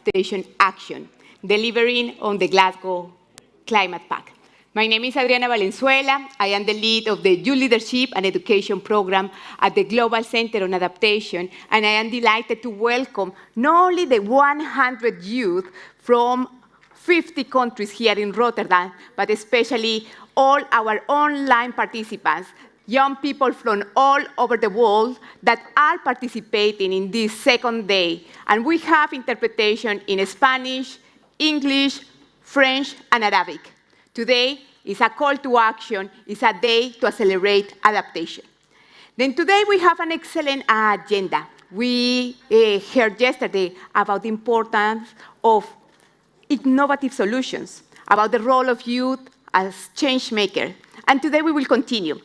Adaptation Action, delivering on the Glasgow Climate Pact. My name is Adriana Valenzuela. I am the lead of the Youth Leadership and Education Program at the Global Center on Adaptation, and I am delighted to welcome not only the 100 youth from 50 countries here in Rotterdam, but especially all our online participants, young people from all over the world that are participating in this second day. And we have interpretation in Spanish, English, French, and Arabic. Today is a call to action, it's a day to accelerate adaptation. Then today we have an excellent agenda. We heard yesterday about the importance of innovative solutions, about the role of youth as change maker. And today we will continue.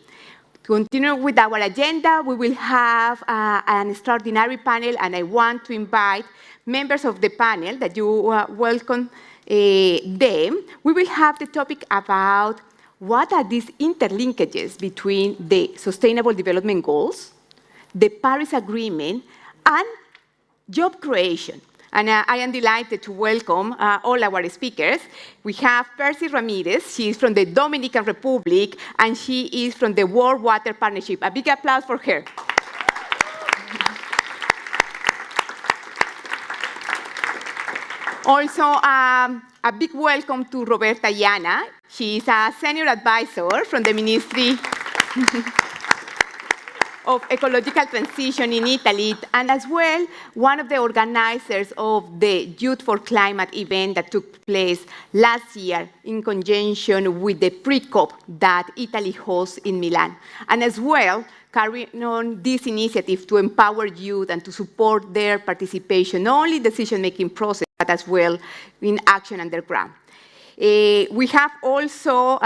To continue with our agenda, we will have an extraordinary panel, and I want to invite members of the panel that you welcome them. We will have the topic about what are these interlinkages between the Sustainable Development Goals, the Paris Agreement, and job creation. And I am delighted to welcome all our speakers. We have Percy Ramirez. She is from the Dominican Republic, and she is from the World Water Partnership. A big applause for her. Also, a big welcome to Roberta Iana. She is a senior advisor from the Ministry of Ecological Transition in Italy, and as well, one of the organizers of the Youth for Climate event that took place last year in conjunction with the pre-COP that Italy hosts in Milan. And as well, carrying on this initiative to empower youth and to support their participation, not only in the decision-making process, but as well in action underground. We have also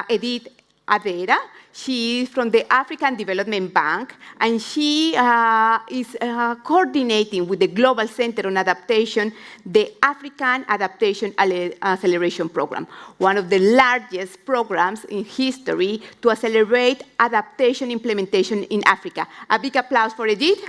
Edith Adera. She is from the African Development Bank, and she is coordinating with the Global Center on Adaptation, the African Adaptation Acceleration Program, one of the largest programs in history to accelerate adaptation implementation in Africa. A big applause for Edith.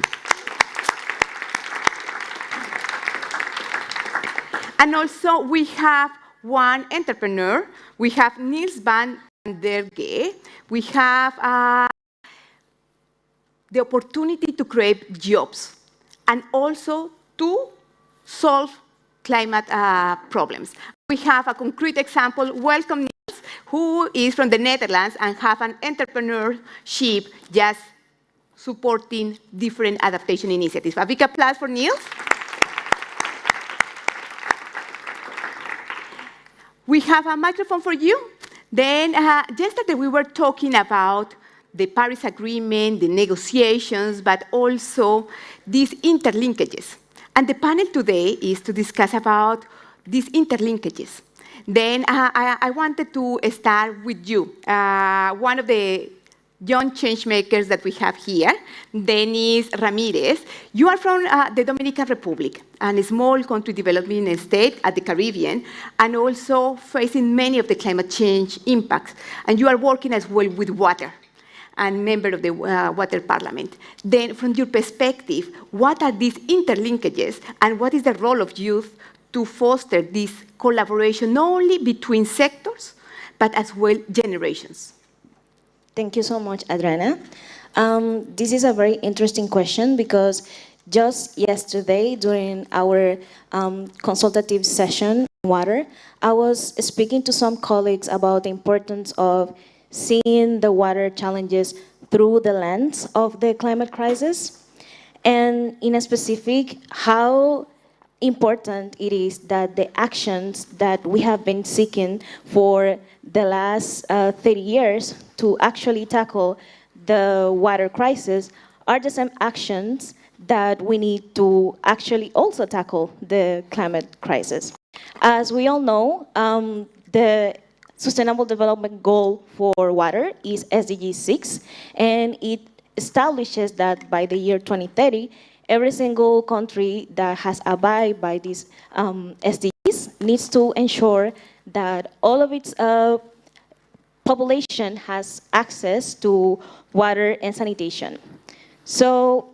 And also, we have one entrepreneur. We have Niels van der Gee. We have the opportunity to create jobs and also to solve climate problems. We have a concrete example. Welcome, Niels, who is from the Netherlands and have an entrepreneurship just supporting different adaptation initiatives. A big applause for Niels. We have a microphone for you. Then, yesterday we were talking about the Paris Agreement, the negotiations, but also these interlinkages. And the panel today is to discuss about these interlinkages. Then I wanted to start with you, one of the young change makers that we have here, Dennis Ramirez. You are from the Dominican Republic, a small country developing state at the Caribbean, and also facing many of the climate change impacts. And you are working as well with water, and member of the Water Parliament. Then, from your perspective, what are these interlinkages, and what is the role of youth to foster this collaboration, not only between sectors, but as well generations? Thank you so much, Adriana. This is a very interesting question because just yesterday during our consultative session on water, I was speaking to some colleagues about the importance of seeing the water challenges through the lens of the climate crisis, and in a specific, how important it is that the actions that we have been seeking for the last 30 years to actually tackle the water crisis are the same actions that we need to actually also tackle the climate crisis. As we all know, the Sustainable Development Goal for water is SDG 6, and it establishes that by the year 2030, every single country that has abided by these SDGs needs to ensure that all of its population has access to water and sanitation. So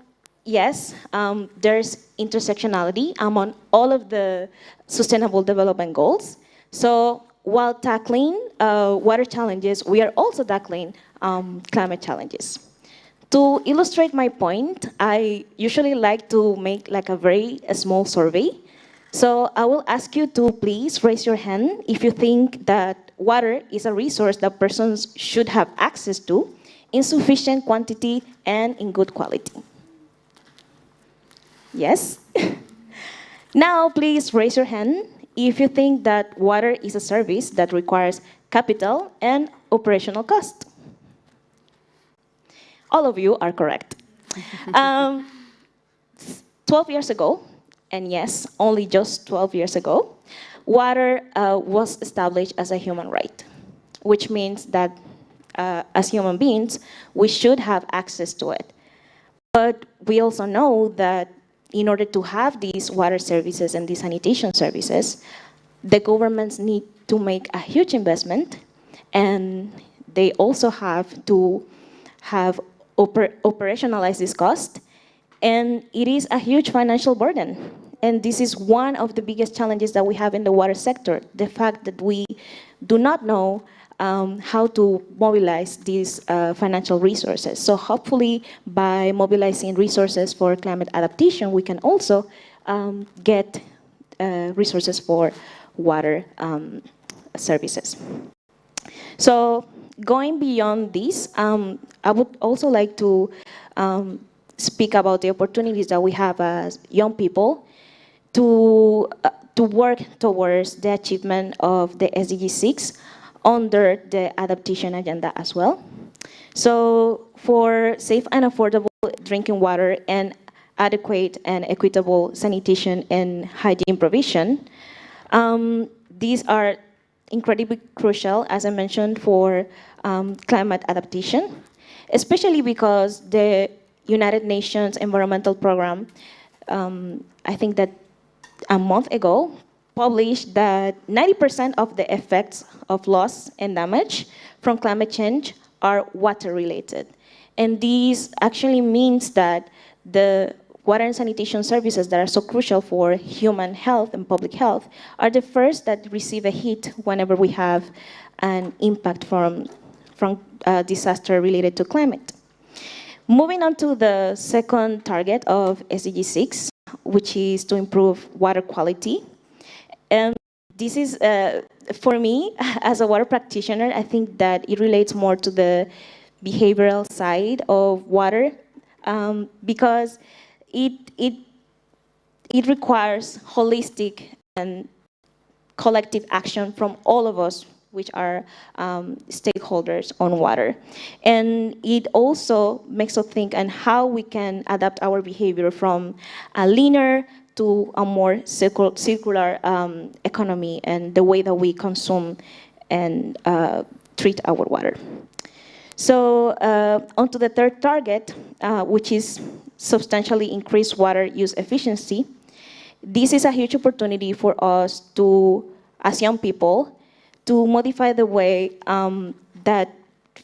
yes, there's intersectionality among all of the Sustainable Development Goals. So while tackling water challenges, we are also tackling climate challenges. To illustrate my point, I usually like to make like a very small survey. So I will ask you to please raise your hand if you think that water is a resource that persons should have access to in sufficient quantity and in good quality. Yes? Now, please raise your hand if you think that water is a service that requires capital and operational cost. All of you are correct. Um, 12 years ago, and yes, only just 12 years ago, water was established as a human right, which means that as human beings, we should have access to it. But we also know that in order to have these water services and these sanitation services, the governments need to make a huge investment, and they also have to have operationalize this cost, and it is a huge financial burden. And this is one of the biggest challenges that we have in the water sector, the fact that we do not know how to mobilize these financial resources. So hopefully by mobilizing resources for climate adaptation, we can also get resources for water services. So going beyond this, I would also like to speak about the opportunities that we have as young people to work towards the achievement of the SDG 6 under the adaptation agenda as well. So for safe and affordable drinking water and adequate and equitable sanitation and hygiene provision, these are incredibly crucial, as I mentioned, for climate adaptation, especially because the United Nations Environmental Program, I think that a month ago, published that 90% of the effects of loss and damage from climate change are water-related. And this actually means that the water and sanitation services that are so crucial for human health and public health are the first that receive a hit whenever we have an impact from disaster related to climate. Moving on to the second target of SDG 6, which is to improve water quality. And this is, for me, as a water practitioner, I think that it relates more to the behavioral side of water, because it requires holistic and collective action from all of us, which are stakeholders on water. And it also makes us think on how we can adapt our behavior from a linear to a more circular economy and the way that we consume and treat our water. So on to the third target, which is substantially increase water use efficiency. This is a huge opportunity for us to, as young people, to modify the way that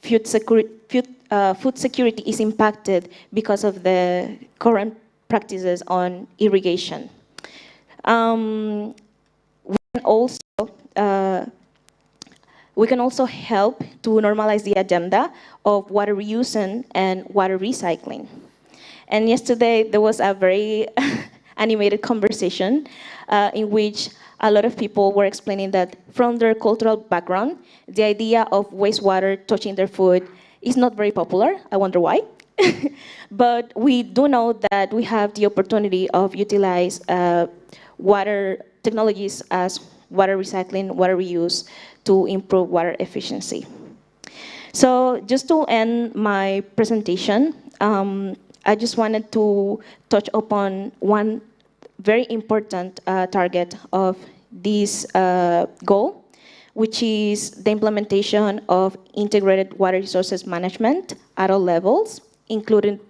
food security is impacted because of the current practices on irrigation. We can also help to normalize the agenda of water reuse and water recycling. And yesterday there was a very animated conversation in which a lot of people were explaining that from their cultural background, the idea of wastewater touching their food is not very popular. I wonder why. But we do know that we have the opportunity of utilize water technologies as water recycling, water reuse to improve water efficiency. So just to end my presentation, I just wanted to touch upon one very important target of this goal, which is the implementation of integrated water resources management at all levels, including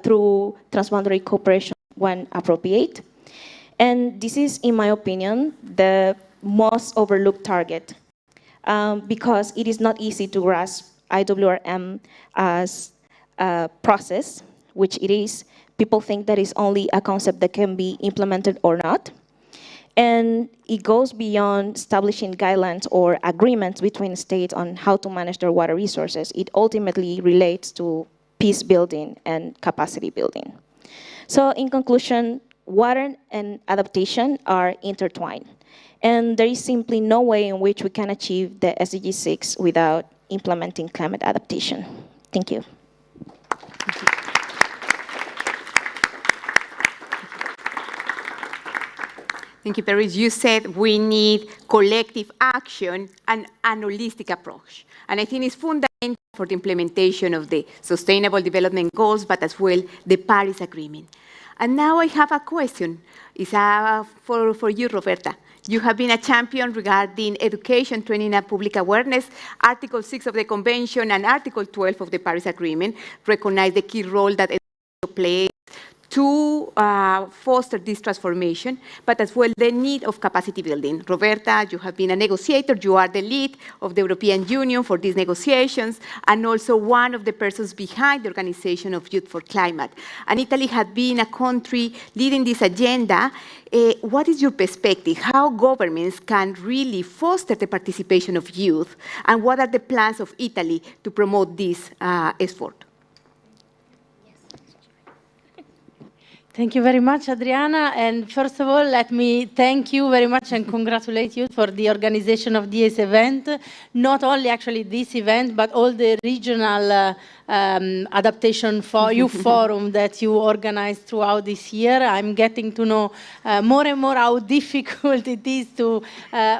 through transboundary cooperation when appropriate. And this is, in my opinion, the most overlooked target because it is not easy to grasp IWRM as a process, which it is, people think that it's only a concept that can be implemented or not. And it goes beyond establishing guidelines or agreements between states on how to manage their water resources. It ultimately relates to peace building and capacity building. So in conclusion, water and adaptation are intertwined. And there is simply no way in which we can achieve the SDG 6 without implementing climate adaptation. Thank you. Thank you, Paris. You said we need collective action and an holistic approach. And I think it's fundamental for the implementation of the Sustainable Development Goals, but as well the Paris Agreement. And now I have a question. It's for you, Roberta. You have been a champion regarding education, training, and public awareness. Article 6 of the Convention and Article 12 of the Paris Agreement recognize the key role that education plays to foster this transformation, but as well the need of capacity building. Roberta, you have been a negotiator. You are the lead of the European Union for these negotiations, and also one of the persons behind the Organization of Youth for Climate. And Italy has been a country leading this agenda. What is your perspective? How governments can really foster the participation of youth, and what are the plans of Italy to promote this effort? Thank you very much, Adriana. And first of all, let me thank you very much and congratulate you for the organization of this event. Not only actually this event, but all the regional adaptation for youth forum that you organized throughout this year. I'm getting to know more and more how difficult it is to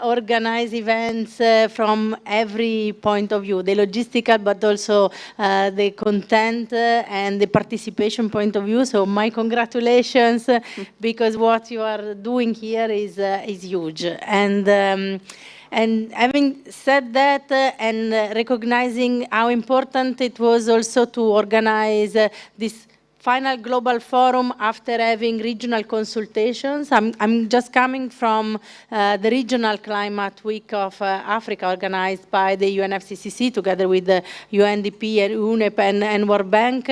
organize events from every point of view, the logistical, but also the content and the participation point of view. So my congratulations, because what you are doing here is huge. And having said that, and recognizing how important it was also to organize this final global forum after having regional consultations. I'm just coming from the Regional Climate Week of Africa, organized by the UNFCCC together with the UNDP and UNEP and World Bank.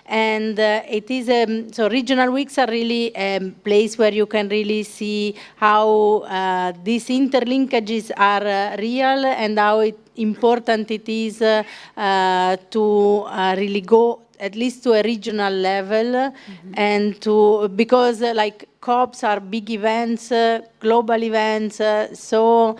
And it is, so regional weeks are really a place where you can really see how these interlinkages are real and how important it is to really go at least to a regional level, and to, because like COPs are big events, global events, so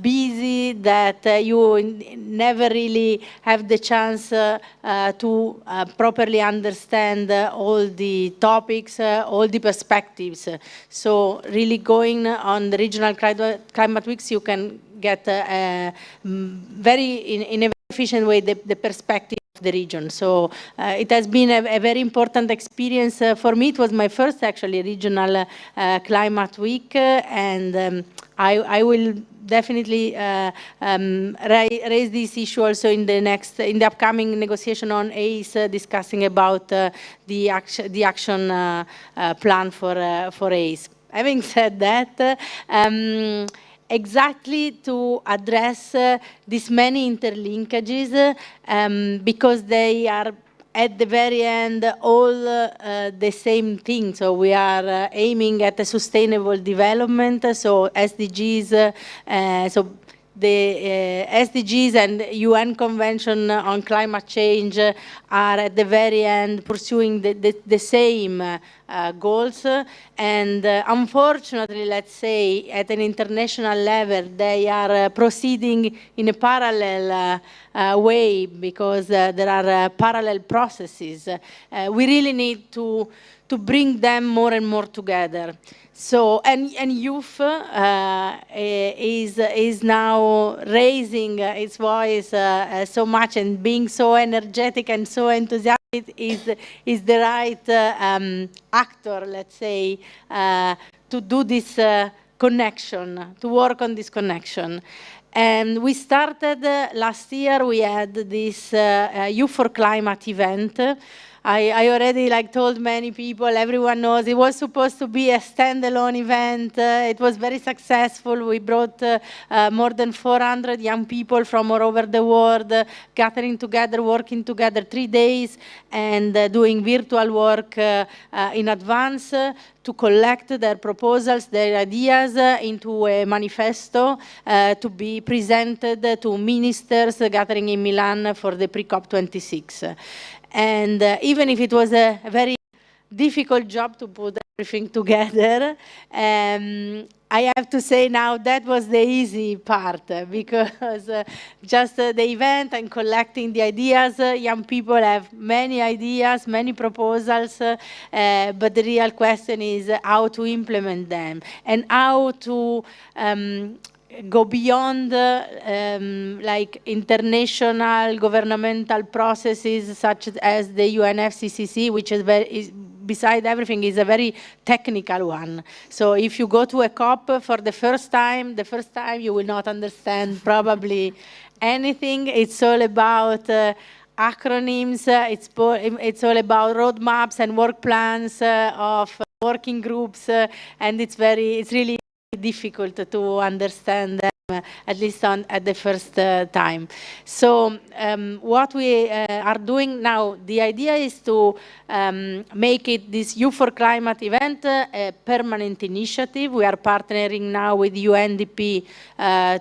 busy that you never really have the chance to properly understand all the topics, all the perspectives. So really going on the regional climate weeks, you can get very, in a very efficient way, the perspective of the region. So it has been a very important experience for me. It was my first actually regional climate week, and I will definitely raise this issue also in the upcoming negotiation on ACE, discussing about the action plan for ACE. Having said that, exactly to address these many interlinkages, because they are at the very end all the same thing. So we are aiming at a sustainable development, so SDGs, so the SDGs and UN Convention on Climate Change are at the very end pursuing the same goals, and unfortunately, let's say, at an international level, they are proceeding in a parallel way, because there are parallel processes. We really need to bring them more and more together. So, and youth is now raising its voice so much, and being so energetic and so enthusiastic is the right actor, let's say, to do this connection, to work on this connection. And we started last year, we had this Youth for Climate event. I already told many people, everyone knows, it was supposed to be a standalone event. It was very successful. We brought more than 400 young people from all over the world, gathering together, working together 3 days, and doing virtual work in advance to collect their proposals, their ideas into a manifesto to be presented to ministers gathering in Milan for the pre-COP26. And even if it was a very difficult job to put everything together, I have to say now that was the easy part, because just the event and collecting the ideas, young people have many ideas, many proposals, but the real question is how to implement them and how to go beyond international governmental processes such as the UNFCCC, which is beside everything is a very technical one. So if you go to a COP for the first time you will not understand probably anything. It's all about acronyms, it's all about roadmaps and work plans of working groups, and it's really difficult to understand them, at least at the first time. So what we are doing now, the idea is to make it this Youth for Climate event a permanent initiative. We are partnering now with UNDP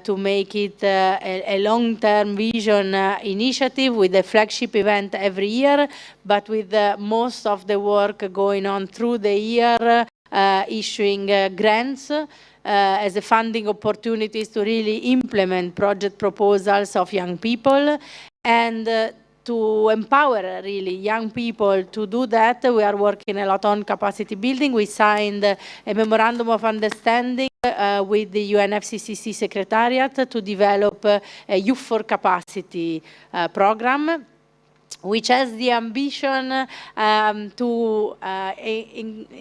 to make it a long-term vision initiative with a flagship event every year, but with most of the work going on through the year, issuing grants as a funding opportunities to really implement project proposals of young people, and to empower really young people to do that. We are working a lot on capacity building. We signed a memorandum of understanding with the UNFCCC Secretariat to develop a Youth for Capacity program, which has the ambition to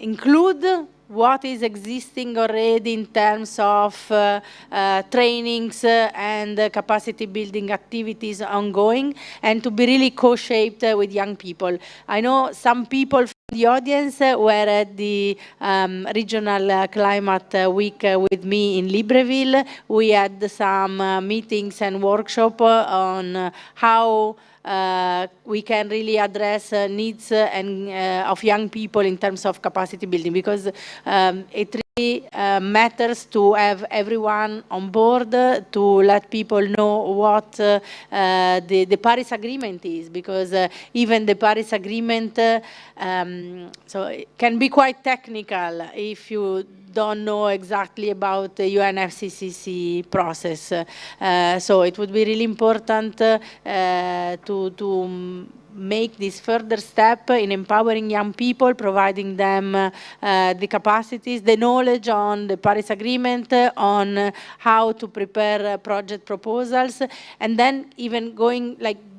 include what is existing already in terms of trainings and capacity building activities ongoing, and to be really co-shaped with young people. I know some people from the audience were at the Regional Climate Week with me in Libreville. We had some meetings and workshops on how we can really address needs of young people in terms of capacity building, because it really matters to have everyone on board, to let people know what the Paris Agreement is, because even the Paris Agreement so it can be quite technical if you don't know exactly about the UNFCCC process. So it would be really important to make this further step in empowering young people, providing them the capacities, the knowledge on the Paris Agreement, on how to prepare project proposals, and then even going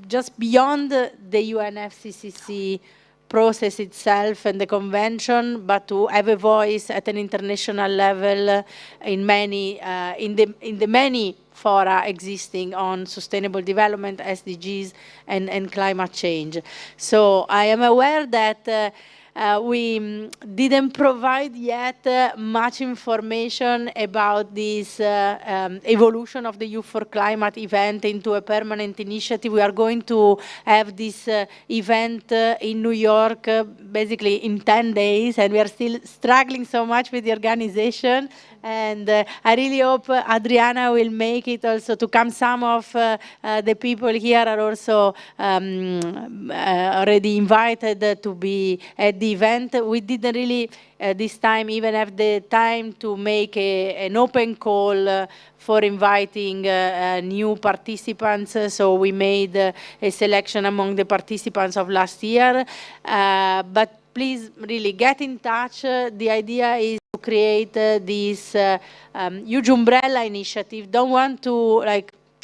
just beyond the UNFCCC process itself and the convention, but to have a voice at an international level in the many fora existing on sustainable development, SDGs, and climate change. So I am aware that we didn't provide yet much information about this evolution of the Youth for Climate event into a permanent initiative. We are going to have this event in New York basically in 10 days, and we are still struggling so much with the organization. And I really hope Adriana will make it also to come. Some of the people here are also already invited to be at the event. We didn't really this time even have the time to make an open call for inviting new participants. So we made a selection among the participants of last year. But please really get in touch. The idea is to create this huge umbrella initiative. Don't want to,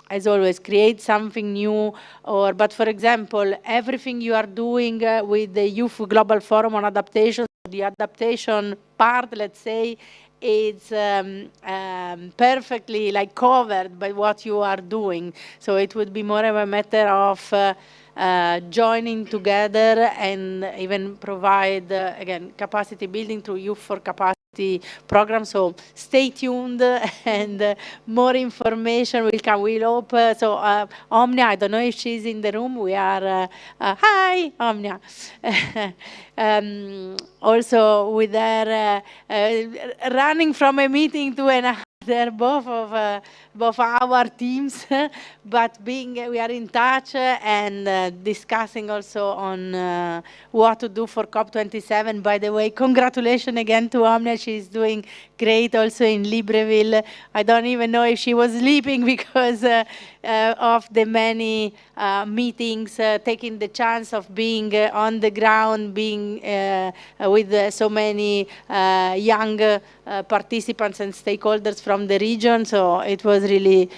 as always, create something new, but for example, everything you are doing with the Youth Global Forum on Adaptation, the adaptation part, let's say, it's perfectly covered by what you are doing. So it would be more of a matter of joining together and even provide, again, capacity building through Youth for Capacity program. So stay tuned and more information will come. We'll hope. Omnia, I don't know if she's in the room. We are, hi, Omnia. Also with her running from a meeting to another. They're both our teams, but we are in touch and discussing also on what to do for COP27. By the way, congratulations again to Omnia. She's doing great also in Libreville. I don't even know if she was sleeping because of the many meetings, taking the chance of being on the ground, being with so many young participants and stakeholders from the region. So it was really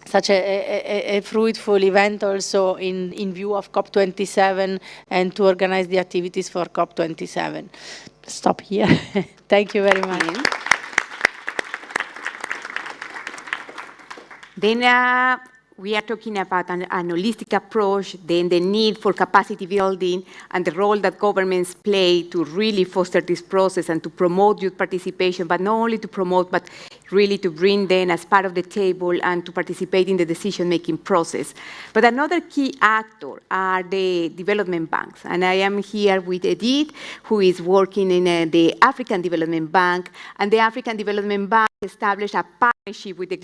such a fruitful event also in view of COP27 and to organize the activities for COP27. Stop here. Thank you very much. Then we are talking about an holistic approach, then the need for capacity building and the role that governments play to really foster this process and to promote youth participation, but not only to promote, but really to bring them as part of the table and to participate in the decision-making process. But another key actor are the development banks. And I am here with Edith, who is working in the African Development Bank. And the African Development Bank established a partnership with the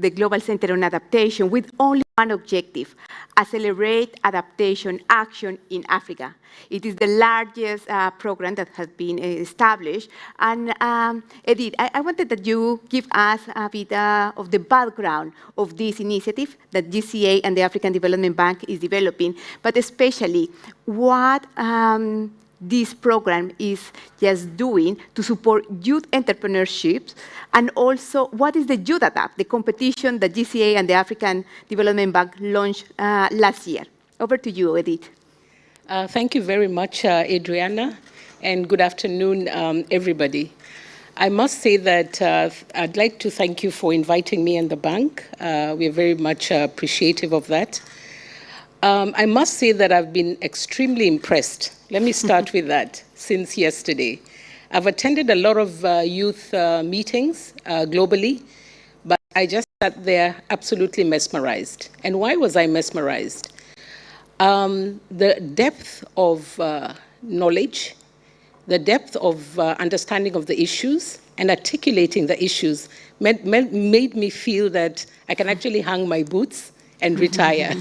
Global Center on Adaptation with only one objective: accelerate adaptation action in Africa. It is the largest program that has been established. And Edith, I wanted that you give us a bit of the background of this initiative that GCA and the African Development Bank is developing, but especially what this program is just doing to support youth entrepreneurship, and also what is the Youth Adapt, the competition that GCA and the African Development Bank launched last year. Over to you, Edith. Thank you very much, Adriana, and good afternoon, everybody. I must say that I'd like to thank you for inviting me and the bank. We're very much appreciative of that. I must say that I've been extremely impressed. Let me start with that since yesterday. I've attended a lot of youth meetings globally, but I just sat there absolutely mesmerized. And why was I mesmerized? The depth of knowledge, the depth of understanding of the issues and articulating the issues made me feel that I can actually hang my boots and retire.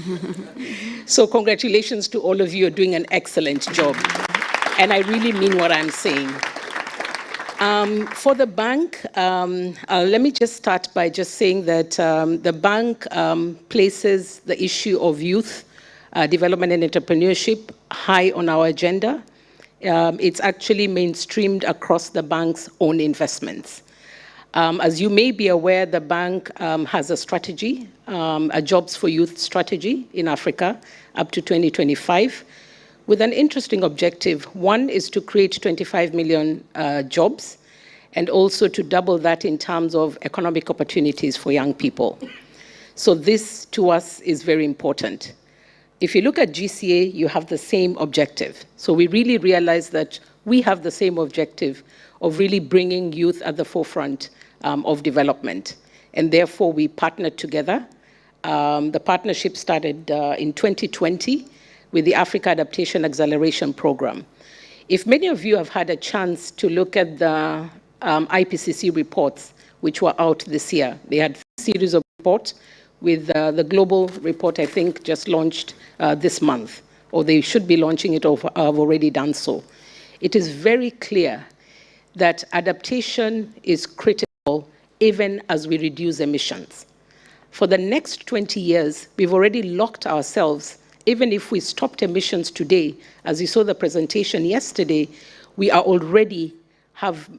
So congratulations to all of you. You're doing an excellent job. And I really mean what I'm saying. For the bank, let me just start by just saying that the bank places the issue of youth development and entrepreneurship high on our agenda. It's actually mainstreamed across the bank's own investments. As you may be aware, the bank has a strategy, a Jobs for Youth strategy in Africa up to 2025, with an interesting objective. One is to create 25 million jobs, and also to double that in terms of economic opportunities for young people. So this, to us, is very important. If you look at GCA, you have the same objective. So we really realize that we have the same objective of really bringing youth at the forefront of development. And therefore, we partnered together. The partnership started in 2020 with the Africa Adaptation Acceleration Program. If many of you have had a chance to look at the IPCC reports, which were out this year, they had a series of reports with the global report, I think, just launched this month, or they should be launching it, or have already done so. It is very clear that adaptation is critical even as we reduce emissions. For the next 20 years, we've already locked ourselves. Even if we stopped emissions today, as you saw the presentation yesterday, we are already have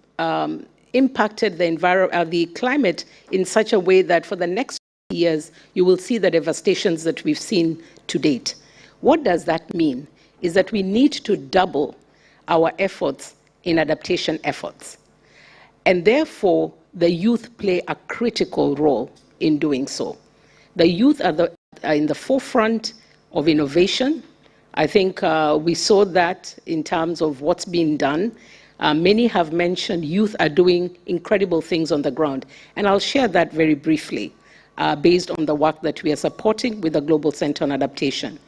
impacted the climate in such a way that for the next years, you will see the devastations that we've seen to date. What does that mean? Is that we need to double our efforts in adaptation efforts. And therefore, the youth play a critical role in doing so. The youth are in the forefront of innovation. I think we saw that in terms of what's being done. Many have mentioned youth are doing incredible things on the ground, and I'll share that very briefly based on the work that we are supporting with the Global Center on Adaptation.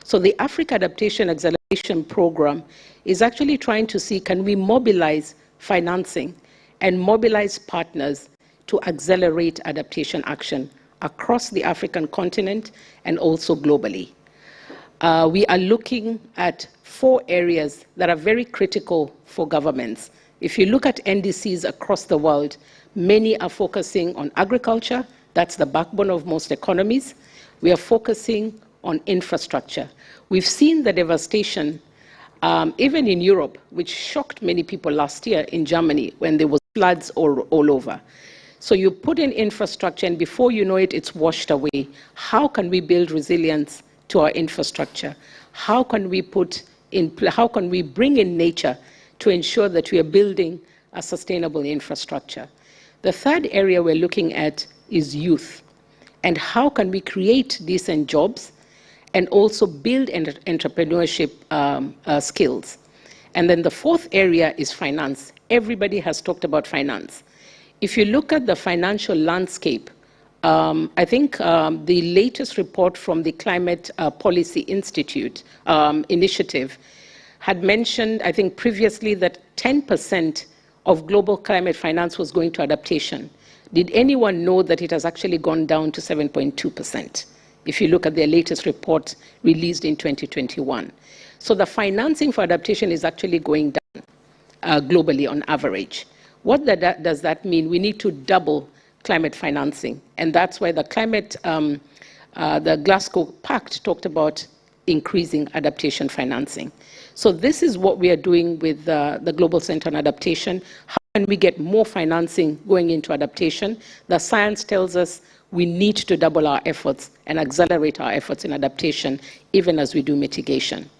So the Africa Adaptation Acceleration Program is actually trying to see, can we mobilize financing and mobilize partners to accelerate adaptation action across the African continent and also globally. We are looking at 4 areas that are very critical for governments. If you look at NDCs across the world, many are focusing on agriculture. That's the backbone of most economies. We are focusing on infrastructure. We've seen the devastation, even in Europe, which shocked many people last year in Germany when there was floods all over. So you put in infrastructure, and before you know it, it's washed away. How can we build resilience to our infrastructure? How can we bring in nature to ensure that we are building a sustainable infrastructure? The third area we're looking at is youth, and how can we create decent jobs and also build entrepreneurship skills. And then the fourth area is finance. Everybody has talked about finance. If you look at the financial landscape, I think the latest report from the Climate Policy Institute initiative had mentioned, I think previously, that 10% of global climate finance was going to adaptation. Did anyone know that it has actually gone down to 7.2%? If you look at their latest report released in 2021. So the financing for adaptation is actually going down globally on average. What does that mean? We need to double climate financing, and that's why the Glasgow Pact talked about increasing adaptation financing. So this is what we are doing with the Global Center on Adaptation. How can we get more financing going into adaptation? The science tells us we need to double our efforts and accelerate our efforts in adaptation, even as we do mitigation.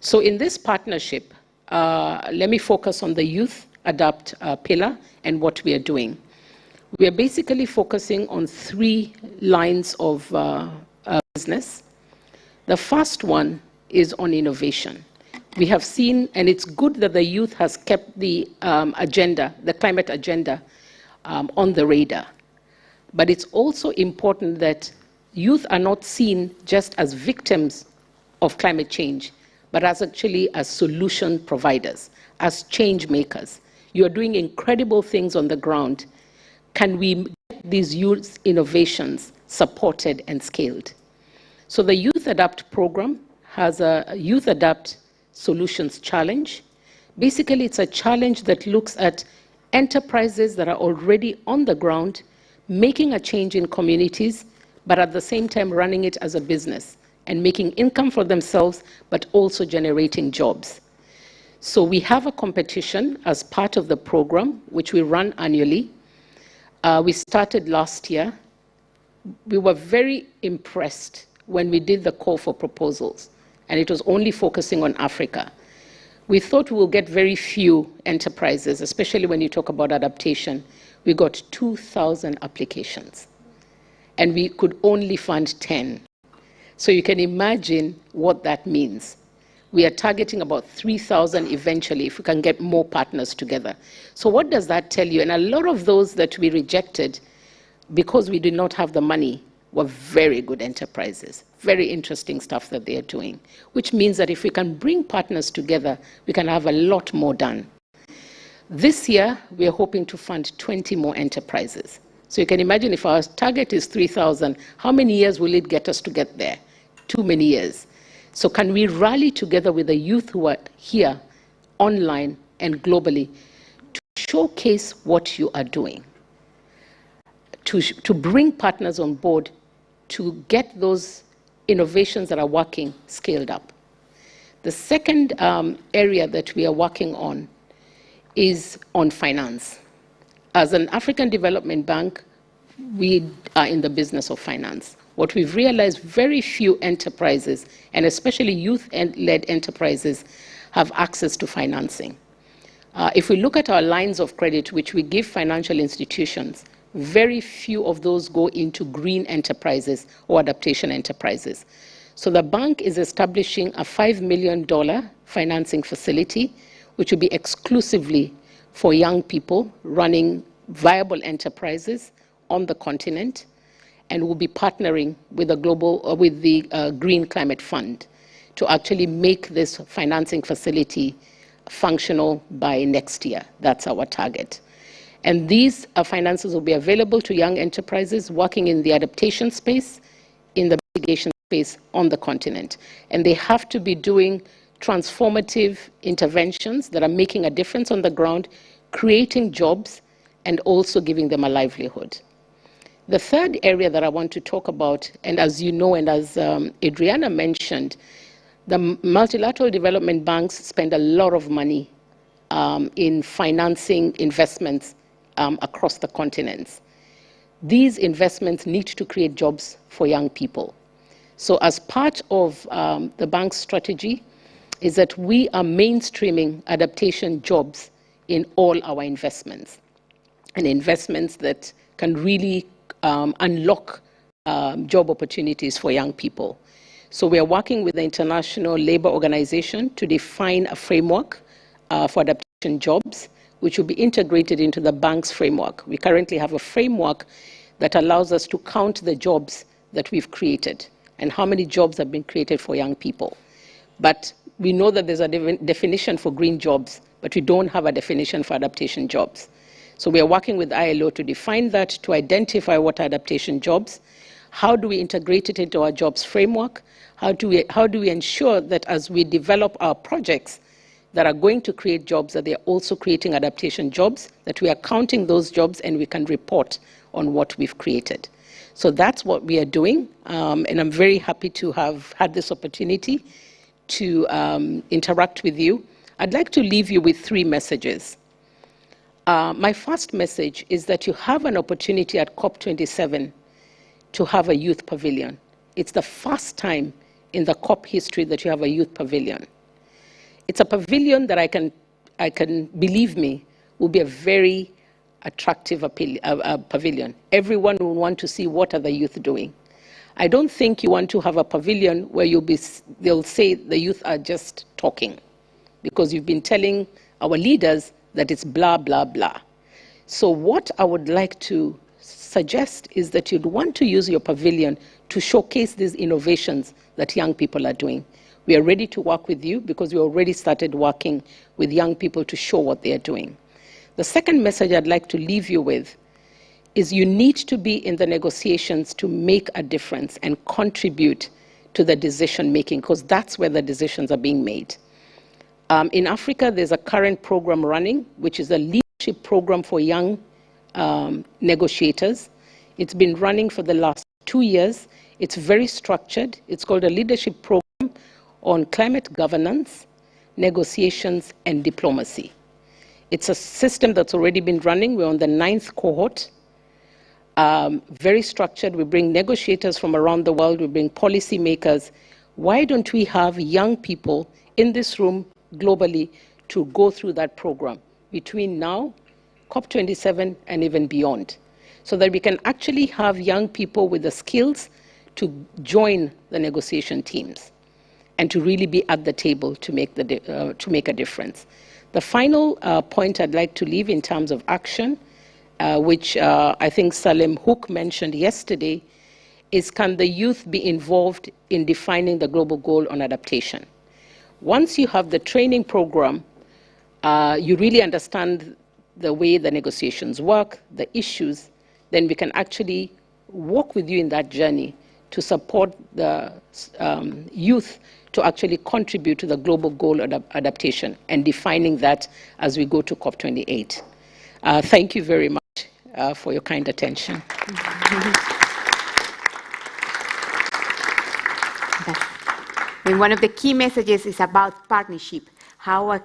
So in this partnership, let me focus on the Youth Adapt pillar and what we are doing. We are basically focusing on 3 lines of business. The first one is on innovation. We have seen, and it's good that the youth has kept the agenda, the climate agenda, on the radar. But it's also important that youth are not seen just as victims of climate change, but as actually as solution providers, as change makers. You are doing incredible things on the ground. Can we get these youth innovations supported and scaled? So the Youth Adapt program has a Youth Adapt Solutions Challenge. Basically, it's a challenge that looks at enterprises that are already on the ground, making a change in communities, but at the same time running it as a business and making income for themselves, but also generating jobs. So we have a competition as part of the program, which we run annually. We started last year. We were very impressed when we did the call for proposals, and it was only focusing on Africa. We thought we will get very few enterprises, especially when you talk about adaptation. We got 2,000 applications, and we could only fund 10. So you can imagine what that means. We are targeting about 3,000 eventually if we can get more partners together. So what does that tell you? And a lot of those that we rejected because we did not have the money were very good enterprises, very interesting stuff that they are doing, which means that if we can bring partners together, we can have a lot more done. This year, we are hoping to fund 20 more enterprises. So you can imagine if our target is 3,000, how many years will it get us to get there? Too many years. So can we rally together with the youth who are here, online and globally, to showcase what you are doing, to bring partners on board, to get those innovations that are working scaled up? The second area that we are working on is on finance. As an African Development Bank, we are in the business of finance. What we've realized, very few enterprises, and especially youth-led enterprises, have access to financing. If we look at our lines of credit, which we give financial institutions, very few of those go into green enterprises or adaptation enterprises. So the bank is establishing a $5 million financing facility, which will be exclusively for young people running viable enterprises on the continent, and will be partnering with the Green Climate Fund to actually make this financing facility functional by next year. That's our target. And these finances will be available to young enterprises working in the adaptation space, in the mitigation space on the continent. And they have to be doing transformative interventions that are making a difference on the ground, creating jobs, and also giving them a livelihood. The third area that I want to talk about, and as you know, and as Adriana mentioned, the multilateral development banks spend a lot of money in financing investments across the continents. These investments need to create jobs for young people. So as part of the bank's strategy is that we are mainstreaming adaptation jobs in all our investments, and investments that can really unlock job opportunities for young people. So we are working with the International Labour Organization to define a framework for adaptation jobs, which will be integrated into the bank's framework. We currently have a framework that allows us to count the jobs that we've created and how many jobs have been created for young people. But we know that there's a definition for green jobs, but we don't have a definition for adaptation jobs. So we are working with ILO to define that, to identify what are adaptation jobs. How do we integrate it into our jobs framework? How do we ensure that as we develop our projects that are going to create jobs, that they are also creating adaptation jobs, that we are counting those jobs and we can report on what we've created. So that's what we are doing, and I'm very happy to have had this opportunity to interact with you. I'd like to leave you with 3 messages. My first message is that you have an opportunity at COP27 to have a youth pavilion. It's the first time in the COP history that you have a youth pavilion. It's a pavilion that I can believe me, will be a very attractive pavilion. Everyone will want to see what are the youth doing. I don't think you want to have a pavilion where they'll say the youth are just talking, because you've been telling our leaders that it's blah, blah, blah. So what I would like to suggest is that you'd want to use your pavilion to showcase these innovations that young people are doing. We are ready to work with you because we already started working with young people to show what they are doing. The second message I'd like to leave you with is you need to be in the negotiations to make a difference and contribute to the decision making, because that's where the decisions are being made. In Africa, there's a current program running, which is a leadership program for young negotiators. It's been running for the last 2 years. It's very structured. It's called a leadership program on climate governance, negotiations, and diplomacy. It's a system that's already been running. We're on the 9th cohort. Very structured. We bring negotiators from around the world. We bring policymakers. Why don't we have young people in this room globally to go through that program between now, COP27, and even beyond, so that we can actually have young people with the skills to join the negotiation teams and to really be at the table to make a difference. The final point I'd like to leave in terms of action, which I think Salem Hook mentioned yesterday, is can the youth be involved in defining the global goal on adaptation? Once you have the training program, you really understand the way the negotiations work, the issues, then we can actually walk with you in that journey to support the youth to actually contribute to the global goal of adaptation and defining that as we go to COP28. Thank you very much for your kind attention. And one of the key messages is about partnership. How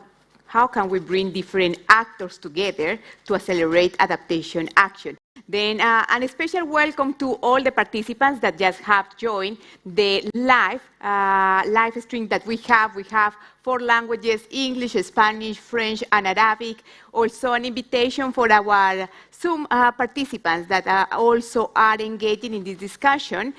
can we bring different actors together to accelerate adaptation action? Then and a special welcome to all the participants that just have joined the live stream that we have. We have 4 languages: English, Spanish, French, and Arabic. Also an invitation for our Zoom participants that also are engaging in this discussion,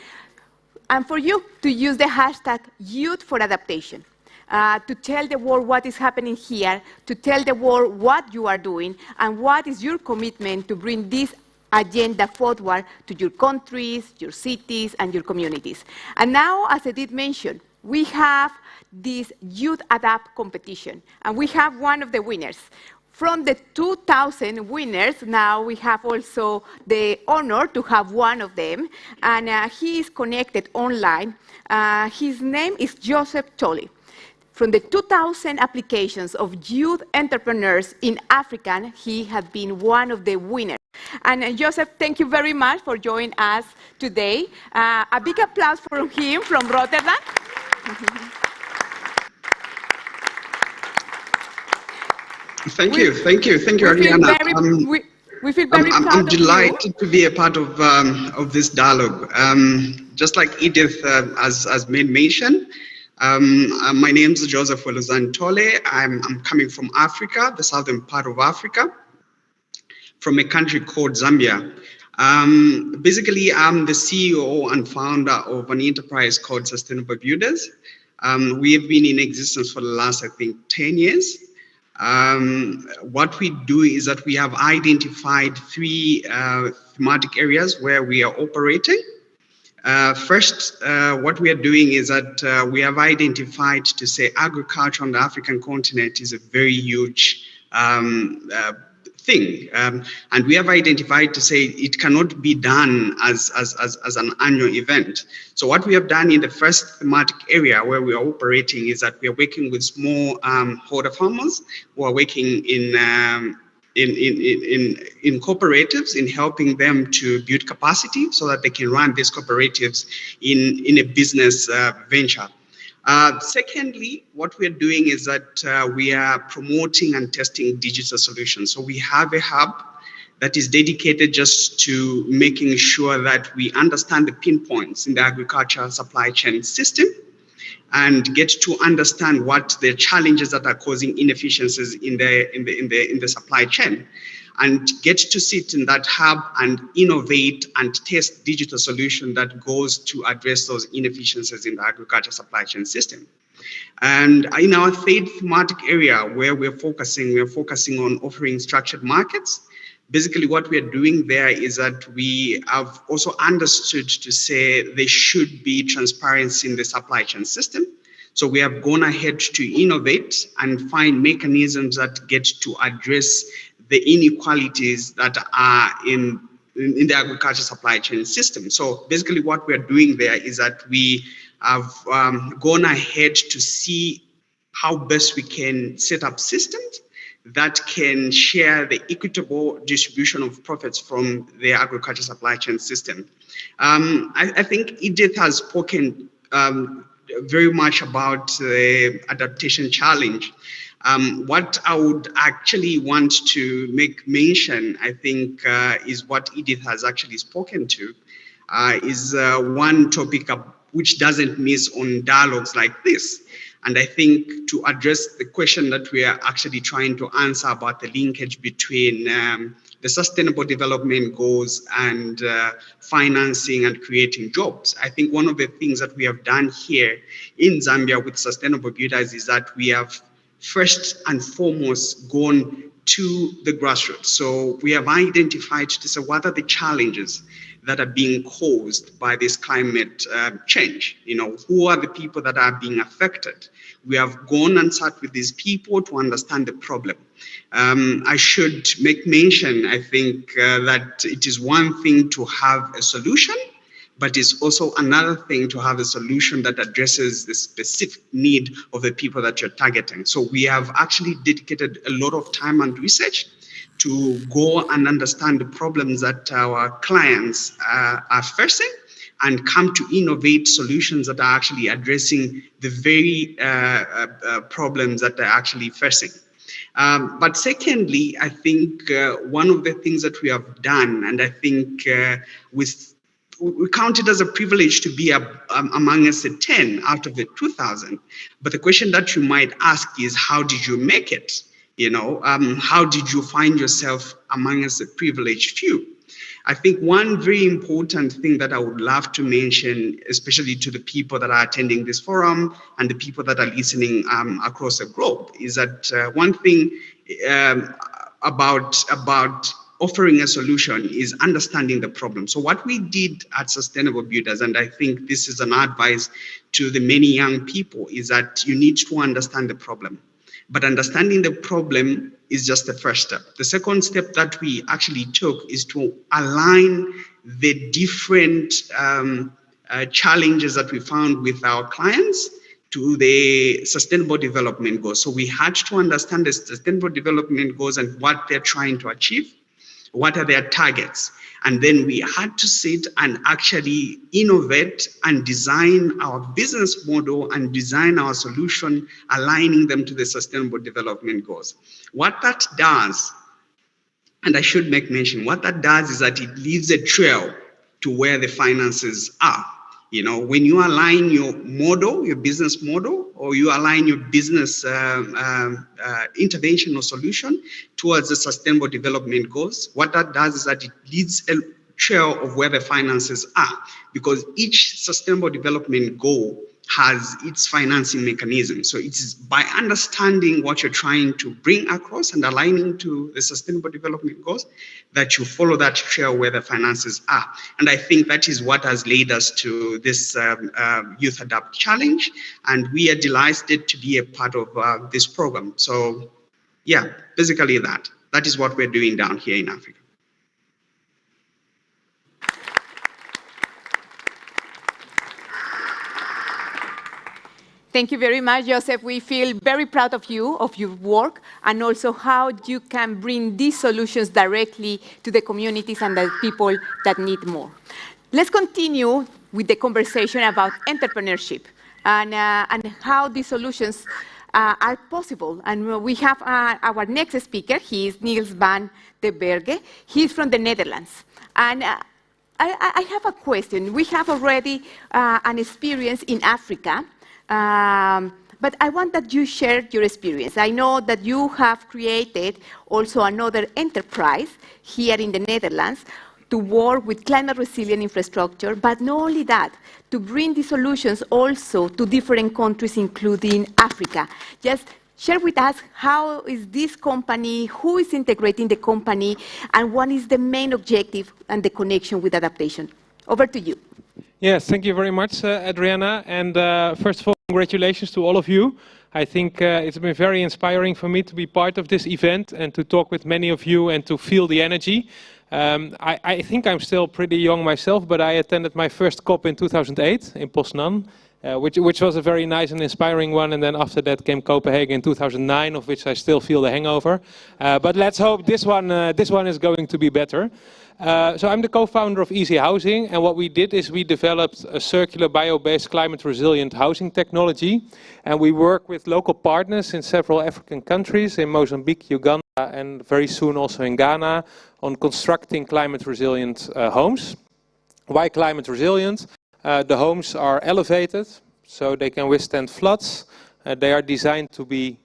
and for you to use the hashtag Youth for Adaptation. To tell the world what is happening here, to tell the world what you are doing, and what is your commitment to bring this agenda forward to your countries, your cities, and your communities. And now, as Edith mentioned, we have this Youth Adapt competition, and we have one of the winners. From the 2,000 winners, now we have also the honor to have one of them, and he is connected online. His name is Joseph Tolley. From the 2,000 applications of youth entrepreneurs in Africa, he has been one of the winners. And Joseph, thank you very much for joining us today. A big applause for him from Rotterdam. Thank you, Adriana. We feel very proud I'm of delighted to be a part of this dialogue. Just like Edith has made mention, my name is Joseph Tolley. I'm coming from Africa, the southern part of Africa, from a country called Zambia. Basically, I'm the CEO and founder of an enterprise called Sustainable Builders. We have been in existence for the last, I think, 10 years. What we do is that we have identified 3 thematic areas where we are operating. First, what we are doing is that we have identified to say agriculture on the African continent is a very huge thing. And we have identified to say it cannot be done as an annual event. So what we have done in the first thematic area where we are operating is that we are working with small holder farmers who are working in cooperatives, in helping them to build capacity so that they can run these cooperatives in a business venture. Secondly, what we're doing is that we are promoting and testing digital solutions. So we have a hub that is dedicated just to making sure that we understand the pinpoints in the agriculture supply chain system and get to understand what the challenges that are causing inefficiencies in the supply chain, and get to sit in that hub and innovate and test digital solution that goes to address those inefficiencies in the agriculture supply chain system. And in our third thematic area where we're focusing on offering structured markets. Basically, what we are doing there is that we have also understood to say there should be transparency in the supply chain system. So we have gone ahead to innovate and find mechanisms that get to address the inequalities that are in the agriculture supply chain system. So basically what we are doing there is that we have gone ahead to see how best we can set up systems that can share the equitable distribution of profits from the agriculture supply chain system. I think Edith has spoken very much about the adaptation challenge. What I would actually want to make mention, I think, is what Edith has actually spoken to, is one topic which doesn't miss on dialogues like this. And I think to address the question that we are actually trying to answer about the linkage between the sustainable development goals and financing and creating jobs. I think one of the things that we have done here in Zambia with Sustainable Builders is that we have first and foremost gone to the grassroots. So we have identified to say what are the challenges that are being caused by this climate change. You know, who are the people that are being affected? We have gone and sat with these people to understand the problem. I should make mention, I think, that it is one thing to have a solution, but it's also another thing to have a solution that addresses the specific need of the people that you're targeting. So we have actually dedicated a lot of time and research to go and understand the problems that our clients are facing and come to innovate solutions that are actually addressing the very problems that they're actually facing. But secondly, I think one of the things that we have done, and I think we count it as a privilege to be among us at 10 out of the 2,000. But the question that you might ask is, how did you make it? How did you find yourself among us a privileged few? I think one very important thing that I would love to mention, especially to the people that are attending this forum and the people that are listening across the globe, is that one thing about offering a solution is understanding the problem. So what we did at Sustainable Builders, and I think this is an advice to the many young people, is that you need to understand the problem. But understanding the problem is just the first step. The second step that we actually took is to align the different challenges that we found with our clients to the Sustainable Development Goals. So we had to understand the Sustainable Development Goals and what they're trying to achieve, what are their targets. And then we had to sit and actually innovate and design our business model and design our solution, aligning them to the Sustainable Development Goals. What that does, and I should make mention, what that does is that it leaves a trail to where the finances are. When you align your model, your business model, or you align your business intervention or solution towards the Sustainable Development Goals, what that does is that it leads a trail of where the finances are, because each Sustainable Development Goal has its financing mechanism. So it is by understanding what you're trying to bring across and aligning to the Sustainable Development Goals that you follow that trail where the finances are. And I think that is what has led us to this Youth Adapt Challenge. And we are delighted to be a part of this program. So yeah, basically that is what we're doing down here in Africa. Thank you very much, Joseph. We feel very proud of you, of your work, and also how you can bring these solutions directly to the communities and the people that need more. Let's continue with the conversation about entrepreneurship and how these solutions are possible. And we have our next speaker. He is Niels van den Berge. He's from the Netherlands. And I have a question. We have already an experience in Africa. But I want that you share your experience. I know that you have created also another enterprise here in the Netherlands to work with climate resilient infrastructure, but not only that, to bring the solutions also to different countries, including Africa. Just share with us how is this company, who is integrating the company, and what is the main objective and the connection with adaptation. Over to you. Yes, thank you very much, Adriana. And first of all, congratulations to all of you. I think it's been very inspiring for me to be part of this event and to talk with many of you and to feel the energy. I think I'm still pretty young myself, but I attended my first COP in 2008 in Poznan, which was a very nice and inspiring one. And then after that came Copenhagen in 2009, of which I still feel the hangover. But let's hope this one is going to be better. So I'm the co-founder of Easy Housing, and what we did is we developed a circular bio-based climate resilient housing technology, and we work with local partners in several African countries, in Mozambique, Uganda, and very soon also in Ghana, on constructing climate resilient homes. Why climate resilient? The homes are elevated, so they can withstand floods. They are designed to be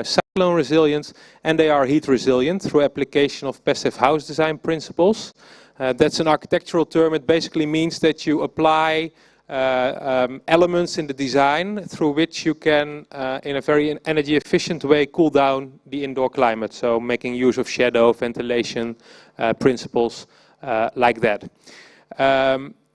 cyclone resilient, and they are heat resilient through application of passive house design principles. That's an architectural term. It basically means that you apply elements in the design through which you can, in a very energy efficient way, cool down the indoor climate. So making use of shadow, ventilation principles like that.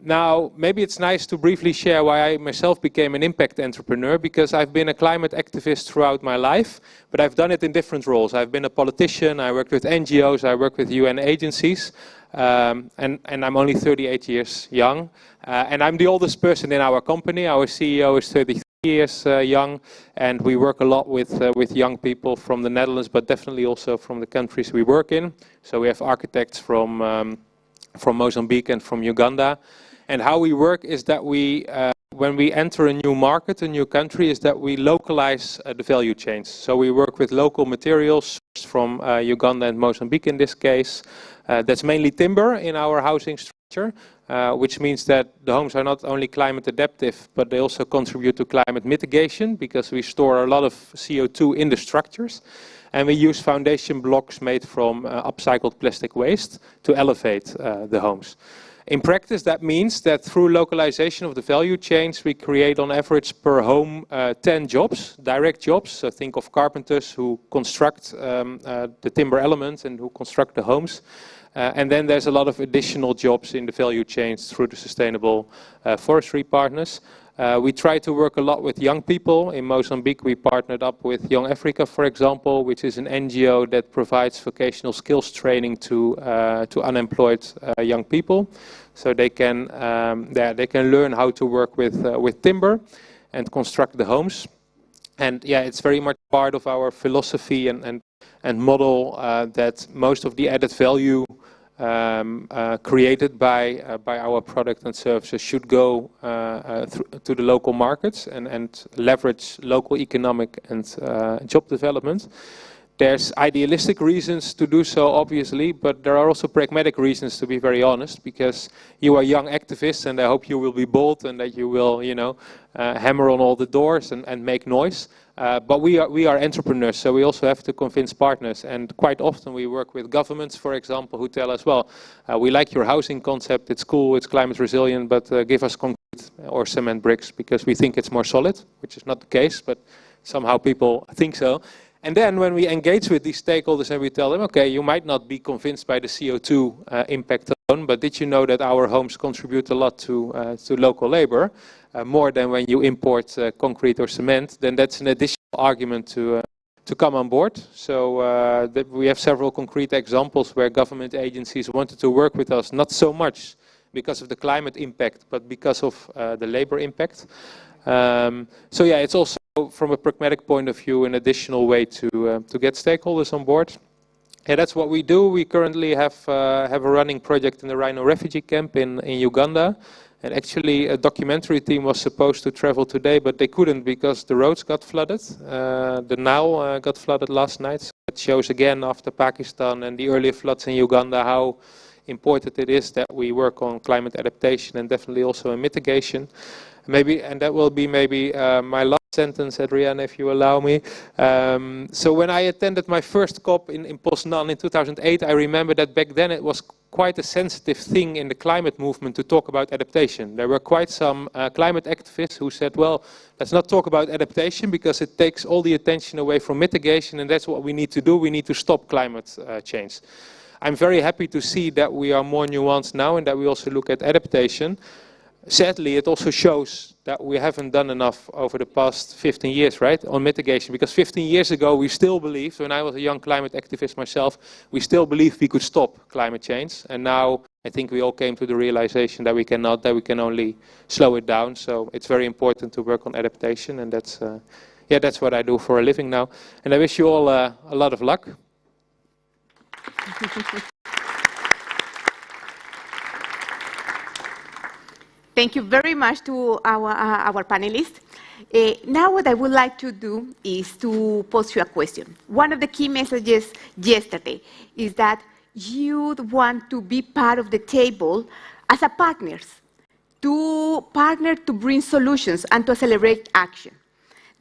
Now, maybe it's nice to briefly share why I myself became an impact entrepreneur, because I've been a climate activist throughout my life, but I've done it in different roles. I've been a politician, I worked with NGOs, I worked with UN agencies, and I'm only 38 years young. And I'm the oldest person in our company. Our CEO is 33 years young, and we work a lot with young people from the Netherlands, but definitely also from the countries we work in. So we have architects from Mozambique and from Uganda. And how we work is that we, when we enter a new market, a new country, is that we localize the value chains. So we work with local materials from Uganda and Mozambique in this case. That's mainly timber in our housing structure, which means that the homes are not only climate adaptive, but they also contribute to climate mitigation because we store a lot of CO2 in the structures. And we use foundation blocks made from upcycled plastic waste to elevate the homes. In practice, that means that through localization of the value chains, we create on average per home 10 jobs, direct jobs. So think of carpenters who construct the timber elements and who construct the homes. And then there's a lot of additional jobs in the value chains through the sustainable forestry partners. We try to work a lot with young people. In Mozambique, we partnered up with Young Africa, for example, which is an NGO that provides vocational skills training to unemployed young people, so they can learn how to work with timber and construct the homes. And yeah, it's very much part of our philosophy and model that most of the added value created by our product and services should go to the local markets and leverage local economic and job development. There's idealistic reasons to do so, obviously, but there are also pragmatic reasons, to be very honest, because you are young activists, and I hope you will be bold and that you will, you know, hammer on all the doors and make noise. But we are entrepreneurs, so we also have to convince partners. And quite often we work with governments, for example, who tell us, well, we like your housing concept, it's cool, it's climate resilient, but give us concrete or cement bricks because we think it's more solid, which is not the case, but somehow people think so. And then when we engage with these stakeholders and we tell them, okay, you might not be convinced by the CO2 impact alone, but did you know that our homes contribute a lot to local labor, more than when you import concrete or cement? Then that's an additional argument to come on board. So we have several concrete examples where government agencies wanted to work with us, not so much because of the climate impact, but because of the labor impact. So yeah, it's also from a pragmatic point of view an additional way to get stakeholders on board. Yeah, that's what we do. We currently have a running project in the Rhino refugee camp in Uganda. And actually a documentary team was supposed to travel today, but they couldn't because the roads got flooded. The Nile got flooded last night. So it shows again after Pakistan and the earlier floods in Uganda how important it is that we work on climate adaptation and definitely also in mitigation. Maybe, and that will be maybe my last sentence, Adriana, if you allow me. So when I attended my first COP in Poznan in 2008, I remember that back then it was quite a sensitive thing in the climate movement to talk about adaptation. There were quite some climate activists who said, well, let's not talk about adaptation because it takes all the attention away from mitigation, and that's what we need to do. We need to stop climate change. I'm very happy to see that we are more nuanced now and that we also look at adaptation. Sadly, it also shows that we haven't done enough over the past 15 years, right, on mitigation. Because 15 years ago, we still believed, when I was a young climate activist myself, we still believed we could stop climate change. And now, I think we all came to the realization that we cannot, that we can only slow it down. So it's very important to work on adaptation, and that's, yeah, that's what I do for a living now. And I wish you all a lot of luck. Thank you very much to our panelists. Now what I would like to do is to pose you a question. One of the key messages yesterday is that you want to be part of the table as a partners, to partner to bring solutions and to accelerate action.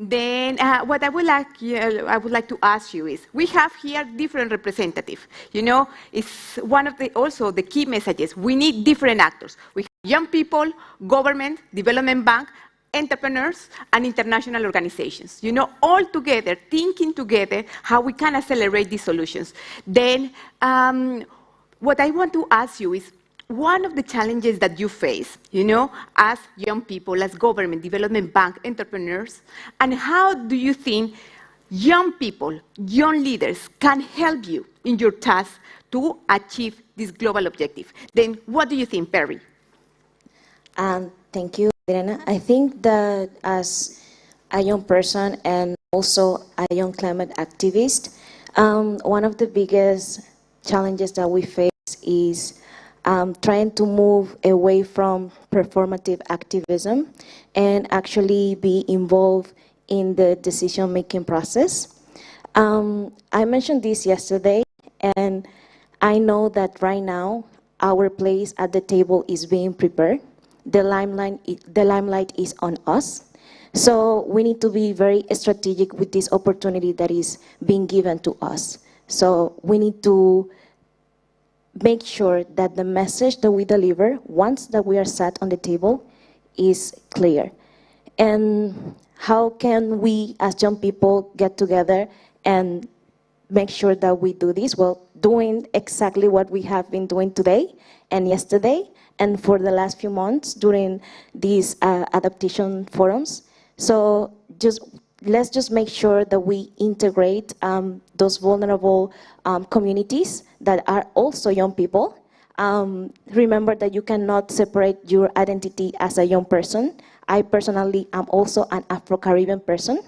Then what I would like to ask you is, we have here different representatives. You know, it's one of the also the key messages. We need different actors. We have young people, government, development bank, entrepreneurs, and international organizations. You know, all together, thinking together how we can accelerate these solutions. Then what I want to ask you is, one of the challenges that you face, you know, as young people, as government, development bank, entrepreneurs, and how do you think young people, young leaders can help you in your task to achieve this global objective? Then what do you think, Perry? Thank you, Adriana. I think that as a young person and also a young climate activist, one of the biggest challenges that we face is trying to move away from performative activism and actually be involved in the decision-making process. I mentioned this yesterday, and I know that right now our place at the table is being prepared. The limelight is on us. So we need to be very strategic with this opportunity that is being given to us. So we need to make sure that the message that we deliver, once that we are sat on the table, is clear. And how can we, as young people, get together and make sure that we do this? Well, doing exactly what we have been doing today and yesterday, and for the last few months during these adaptation forums. So let's just make sure that we integrate those vulnerable communities that are also young people. Remember that you cannot separate your identity as a young person. I personally am also an Afro-Caribbean person.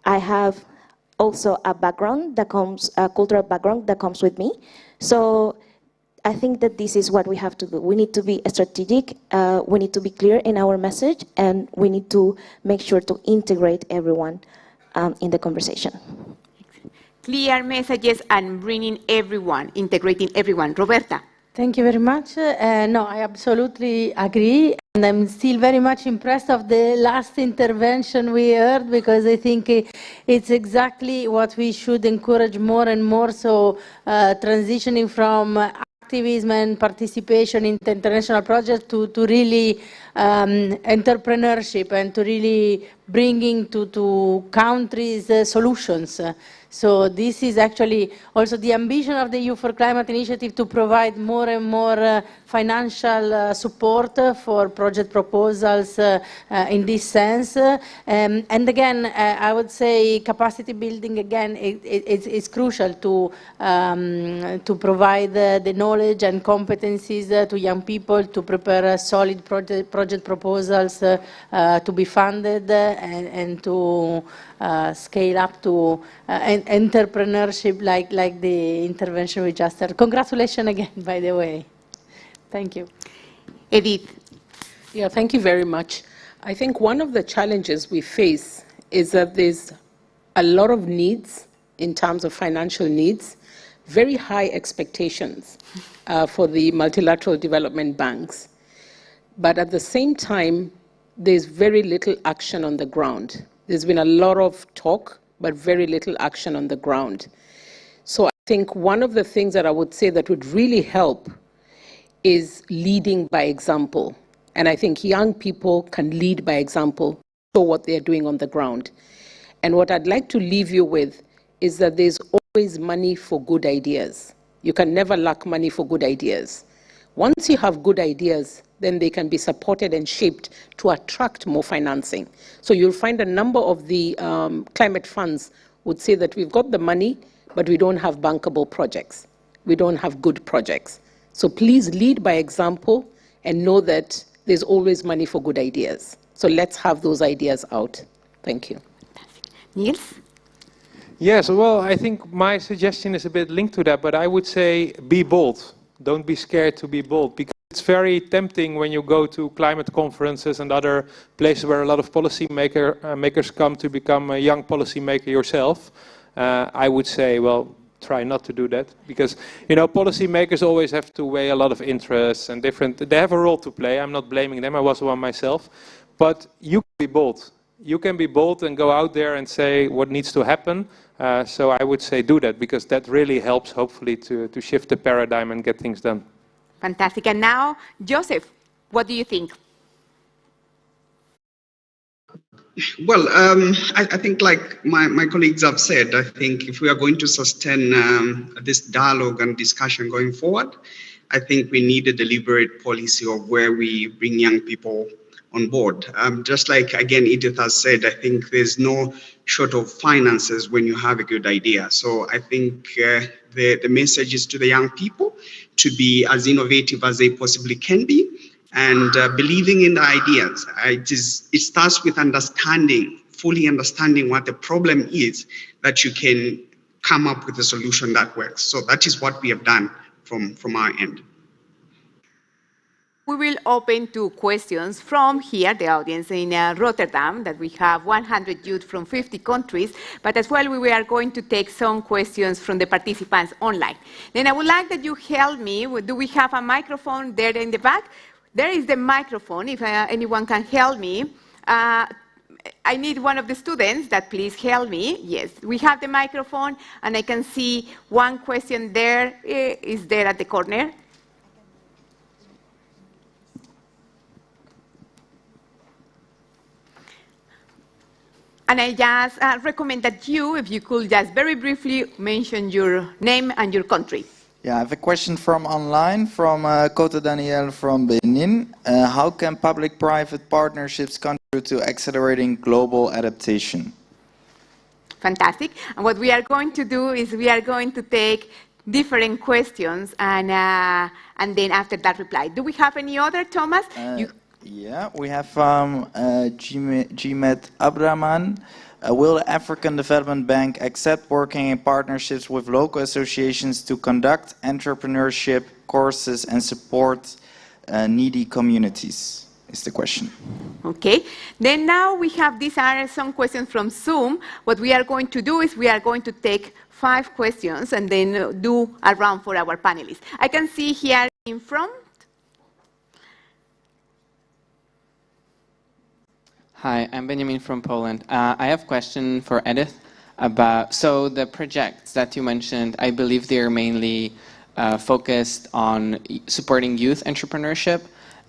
I have also a background that comes, a cultural background that comes with me. So I think that this is what we have to do. We need to be strategic, we need to be clear in our message, and we need to make sure to integrate everyone in the conversation. Clear messages and bringing everyone, integrating everyone. Roberta. Thank you very much. No, I absolutely agree. And I'm still very much impressed of the last intervention we heard, because I think it's exactly what we should encourage more and more. So transitioning from activism and participation in the international project to really entrepreneurship and to really bringing to countries solutions. So this is actually also the ambition of the Youth for Climate initiative, to provide more and more financial support for project proposals in this sense. And again, I would say capacity building, again, it's crucial to provide the knowledge and competencies to young people to prepare solid project proposals to be funded and to scale up to entrepreneurship like the intervention we just heard. Congratulations again, by the way. Thank you. Edith. Yeah, thank you very much. I think one of the challenges we face is that there's a lot of needs in terms of financial needs, very high expectations for the multilateral development banks. But at the same time, there's very little action on the ground. There's been a lot of talk, but very little action on the ground. So I think one of the things that I would say that would really help is leading by example. And I think young people can lead by example, show what they're doing on the ground. And what I'd like to leave you with is that there's always money for good ideas. You can never lack money for good ideas. Once you have good ideas, then they can be supported and shaped to attract more financing. So you'll find a number of the climate funds would say that we've got the money, but we don't have bankable projects. We don't have good projects. So please lead by example and know that there's always money for good ideas. So let's have those ideas out. Thank you. Niels? Yes, well, I think my suggestion is a bit linked to that, but I would say be bold. Don't be scared to be bold, because it's very tempting when you go to climate conferences and other places where a lot of makers come to become a young policymaker yourself. I would say, well, try not to do that, because policymakers always have to weigh a lot of interests and they have a role to play. I'm not blaming them, I was one myself, but you can be bold. You can be bold and go out there and say what needs to happen. So I would say do that, because that really helps, hopefully, to shift the paradigm and get things done. Fantastic. And now, Joseph, what do you think? Well, I think like my colleagues have said, I think if we are going to sustain this dialogue and discussion going forward, I think we need a deliberate policy of where we bring young people on board. Just like, again, Edith has said, I think there's no short of finances when you have a good idea. So I think the message is to the young people to be as innovative as they possibly can be, and believing in the ideas. It starts with fully understanding what the problem is, that you can come up with a solution that works. So that is what we have done from our end. will open to questions from here, the audience in Rotterdam, that we have 100 youth from 50 countries, but as well we are going to take some questions from the participants online. Then I would like that you help me. Do we have a microphone there in the back? There is the microphone, if anyone can help me. I need one of the students that please help me. Yes, we have the microphone, and I can see one question there. Is there at the corner? And I just recommend that if you could just very briefly mention your name and your country. Yeah, I have a question from online, from Koto Daniel from Benin. How can public-private partnerships contribute to accelerating global adaptation? Fantastic. And what we are going to do is we are going to take different questions and then after that reply. Do we have any other, Thomas? Yeah, we have Jimet Abraman. Will the African Development Bank accept working in partnerships with local associations to conduct entrepreneurship courses and support needy communities? Is the question. Okay. Then now we have, these are some questions from Zoom. What we are going to do is we are going to take 5 questions and then do a round for our panelists. I can see here in front. Hi, I'm Benjamin from Poland. I have a question for Edith about, so the projects that you mentioned, I believe they're mainly focused on supporting youth entrepreneurship.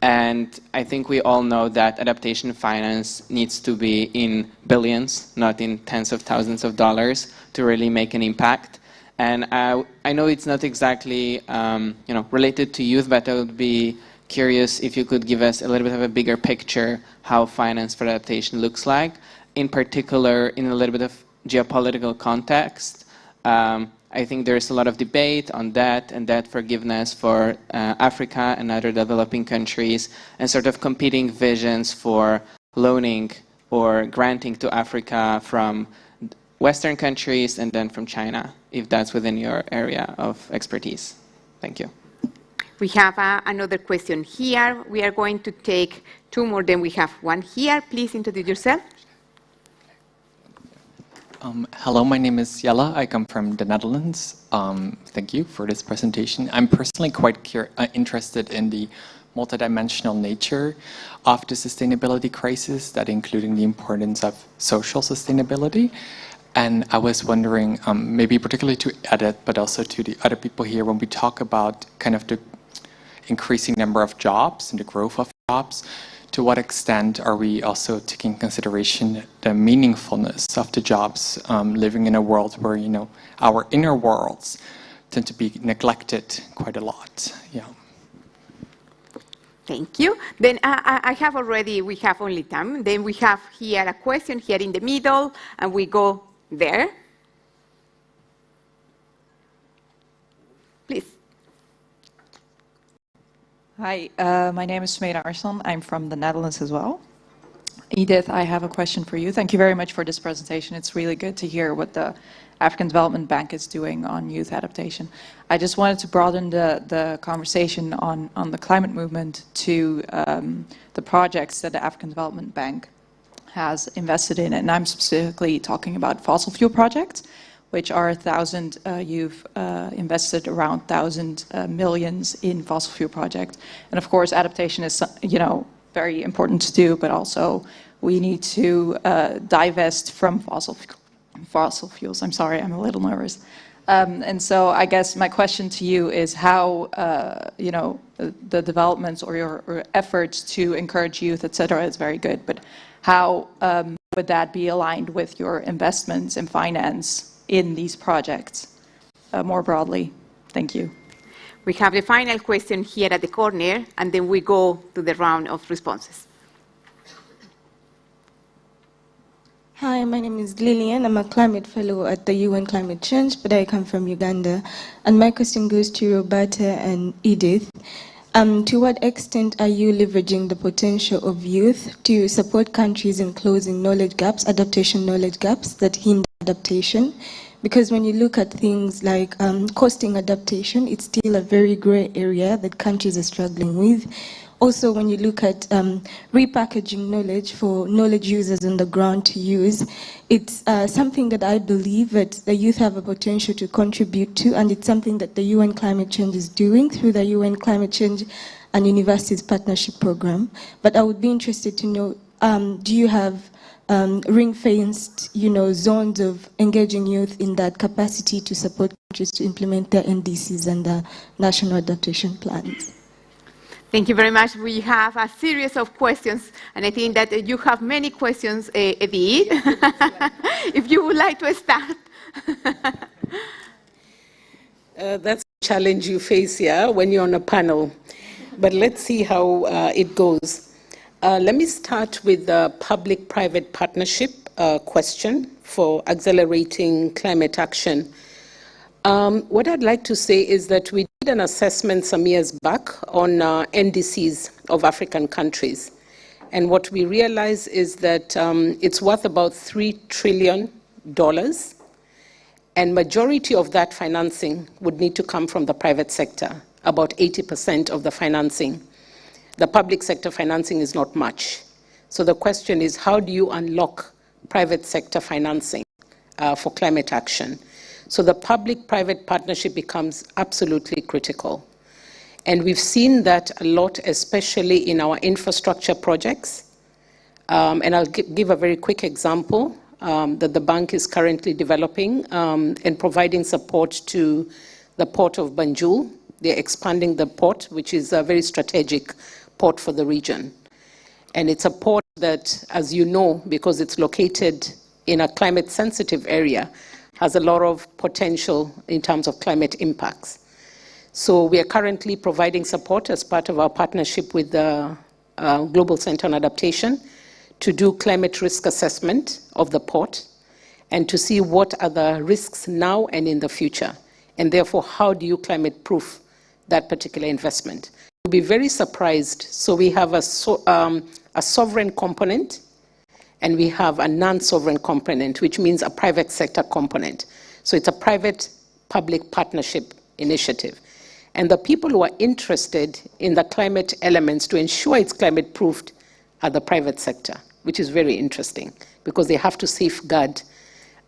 And I think we all know that adaptation finance needs to be in billions, not in tens of thousands of dollars, to really make an impact. And I know it's not exactly related to youth, but I would be curious if you could give us a little bit of a bigger picture how finance for adaptation looks like, in particular in a little bit of geopolitical context. I think there's a lot of debate on debt and debt forgiveness for Africa and other developing countries, and sort of competing visions for loaning or granting to Africa from Western countries and then from China, if that's within your area of expertise. Thank you. We have another question here. We are going to take 2 more, then we have one here. Please introduce yourself. Hello, my name is Jelle. I come from the Netherlands. Thank you for this presentation. I'm personally quite interested in the multidimensional nature of the sustainability crisis, that including the importance of social sustainability. And I was wondering, maybe particularly to Edith, but also to the other people here, when we talk about kind of the increasing number of jobs and the growth of jobs, to what extent are we also taking into consideration the meaningfulness of the jobs, living in a world where, our inner worlds tend to be neglected quite a lot? Yeah. Thank you. Then we have only time. Then we have here a question here in the middle, and we go there. Please. Hi, my name is Smeda Arslan. I'm from the Netherlands as well. Edith, I have a question for you. Thank you very much for this presentation. It's really good to hear what the African Development Bank is doing on youth adaptation. I just wanted to broaden the conversation on the climate movement to the projects that the African Development Bank has invested in. And I'm specifically talking about fossil fuel projects, which are 1,000, you've invested around 1,000 millions in fossil fuel projects. And of course, adaptation is, very important to do, but also we need to divest from fossil fuels. I'm sorry, I'm a little nervous. And so I guess my question to you is how, the developments or your efforts to encourage youth, et cetera, is very good, but how would that be aligned with your investments in finance in these projects more broadly? Thank you. We have the final question here at the corner, and then we go to the round of responses. Hi, my name is Lillian. I'm a climate fellow at the UN Climate Change, but I come from Uganda. And my question goes to Roberta and Edith. To what extent are you leveraging the potential of youth to support countries in closing knowledge gaps, adaptation knowledge gaps that hinder adaptation? Because when you look at things like costing adaptation, it's still a very gray area that countries are struggling with. also when you look at repackaging knowledge for knowledge users on the ground to use, it's something that I believe that the youth have a potential to contribute to, and it's something that the UN Climate Change is doing through the UN Climate Change and Universities Partnership Program. But I would be interested to know, do you have ring-fenced, zones of engaging youth in that capacity to support countries to implement their NDCs and the national adaptation plans? Thank you very much. We have a series of questions, and I think that you have many questions, Edith. If you would like to start. That's a challenge you face here when you're on a panel. But let's see how it goes. Let me start with the public-private partnership question for accelerating climate action. What I'd like to say is that we did an assessment some years back on NDCs of African countries. And what we realized is that it's worth about $3 trillion, and majority of that financing would need to come from the private sector, about 80% of the financing. The public sector financing is not much. So the question is, how do you unlock private sector financing for climate action? So the public-private partnership becomes absolutely critical. And we've seen that a lot, especially in our infrastructure projects. And I'll give a very quick example that the bank is currently developing and providing support to the port of Banjul. They're expanding the port, which is a very strategic port for the region. And it's a port that, as you know, because it's located in a climate-sensitive area, has a lot of potential in terms of climate impacts. So we are currently providing support as part of our partnership with the Global Center on Adaptation to do climate risk assessment of the port and to see what are the risks now and in the future. And therefore, how do you climate-proof that particular investment? You'll be very surprised. So we have a sovereign component, and we have a non-sovereign component, which means a private sector component. So it's a private-public partnership initiative. And the people who are interested in the climate elements to ensure it's climate-proofed are the private sector, which is very interesting because they have to safeguard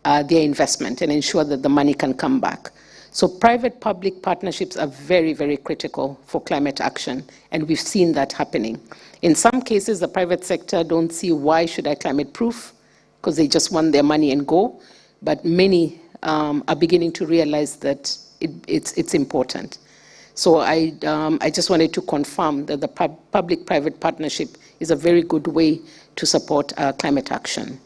their investment and ensure that the money can come back. So private-public partnerships are very, very critical for climate action, and we've seen that happening. In some cases, the private sector don't see why should I climate-proof, because they just want their money and go, but many are beginning to realize that it's important. So I just wanted to confirm that the public-private partnership is a very good way to support climate action.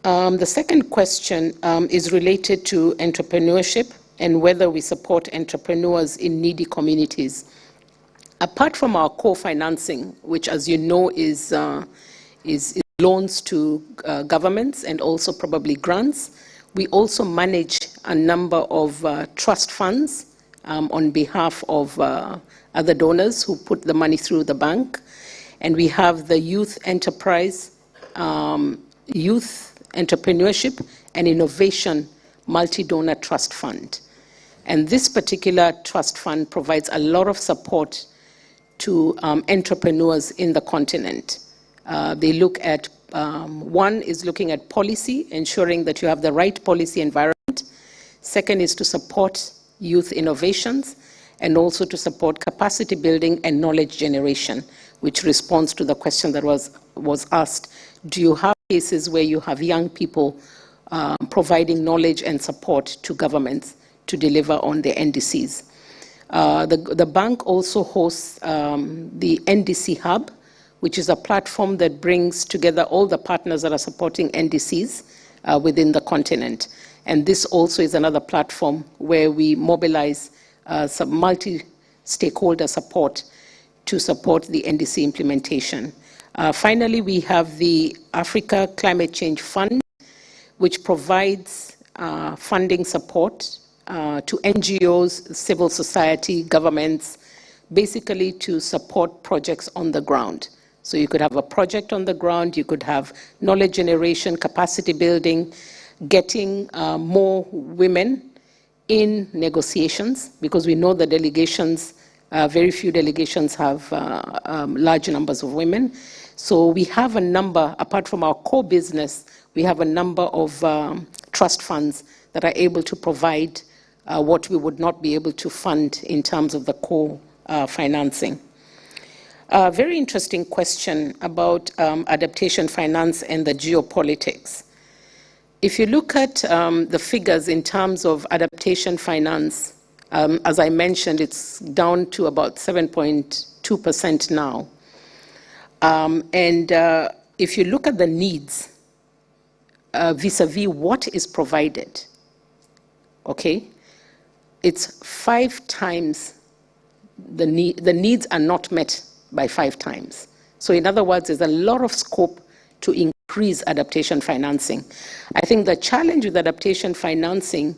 The second question is related to entrepreneurship and whether we support entrepreneurs in needy communities. Apart from our co-financing, which, as you know, is loans to governments and also probably grants, we also manage a number of trust funds on behalf of other donors who put the money through the bank. And we have the Youth Enterprise, Youth Entrepreneurship and Innovation Multi-Donor Trust Fund. And this particular trust fund provides a lot of support to entrepreneurs in the continent. They look at, one is looking at policy, ensuring that you have the right policy environment. Second is to support youth innovations and also to support capacity building and knowledge generation, which responds to the question that was asked. Do you have cases where you have young people providing knowledge and support to governments to deliver on their NDCs? The bank also hosts the NDC Hub, which is a platform that brings together all the partners that are supporting NDCs within the continent. And this also is another platform where we mobilize some multi-stakeholder support to support the NDC implementation. Finally, we have the Africa Climate Change Fund, which provides funding support to NGOs, civil society, governments, basically to support projects on the ground. So you could have a project on the ground, you could have knowledge generation, capacity building, getting more women in negotiations, because we know the delegations Very few delegations have large numbers of women. So we have a number, apart from our core business, we have a number of trust funds that are able to provide what we would not be able to fund in terms of the core financing. A very interesting question about adaptation finance and the geopolitics. If you look at the figures in terms of adaptation finance, as I mentioned, it's down to about 7.2% now. If you look at the needs vis-a-vis what is provided, okay, it's 5 times the needs are not met by 5 times. So in other words, there's a lot of scope to increase adaptation financing. I think the challenge with adaptation financing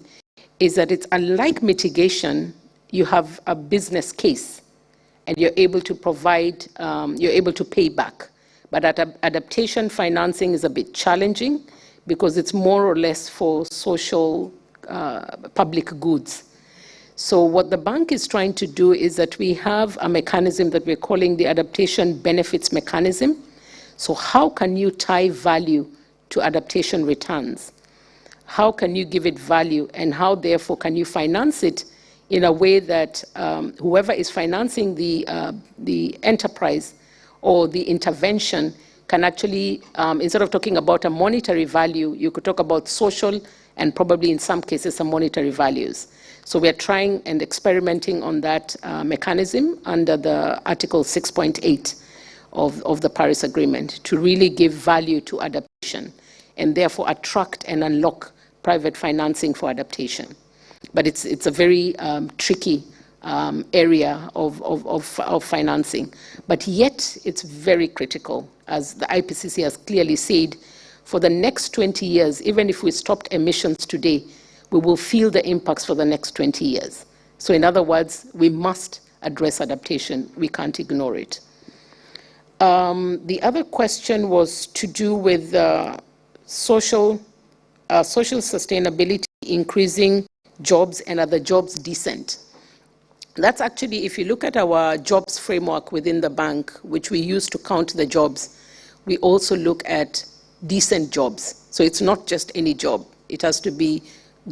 is that it's unlike mitigation, you have a business case and you're able to provide, you're able to pay back. But adaptation financing is a bit challenging because it's more or less for social public goods. So what the bank is trying to do is that we have a mechanism that we're calling the adaptation benefits mechanism. So how can you tie value to adaptation returns? How can you give it value, and how therefore can you finance it in a way that whoever is financing the enterprise or the intervention can actually, instead of talking about a monetary value, you could talk about social and probably in some cases some monetary values. So we are trying and experimenting on that mechanism under the Article 6.8 of the Paris Agreement to really give value to adaptation and therefore attract and unlock private financing for adaptation. But it's a very tricky area of financing. But yet it's very critical, as the IPCC has clearly said, for the next 20 years, even if we stopped emissions today, we will feel the impacts for the next 20 years. So in other words, we must address adaptation. We can't ignore it. The other question was to do with social sustainability, increasing jobs, and are the jobs decent? That's actually, if you look at our jobs framework within the bank, which we use to count the jobs, we also look at decent jobs. So it's not just any job. It has to be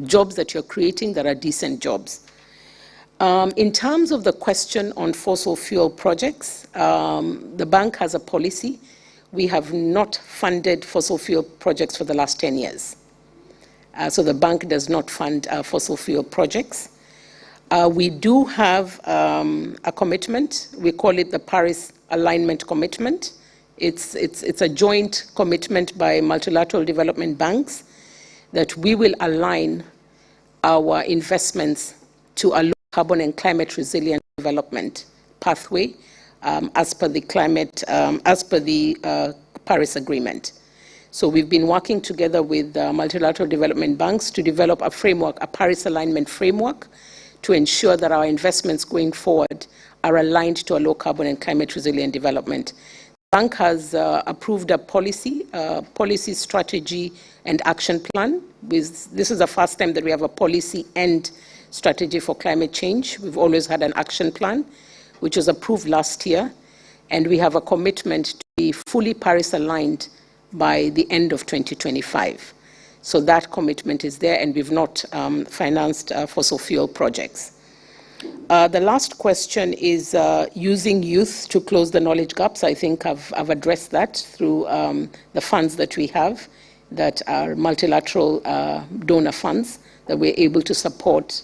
jobs that you're creating that are decent jobs. In terms of the question on fossil fuel projects, the bank has a policy. We have not funded fossil fuel projects for the last 10 years. So the bank does not fund fossil fuel projects. We do have a commitment. We call it the Paris Alignment Commitment. It's a joint commitment by multilateral development banks that we will align our investments to a low carbon and climate resilient development pathway as per the Paris Agreement. So we've been working together with multilateral development banks to develop a framework, a Paris alignment framework, to ensure that our investments going forward are aligned to a low carbon and climate resilient development. The bank has approved a policy strategy and action plan. This is the first time that we have a policy and strategy for climate change. We've always had an action plan, which was approved last year, and we have a commitment to be fully Paris aligned by the end of 2025. So that commitment is there, and we've not financed fossil fuel projects. The last question is using youth to close the knowledge gaps. I think I've addressed that through the funds that we have that are multilateral donor funds that we're able to support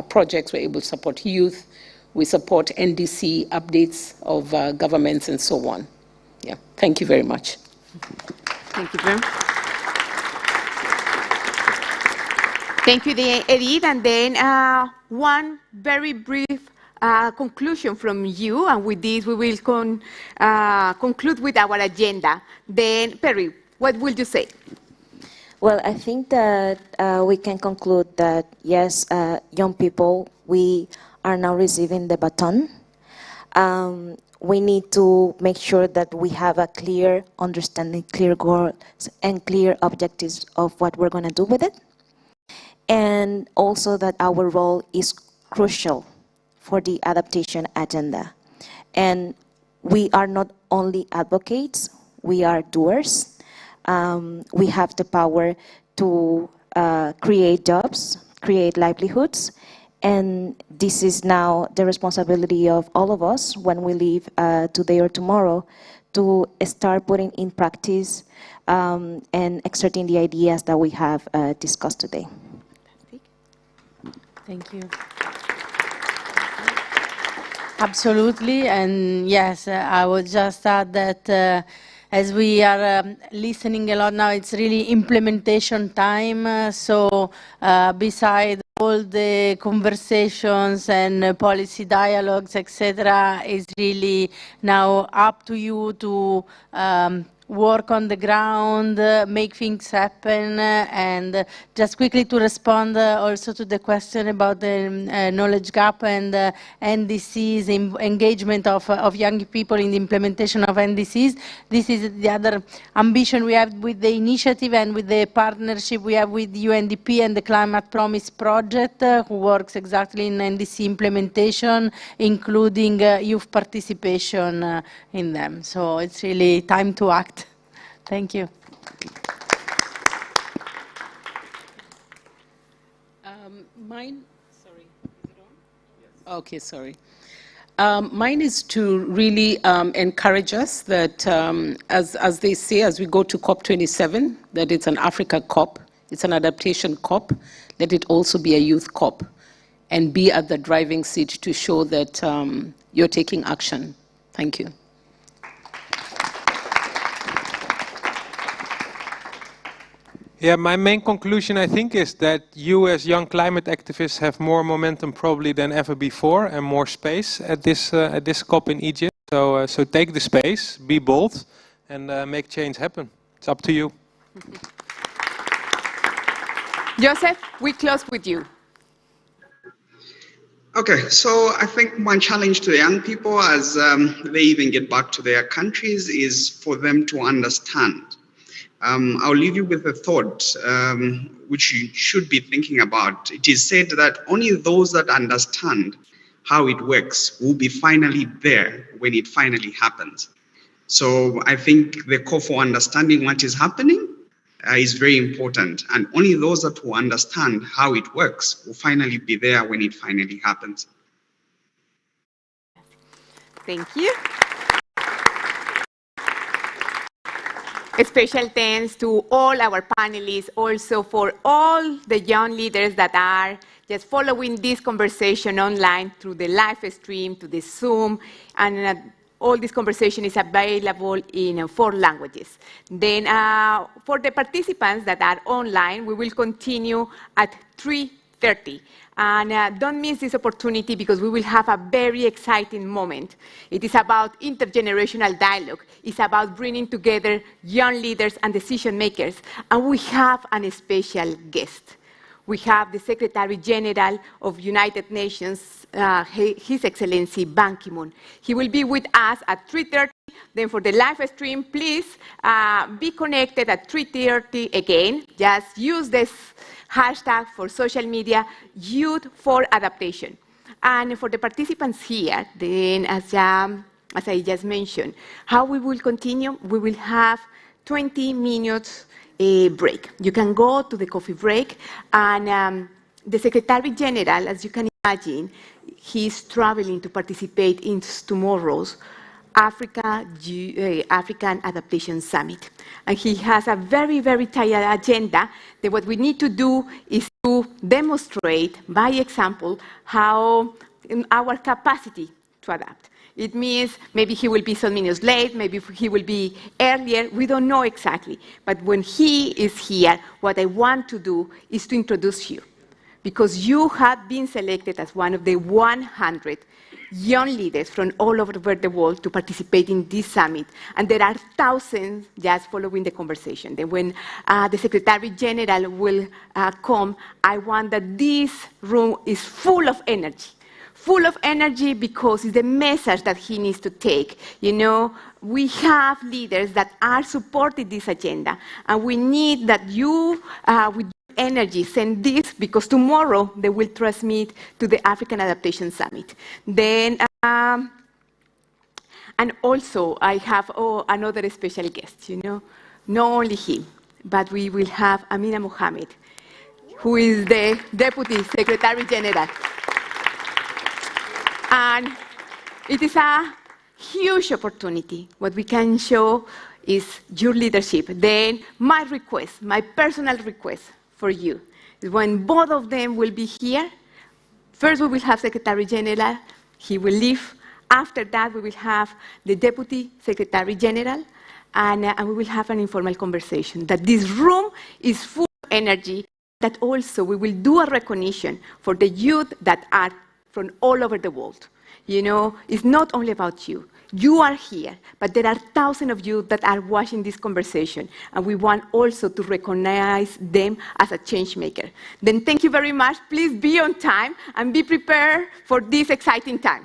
projects, we're able to support youth, we support NDC updates of governments and so on. Yeah, thank you very much. Thank you very much. Thank you, Edith. And then one very brief conclusion from you, and with this we will conclude with our agenda. Then, Perry, what will you say? Well, I think that we can conclude that, yes, young people, we are now receiving the baton. We need to make sure that we have a clear understanding, clear goals, and clear objectives of what we're going to do with it. And also that our role is crucial for the adaptation agenda. And we are not only advocates, we are doers. We have the power to create jobs, create livelihoods, and this is now the responsibility of all of us when we leave today or tomorrow to start putting in practice and exerting the ideas that we have discussed today. Thank you. Absolutely, and yes, I would just add that as we are listening a lot now, it's really implementation time. So beside all the conversations and policy dialogues, etc., is really now up to you to work on the ground, make things happen, and just quickly to respond also to the question about the knowledge gap and NDCs, engagement of young people in the implementation of NDCs. This is the other ambition we have with the initiative and with the partnership we have with UNDP and the Climate Promise Project, who works exactly in NDC implementation, including youth participation in them. So it's really time to act. Thank you. Mine, sorry, is it on? Yes. Okay, sorry. Mine is to really encourage us that, as they say, as we go to COP27, that it's an Africa COP, it's an adaptation COP, let it also be a youth COP, and be at the driving seat to show that you're taking action. Thank you. Yeah, my main conclusion, I think, is that you as young climate activists have more momentum probably than ever before and more space at this COP in Egypt. So take the space, be bold, and make change happen. It's up to you. Joseph, we close with you. Okay, so I think one challenge to the young people as they even get back to their countries is for them to understand. I'll leave you with a thought which you should be thinking about. It is said that only those that understand how it works will be finally there when it finally happens. So I think the call for understanding what is happening is very important. And only those that will understand how it works will finally be there when it finally happens. Thank you. A special thanks to all our panelists, also for all the young leaders that are just following this conversation online through the live stream, to the Zoom, and all this conversation is available in 4 languages. Then for the participants that are online, we will continue at 3:30. And don't miss this opportunity because we will have a very exciting moment. It is about intergenerational dialogue. It's about bringing together young leaders and decision makers. And we have a special guest. We have the Secretary General of United Nations, His Excellency Ban Ki-moon. He will be with us at 3:30. Then for the live stream, please be connected at 3:30 again. Just use this hashtag for social media, Youth for Adaptation. And for the participants here, then as I just mentioned, how we will continue, we will have 20 minutes break. You can go to the coffee break, and the Secretary General, as you can imagine, he's traveling to participate in tomorrow's African Adaptation Summit. And he has a very, very tight agenda that what we need to do is to demonstrate by example how our capacity to adapt. It means maybe he will be some minutes late, maybe he will be earlier, we don't know exactly. But when he is here, what I want to do is to introduce you, because you have been selected as one of the 100 young leaders from all over the world to participate in this summit. And there are thousands just following the conversation. Then when the Secretary General will come, I want that this room is full of energy because it's the message that he needs to take. You know, we have leaders that are supporting this agenda, and we need that you, with energy, send this, because tomorrow they will transmit to the African Adaptation Summit. Then, and also, I have another special guest, you know, not only him, but we will have Amina Mohammed, who is the Deputy Secretary General. And it is a huge opportunity. What we can show is your leadership. Then my request, my personal request for you, is when both of them will be here, first we will have Secretary General, he will leave. After that, we will have the Deputy Secretary General, and we will have an informal conversation. That this room is full of energy, that also we will do a recognition for the youth that are from all over the world. You know, it's not only about you. You are here, but there are thousands of you that are watching this conversation, and we want also to recognize them as a change maker. Then thank you very much. Please be on time and be prepared for this exciting time.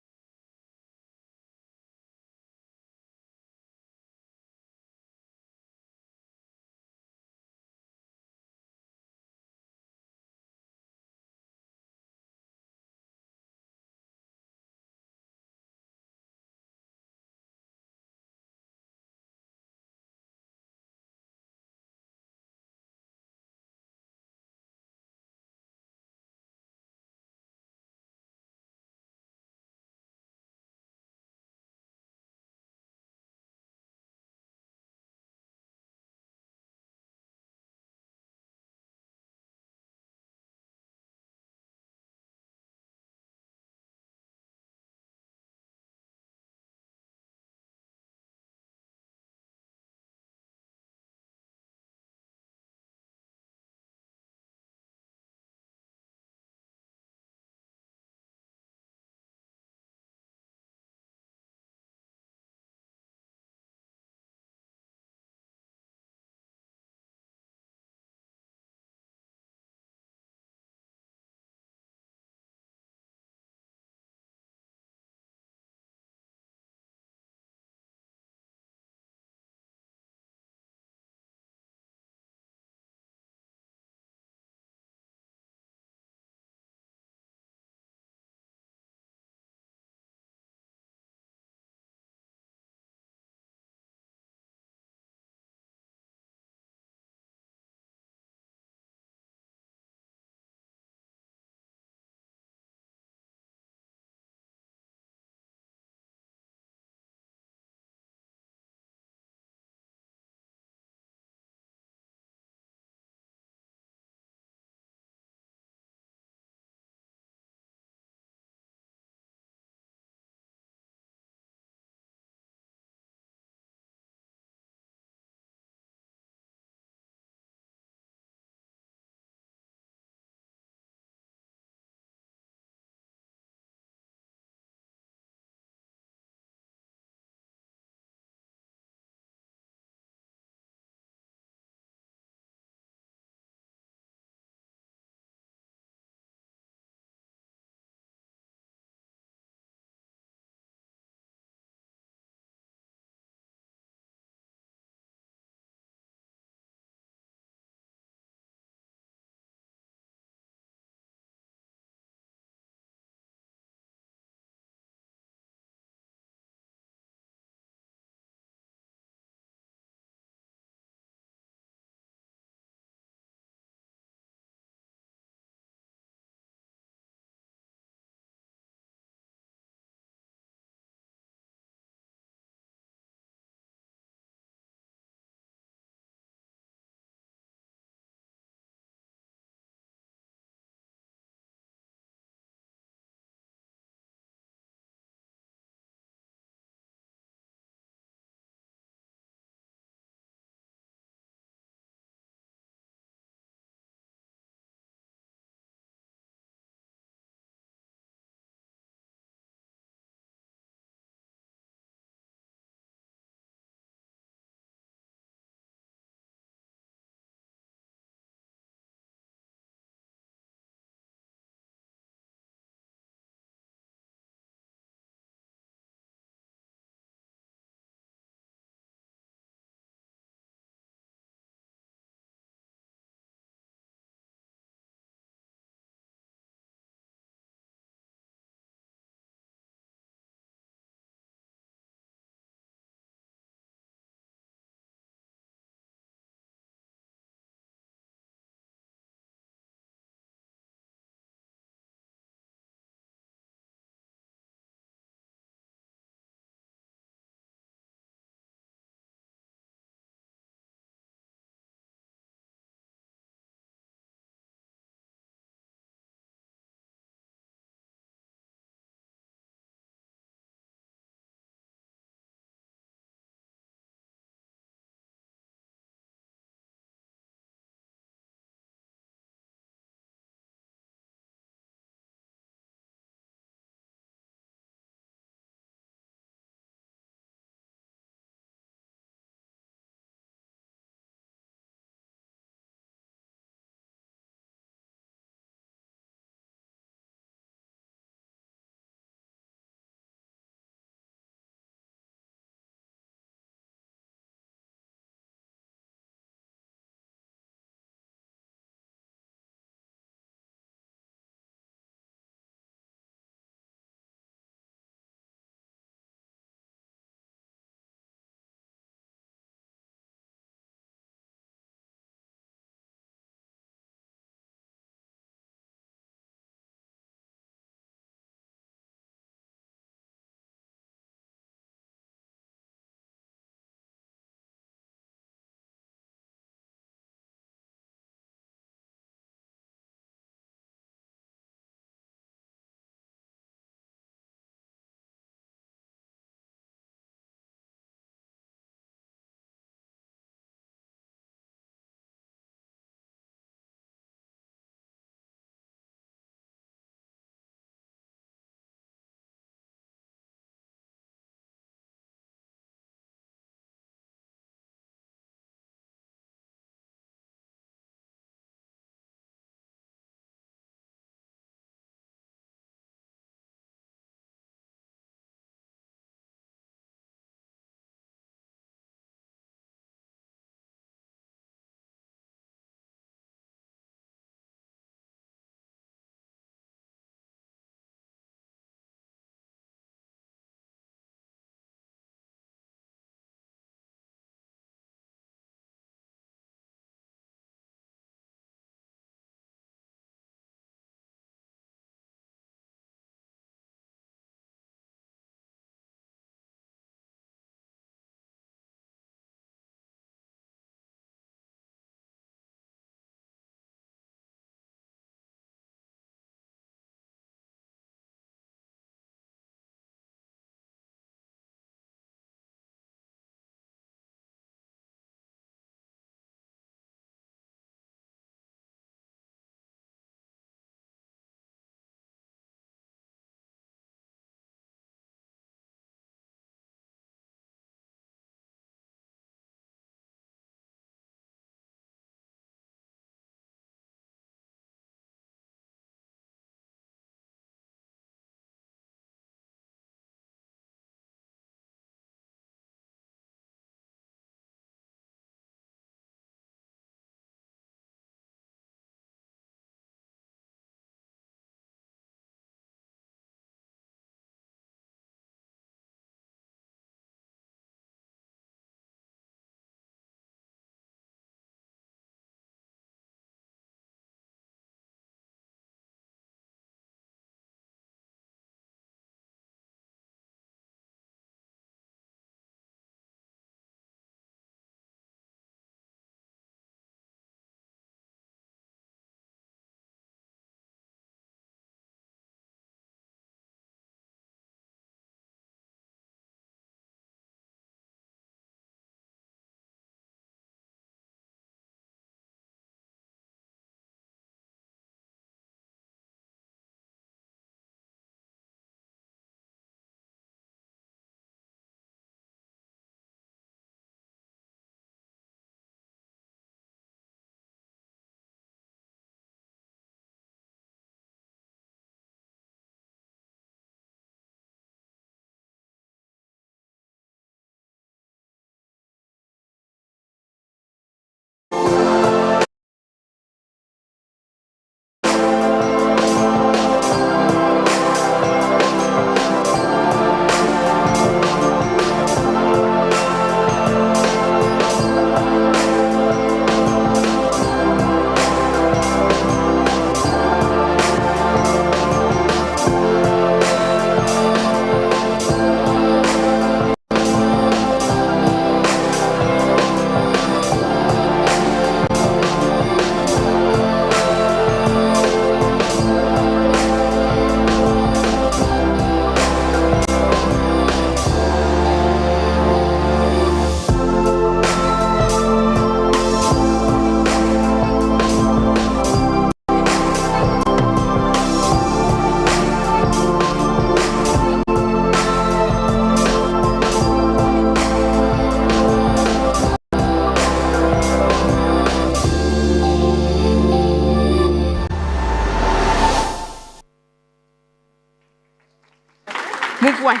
Move one.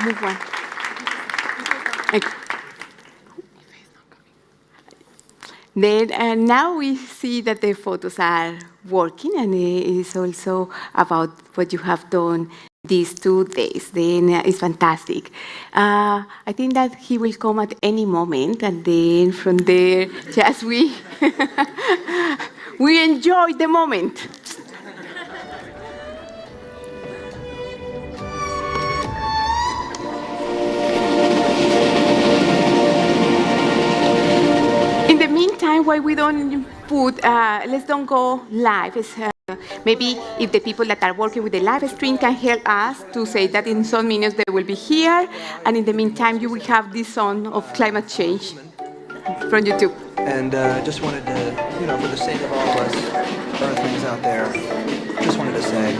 Move one. Then now we see that the photos are working, and it's also about what you have done these 2 days. Then it's fantastic. I think that he will come at any moment, and then from there, just we enjoy the moment. In the meantime, why we don't put, let's don't go live. Maybe if the people that are working with the live stream can help us to say that in some minutes they will be here, and in the meantime you will have this song of climate change from YouTube. And just wanted to, for the sake of all of us Earthlings out there, just wanted to say.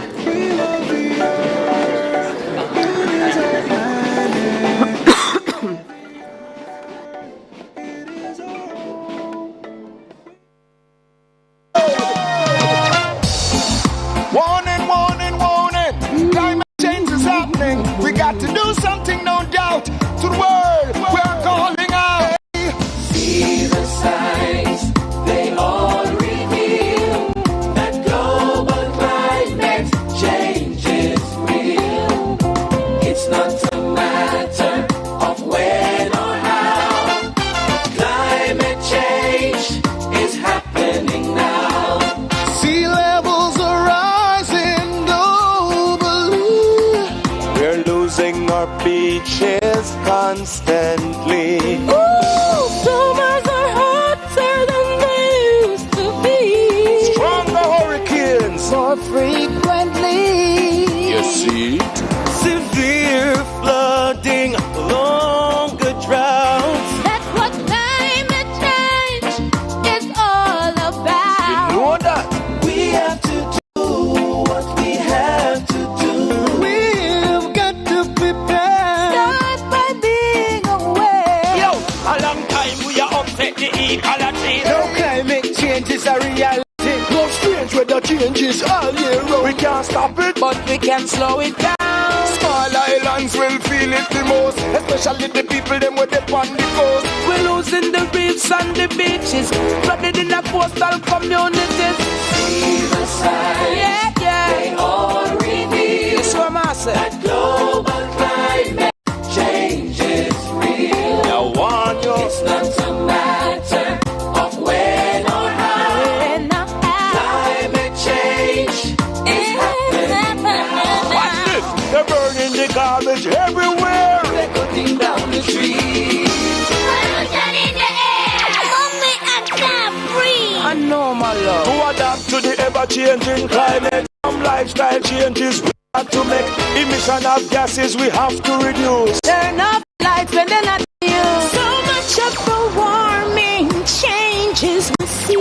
Warning, warning, warning. Climate change is happening. We got to do something, no doubt. To the world, we're calling out. See the signs, they all reveal that global climate change is real. It's not a matter of when or how. Climate change is happening now. Sea levels are rising globally. We're losing our beaches constantly. Ooh, summers are hotter than they used to be. Stronger hurricanes more frequently. You see? Severe flooding, longer droughts. That's what climate change is all about. You know that? We have to do what we have to do. We've got to prepare. Start by being aware. Yo, a long time we are upset the ecology. No climate change is a reality. No strange weather changes all year round. We can't stop it, but we can slow it down. Small islands will feel it the most, especially the people them with the on the coast. We're losing the reefs and the beaches, flooded in the coastal communities. See the signs, they all reveal that global climate change is real. Now warn you, it's not a matter of when or how. Climate change is happening now. Watch this, they're burning the garbage everywhere. They're cutting down the trees. Pollution in the air. Only and not breathe. I know, my love. To adapt to the ever-changing climate, some lifestyle changes we have to make. Emission of gases we have to reduce. Turn off lights when they're not used. So much of the warming changes we see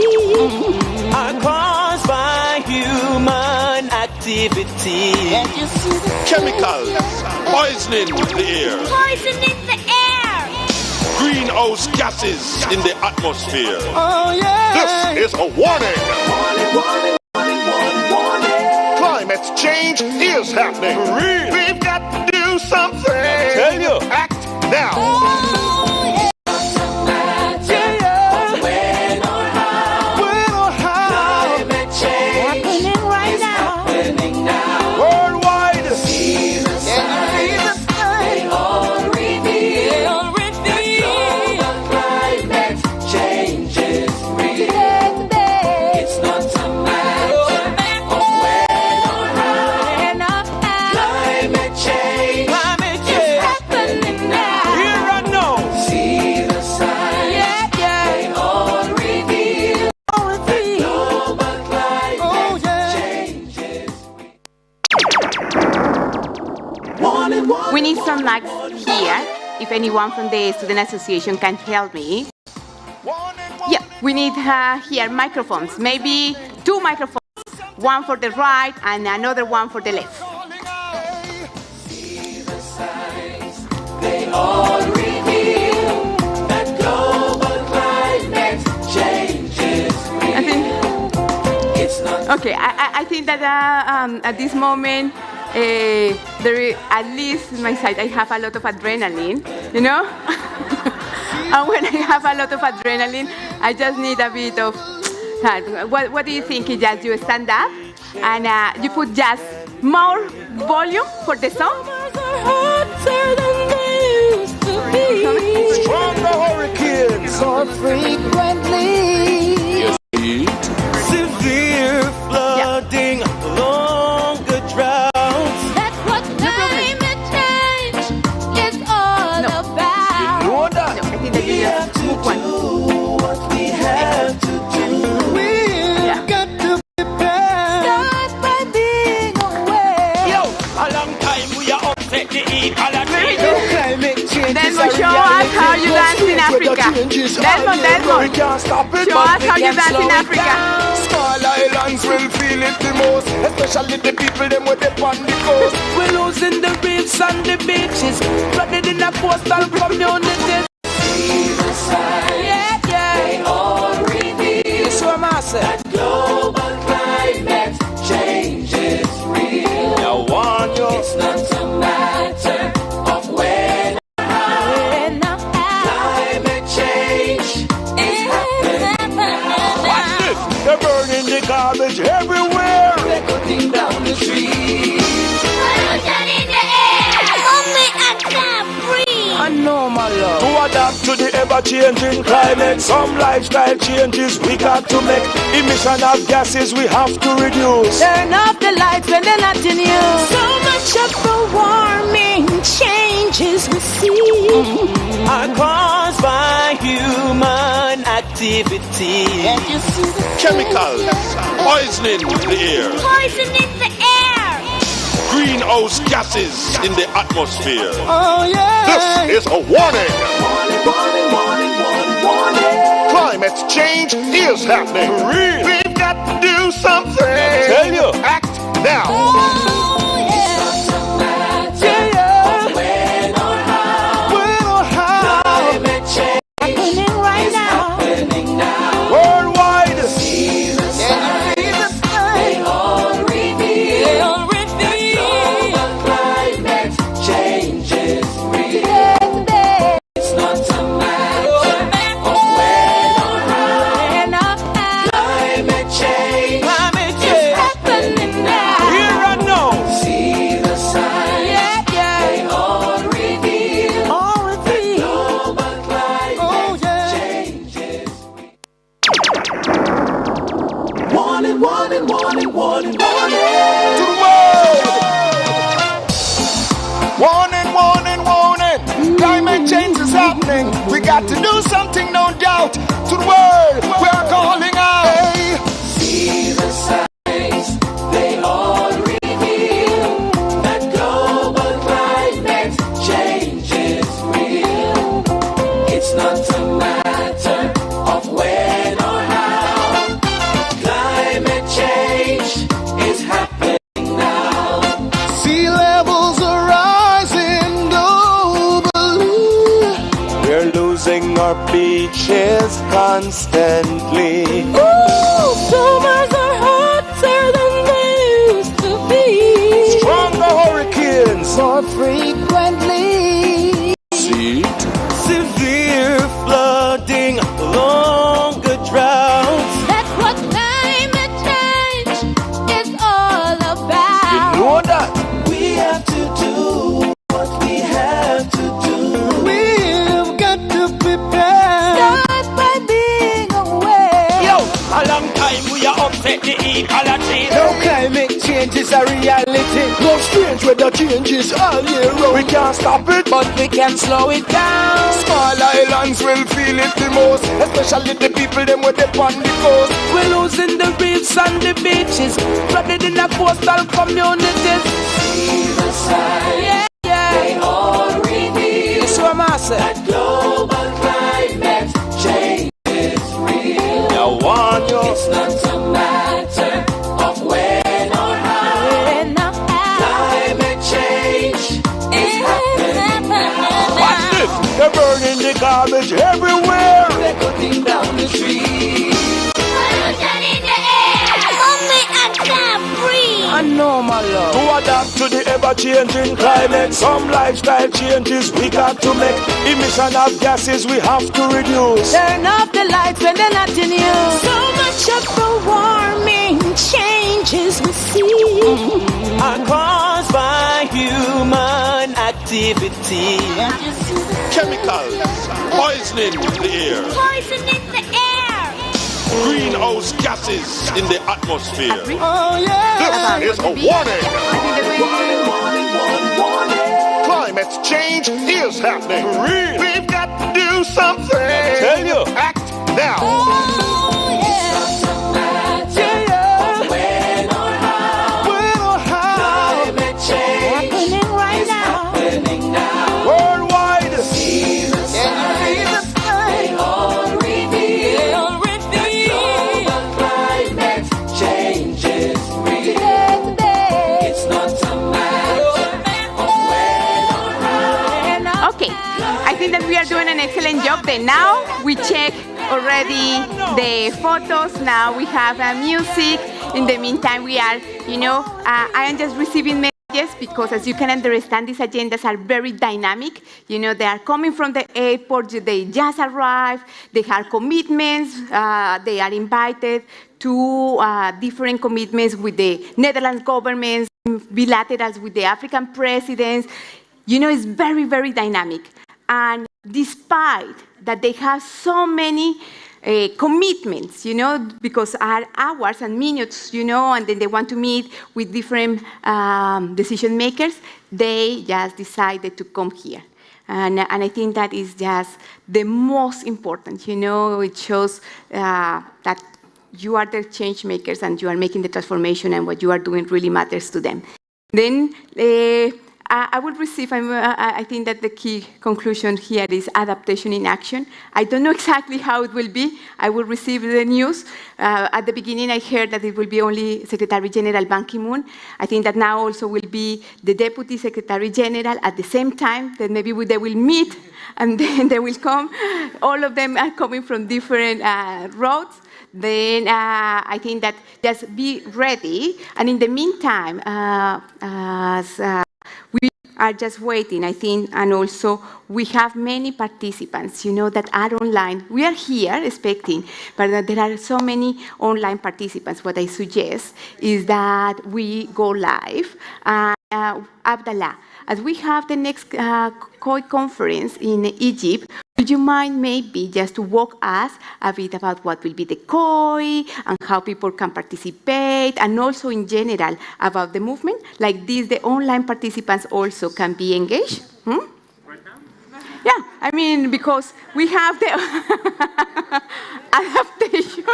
are caused by human activity. Chemicals poisoning the air. Poison in the air. Greenhouse gases in the atmosphere. Oh yeah. This is a warning. Warning. Climate change is happening. We've got to do something. Tell you. Act now. We need some mics here. If anyone from the Student Association can help me. Yeah, we need here microphones. Maybe 2 microphones. One for the right and another one for the left. They all reveal that global climate change is real. Okay, I think that at this moment at least on my side, I have a lot of adrenaline, you know? And when I have a lot of adrenaline, I just need a bit of time. What do you think? Is just you stand up and you put just more volume for the song? Stronger hurricanes more frequently. Severe flooding, longer droughts. That's what climate change is all about. You know that? We have to do what we have to do. We've got to prepare. Start by being aware. Yo, a long time we are upset the ecology. Delmo, show us how you dance in Africa. Delmo, We can't stop it, show us how you dance in Africa. Small islands will feel it the most, especially the people them with the on the coast. We're losing the reefs and the beaches, flooded in the coastal communities. See the signs, they all reveal. So I say that global climate change is real. Now warn you, it's not a matter of when. Climate change is happening. Watch this! They're burning the garbage everywhere. They're cutting down the trees. Pollution in the air. Only adapt free. I know, my love. To adapt to the ever-changing climate, some lifestyle changes we got to make. Emission of gases we have to reduce. Turn off the lights when they're not in use. So much of the warming changes we see are caused by human activity. Chemicals poisoning the air. Poison in the air. Greenhouse gases in the atmosphere. Oh yeah. This is a warning. Climate change is happening. We've got to do something. Tell you. Act now. We got to do something, no doubt. To the world, we are calling out. Hey. See the signs, they all reveal that global climate change is real. It's not a matter of when or how. Climate change is happening now. Sea levels are rising globally. We're losing our beaches constantly. Ooh, summers are hotter than they used to be. Stronger hurricanes more frequently. See? Severe flooding, longer droughts. That's what climate change is all about. You know that we have to do what we have to do. We've got to prepare. Start by being aware. Yo, a long time we are upset the ecology. No climate change is a reality. No strange weather changes all year round. We can't stop it, but we can slow it down. Small islands will feel it the most, especially the people them with the on the coast. We're losing the reefs and the beaches, flooded in the coastal communities. See the signs, they all reveal. So I say that global climate change is real. Now warn you, it's not a matter of when or how. Climate change is happening now. Watch this! They're burning the garbage everywhere. They're cutting down the trees. Pollution in the air. Only adapt free. I know my love. To adapt to the ever-changing climate, some lifestyle changes we got to make. Emission of gases we have to reduce. Turn off the lights when they're not in use. So much of the warming changes we see are caused by human activity. Chemicals poisoning the air. Poisoning the air. Greenhouse gases in the atmosphere. Oh yeah. This is a warning. Climate change is happening. We've got to do something. I tell you. Act now. Oh yeah. Climate change happening right is now. happening now. Worldwide. See the signs. They all reveal that global climate change is real. It's not a matter of when or how. Okay, I think that we are doing an excellent job. Then now we check already the photos. Now we have music. In the meantime, we are, I am just receiving messages because, as you can understand, these agendas are very dynamic. They are coming from the airport. They just arrived. They have commitments. They are invited to different commitments with the Netherlands governments, bilaterals with the African presidents. It's very, very dynamic. And despite that they have so many commitments, because are hours and minutes, and then they want to meet with different decision makers, they just decided to come here. And I think that is just the most important, it shows that you are the change makers and you are making the transformation, and what you are doing really matters to them. Then I will receive, I think that the key conclusion here is adaptation in action. I don't know exactly how it will be. I will receive the news. At the beginning, I heard that it will be only Secretary General Ban Ki-moon. I think that now also will be the Deputy Secretary General at the same time, that maybe they will meet and then they will come. All of them are coming from different roads. Then I think that just be ready. And in the meantime, we are just waiting, I think, and also we have many participants, that are online. We are here expecting, but there are so many online participants. What I suggest is that we go live. Abdallah, as we have the next COI conference in Egypt, would you mind maybe just to walk us a bit about what will be the COI and how people can participate, and also in general about the movement? Like this, the online participants also can be engaged? Yeah, because we have the adaptation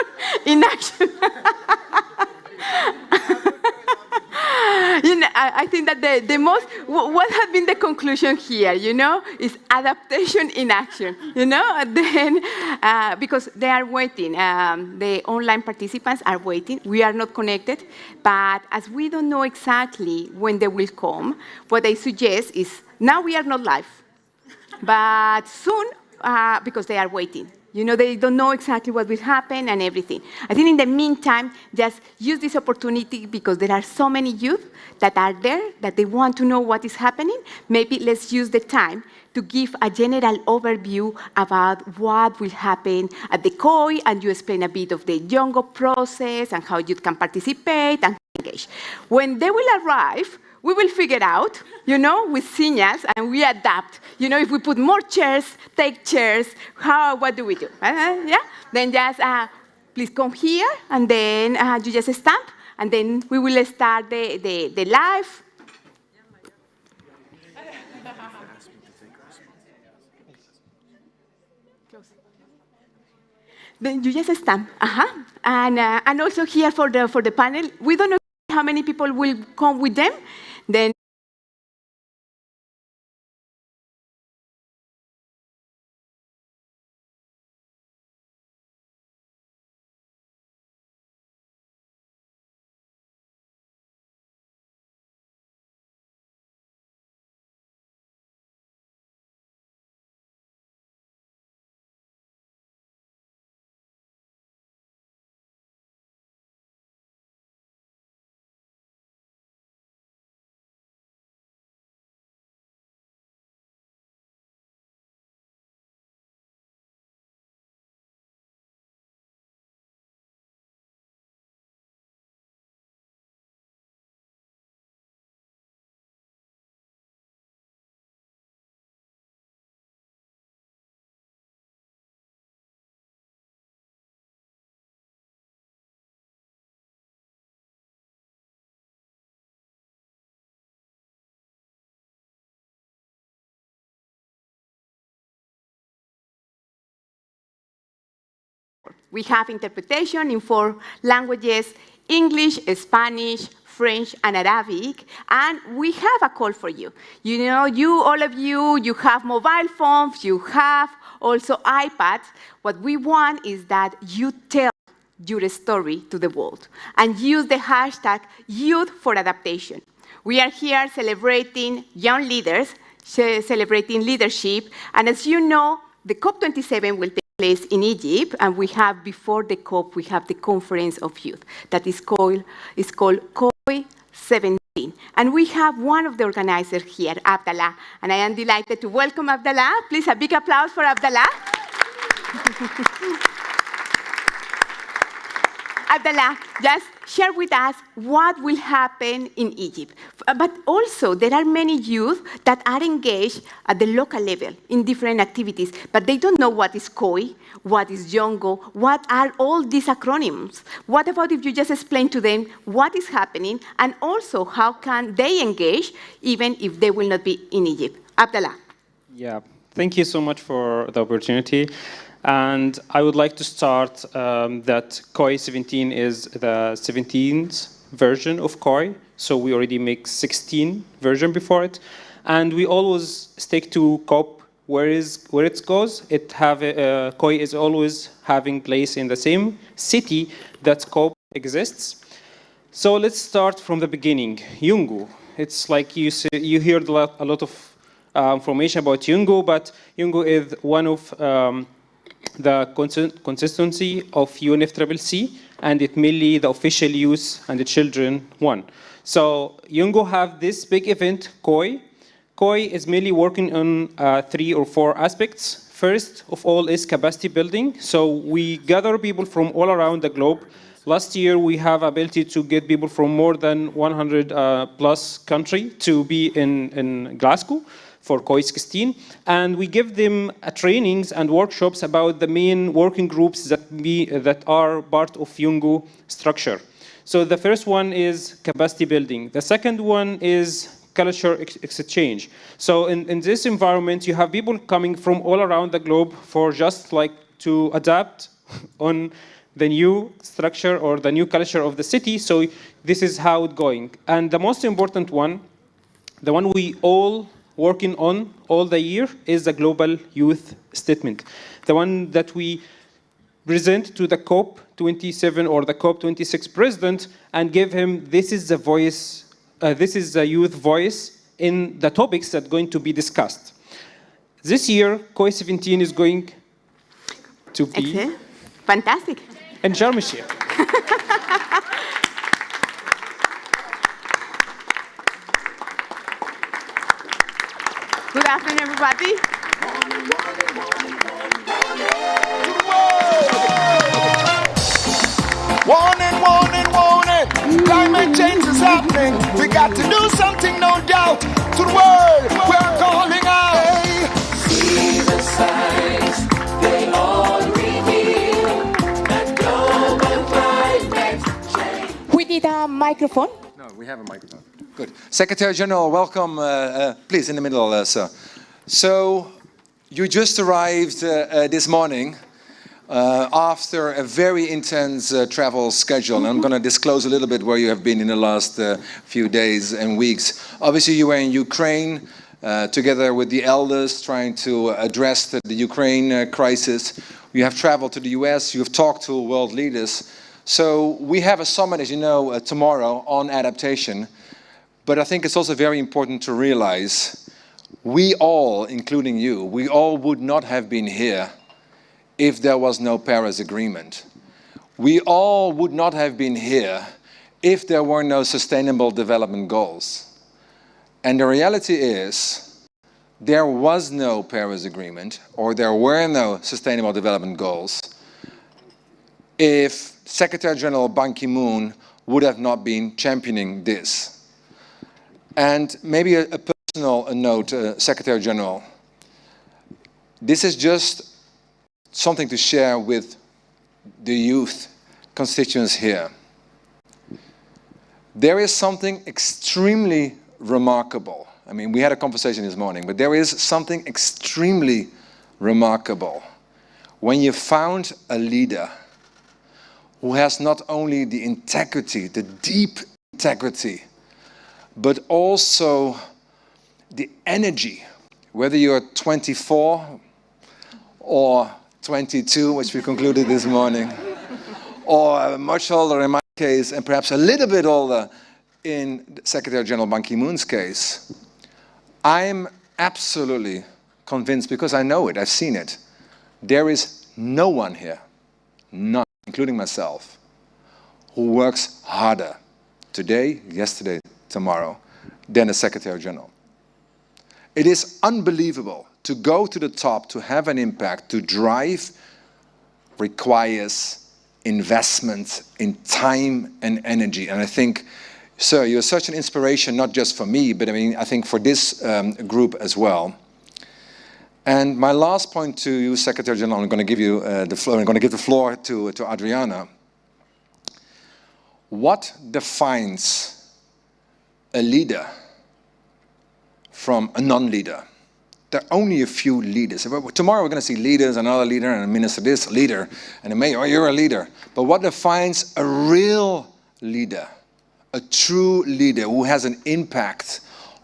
in action. I think that the most, what has been the conclusion here, is adaptation in action, then, because they are waiting, the online participants are waiting, we are not connected, but as we don't know exactly when they will come, what I suggest is, now we are not live, but soon, because they are waiting. They don't know exactly what will happen and everything. I think in the meantime, just use this opportunity because there are so many youth that are there, that they want to know what is happening. Maybe let's use the time to give a general overview about what will happen at the COI, and you explain a bit of the Yongo process and how you can participate and engage. When they will arrive, we will figure out, with signals, and we adapt. If we put more chairs, take chairs, what do we do? Yeah? Then just, please come here, and then you just stamp, and then we will start the live. Then you just stamp, and also here for the panel, we don't know how many people will come with them. Then We have interpretation in 4 languages: English, Spanish, French, and Arabic, and we have a call for you. You know, all of you have mobile phones, you have also iPads. What we want is that you tell your story to the world and use the hashtag Youth for Adaptation. We are here celebrating young leaders, celebrating leadership, and as you know, the COP27 will take place in Egypt, and we have, before the COP, we have the Conference of Youth that is called COP17. And we have one of the organizers here, Abdallah, and I am delighted to welcome Abdallah. Please, a big applause for Abdallah. Abdallah, just share with us what will happen in Egypt. But also, there are many youth that are engaged at the local level in different activities, but they don't know what is COI, what is Yongo, what are all these acronyms. What about if you just explain to them what is happening, and also how can they engage even if they will not be in Egypt? Abdallah. Yeah, thank you so much for the opportunity. And I would like to start that COI 17 is the 17th version of COI. So we already make 16 version before it. And we always stick to COP where it goes. COI is always having place in the same city that COP exists. So let's start from the beginning. Yungu. It's like you heard a lot of information about Yungu, but Yungu is one of the consistency of UNFCCC, and it mainly the official youth and the children one. So Yungo have this big event, COI. COI is mainly working on 3 or 4 aspects. First of all is capacity building. So we gather people from all around the globe. Last year we have ability to get people from more than 100 plus country to be in Glasgow for COI 16, and we give them trainings and workshops about the main working groups that are part of Yungu structure. So the first one is capacity building. The second one is culture exchange. So in this environment, you have people coming from all around the globe for just like to adapt on the new structure or the new culture of the city. So this is how it's going. And the most important one, the one we all working on all the year, is the Global Youth Statement. The one that we present to the COP27 or the COP26 president and give him, this is the voice, this is the youth voice in the topics that are going to be discussed. This year, COI 17 is going to be fantastic in Sharm El-Sheikh. Good afternoon, everybody. Warning, warning, warning. Climate change is happening. We got to do something, no doubt. To the world, we're calling out. Hey. See the signs, they all reveal that global climate change. We need a microphone. No, we have a microphone. Good. Secretary General, welcome. Please, in the middle, sir. So, you just arrived this morning after a very intense travel schedule. And I'm going to disclose a little bit where you have been in the last few days and weeks. Obviously, you were in Ukraine together with the elders trying to address the Ukraine crisis. You have traveled to the US. You have talked to world leaders. So, we have a summit, as you know, tomorrow on adaptation. But I think it's also very important to realize we all, including you, we all would not have been here if there was no Paris Agreement. We all would not have been here if there were no Sustainable Development Goals. And the reality is, there was no Paris Agreement, or there were no Sustainable Development Goals, if Secretary General Ban Ki-moon would have not been championing this. And maybe a personal note, Secretary General. This is just something to share with the youth constituents here. There is something extremely remarkable. I mean, we had a conversation this morning, but there is something extremely remarkable when you found a leader who has not only the integrity, the deep integrity, but also the energy, whether you're 24 or 22, which we concluded this morning, or much older in my case, and perhaps a little bit older in Secretary General Ban Ki-moon's case. I'm absolutely convinced, because I know it, I've seen it, there is no one here, none, including myself, who works harder today, yesterday, tomorrow, than the Secretary General. It is unbelievable. To go to the top, to have an impact, to drive, requires investment in time and energy. And I think, sir, you're such an inspiration, not just for me, but I think for this group as well. And my last point to you, Secretary General, I'm going to give you the floor. I'm going to give the floor to Adriana. What defines a leader from a non-leader? There are only a few leaders. Tomorrow we're going to see leaders, another leader, and a minister, this leader, and a mayor, oh, you're a leader. But what defines a real leader, a true leader who has an impact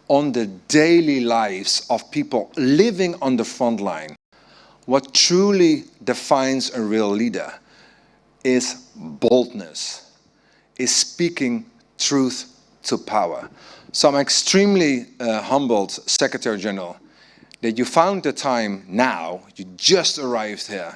on the daily lives of people living on the front line? What truly defines a real leader is boldness, is speaking truth to power. So I'm extremely humbled, Secretary General, that you found the time now. You just arrived here.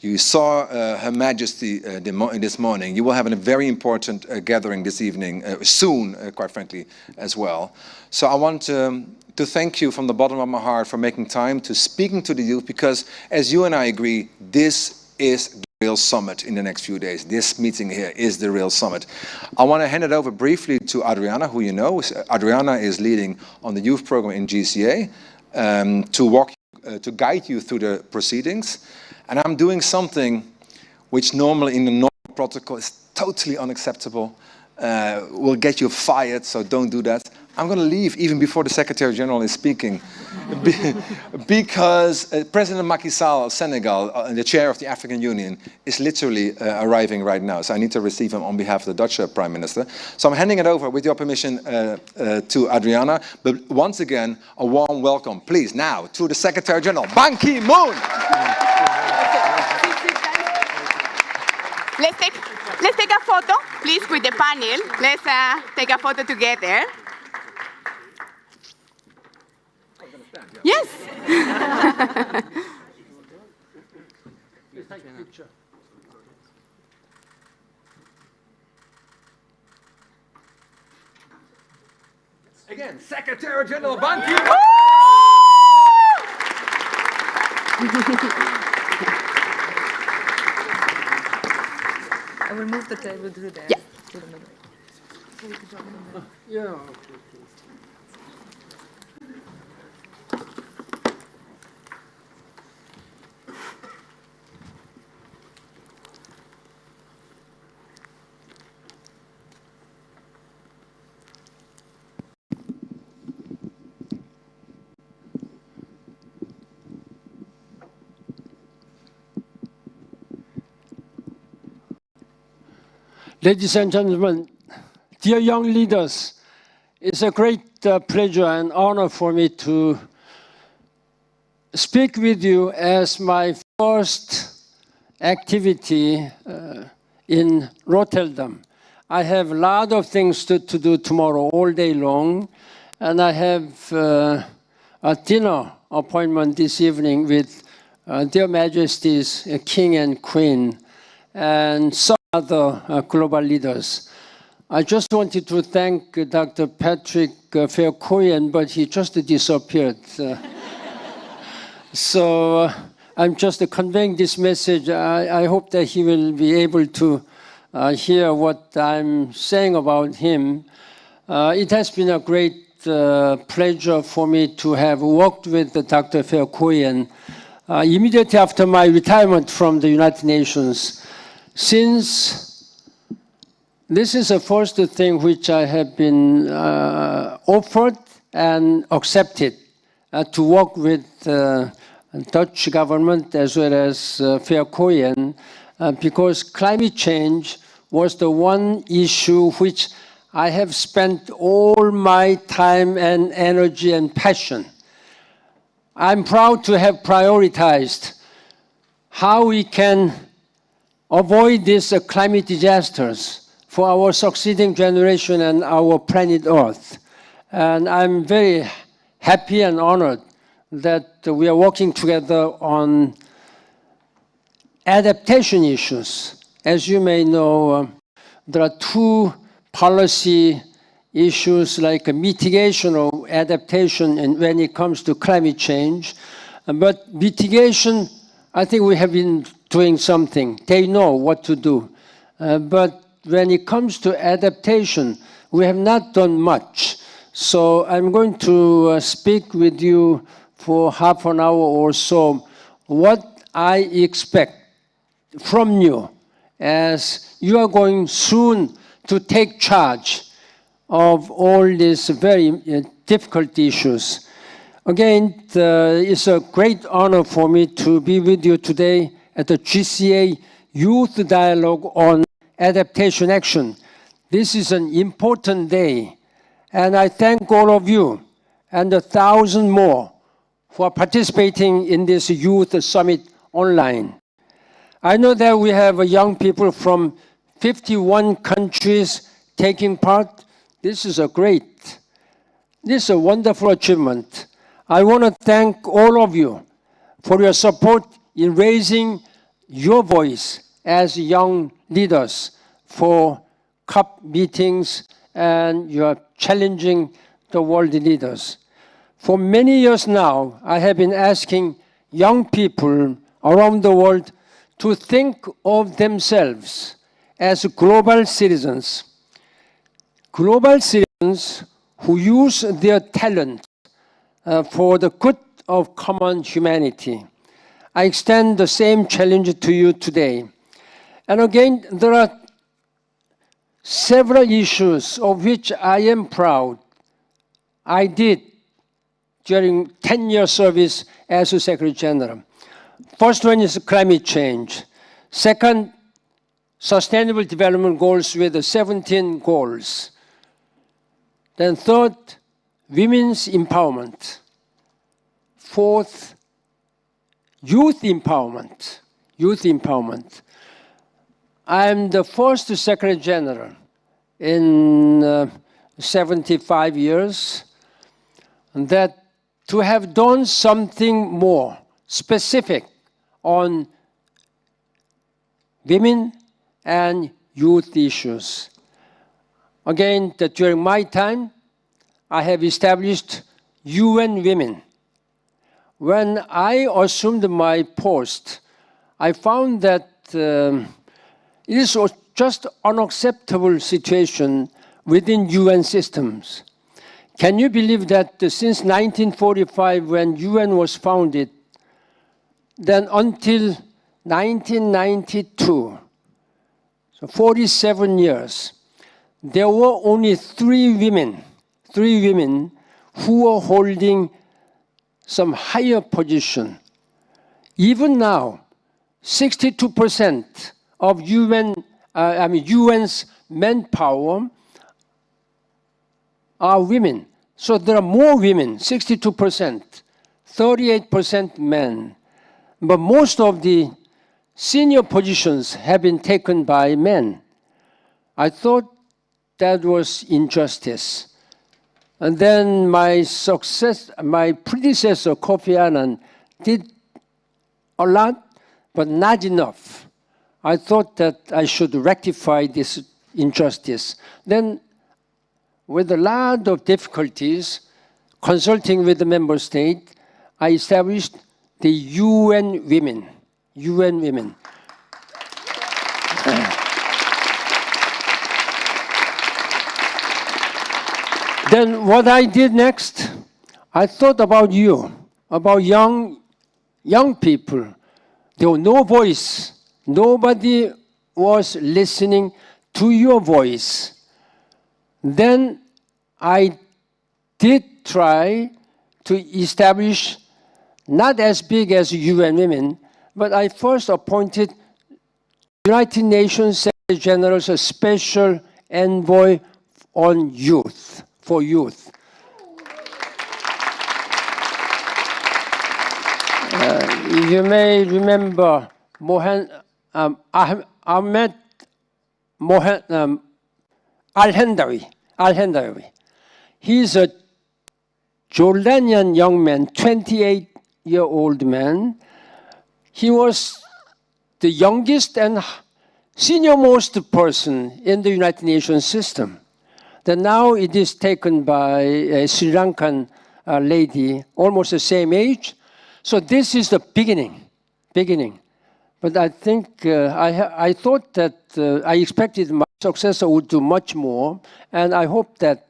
You saw Her Majesty this morning. You will have a very important gathering this evening, soon, quite frankly, as well. So I want to thank you from the bottom of my heart for making time to speaking to the youth, because as you and I agree, this is the real summit in the next few days. This meeting here is the real summit. I want to hand it over briefly to Adriana, who you know. Adriana is leading on the youth program in GCA. To guide you through the proceedings. And I'm doing something which normally in the normal protocol is totally unacceptable, will get you fired, so don't do that. I'm going to leave even before the Secretary General is speaking, because President Macky Sall of Senegal, the chair of the African Union, is literally arriving right now. So I need to receive him on behalf of the Dutch Prime Minister. So I'm handing it over, with your permission, to Adriana. But once again, a warm welcome, please, now, to the Secretary General, Ban Ki-moon. Let's take a photo, please, with the panel. Let's take a photo together. Yes. Again, Secretary General Ban Ki-moon. I will move the table to there. Yeah. To the middle. Yeah. Ladies and gentlemen, dear young leaders, it's a great pleasure and honor for me to speak with you as my first activity in Rotterdam. I have a lot of things to do tomorrow all day long, and I have a dinner appointment this evening with Their Majesties King and Queen and some other global leaders. I just wanted to thank Dr. Patrick Verkooyen, but he just disappeared. So I'm just conveying this message. I hope that he will be able to hear what I'm saying about him. It has been a great pleasure for me to have worked with Dr. Verkooyen immediately after my retirement from the United Nations. Since this is the first thing which I have been offered and accepted to work with Dutch government as well as Verkooyen because climate change was the one issue which I have spent all my time and energy and passion. I'm proud to have prioritized how we can avoid these climate disasters for our succeeding generation and our planet Earth. And I'm very happy and honored that we are working together on adaptation issues. As you may know, there are two policy issues like mitigation or adaptation and when it comes to climate change. But mitigation, I think we have been doing something. They know what to do. But when it comes to adaptation, we have not done much. So I'm going to speak with you for half an hour or so what I expect from you as you are going soon to take charge of all these very difficult issues. Again, it's a great honor for me to be with you today at the GCA Youth Dialogue on Adaptation Action. This is an important day, and I thank all of you and 1,000 more who are participating in this Youth Summit online. I know that we have young people from 51 countries taking part. This is a wonderful achievement. I want to thank all of you for your support in raising your voice as young leaders for COP meetings, and you are challenging the world leaders. For many years now, I have been asking young people around the world to think of themselves as global citizens. Global citizens who use their talent for the good of common humanity. I extend the same challenge to you today. And again, there are several issues of which I am proud I did during 10-year service as a Secretary General. First one is climate change. Second, Sustainable Development Goals with the 17 goals. Then third, women's empowerment. Fourth, youth empowerment. Youth empowerment. I am the first Secretary General in 75 years that to have done something more specific on women and youth issues. Again, that during my time, I have established UN Women. When I assumed my post, I found that it is just unacceptable situation within UN systems. Can you believe that since 1945, when UN was founded, then until 1992, so 47 years, there were only three women who were holding some higher position. Even now, 62% of UN's manpower are women. So there are more women, 62%, 38% men. But most of the senior positions have been taken by men. I thought that was injustice. And then my predecessor, Kofi Annan, did a lot, but not enough. I thought that I should rectify this injustice. Then, with a lot of difficulties, consulting with the member state, I established the UN Women. UN Women. Then what I did next, I thought about you, about young people. There was no voice. Nobody was listening to your voice. Then I did try to establish, not as big as UN Women, but I first appointed United Nations Secretary General's Special Envoy on Youth, for Youth. You may remember Ahmed Al-Hendawi. He's a Jordanian young man, 28-year-old man. He was the youngest and senior-most person in the United Nations system. Then now it is taken by a Sri Lankan lady, almost the same age. So this is the beginning. But I think, I thought that I expected my successor would do much more, and I hope that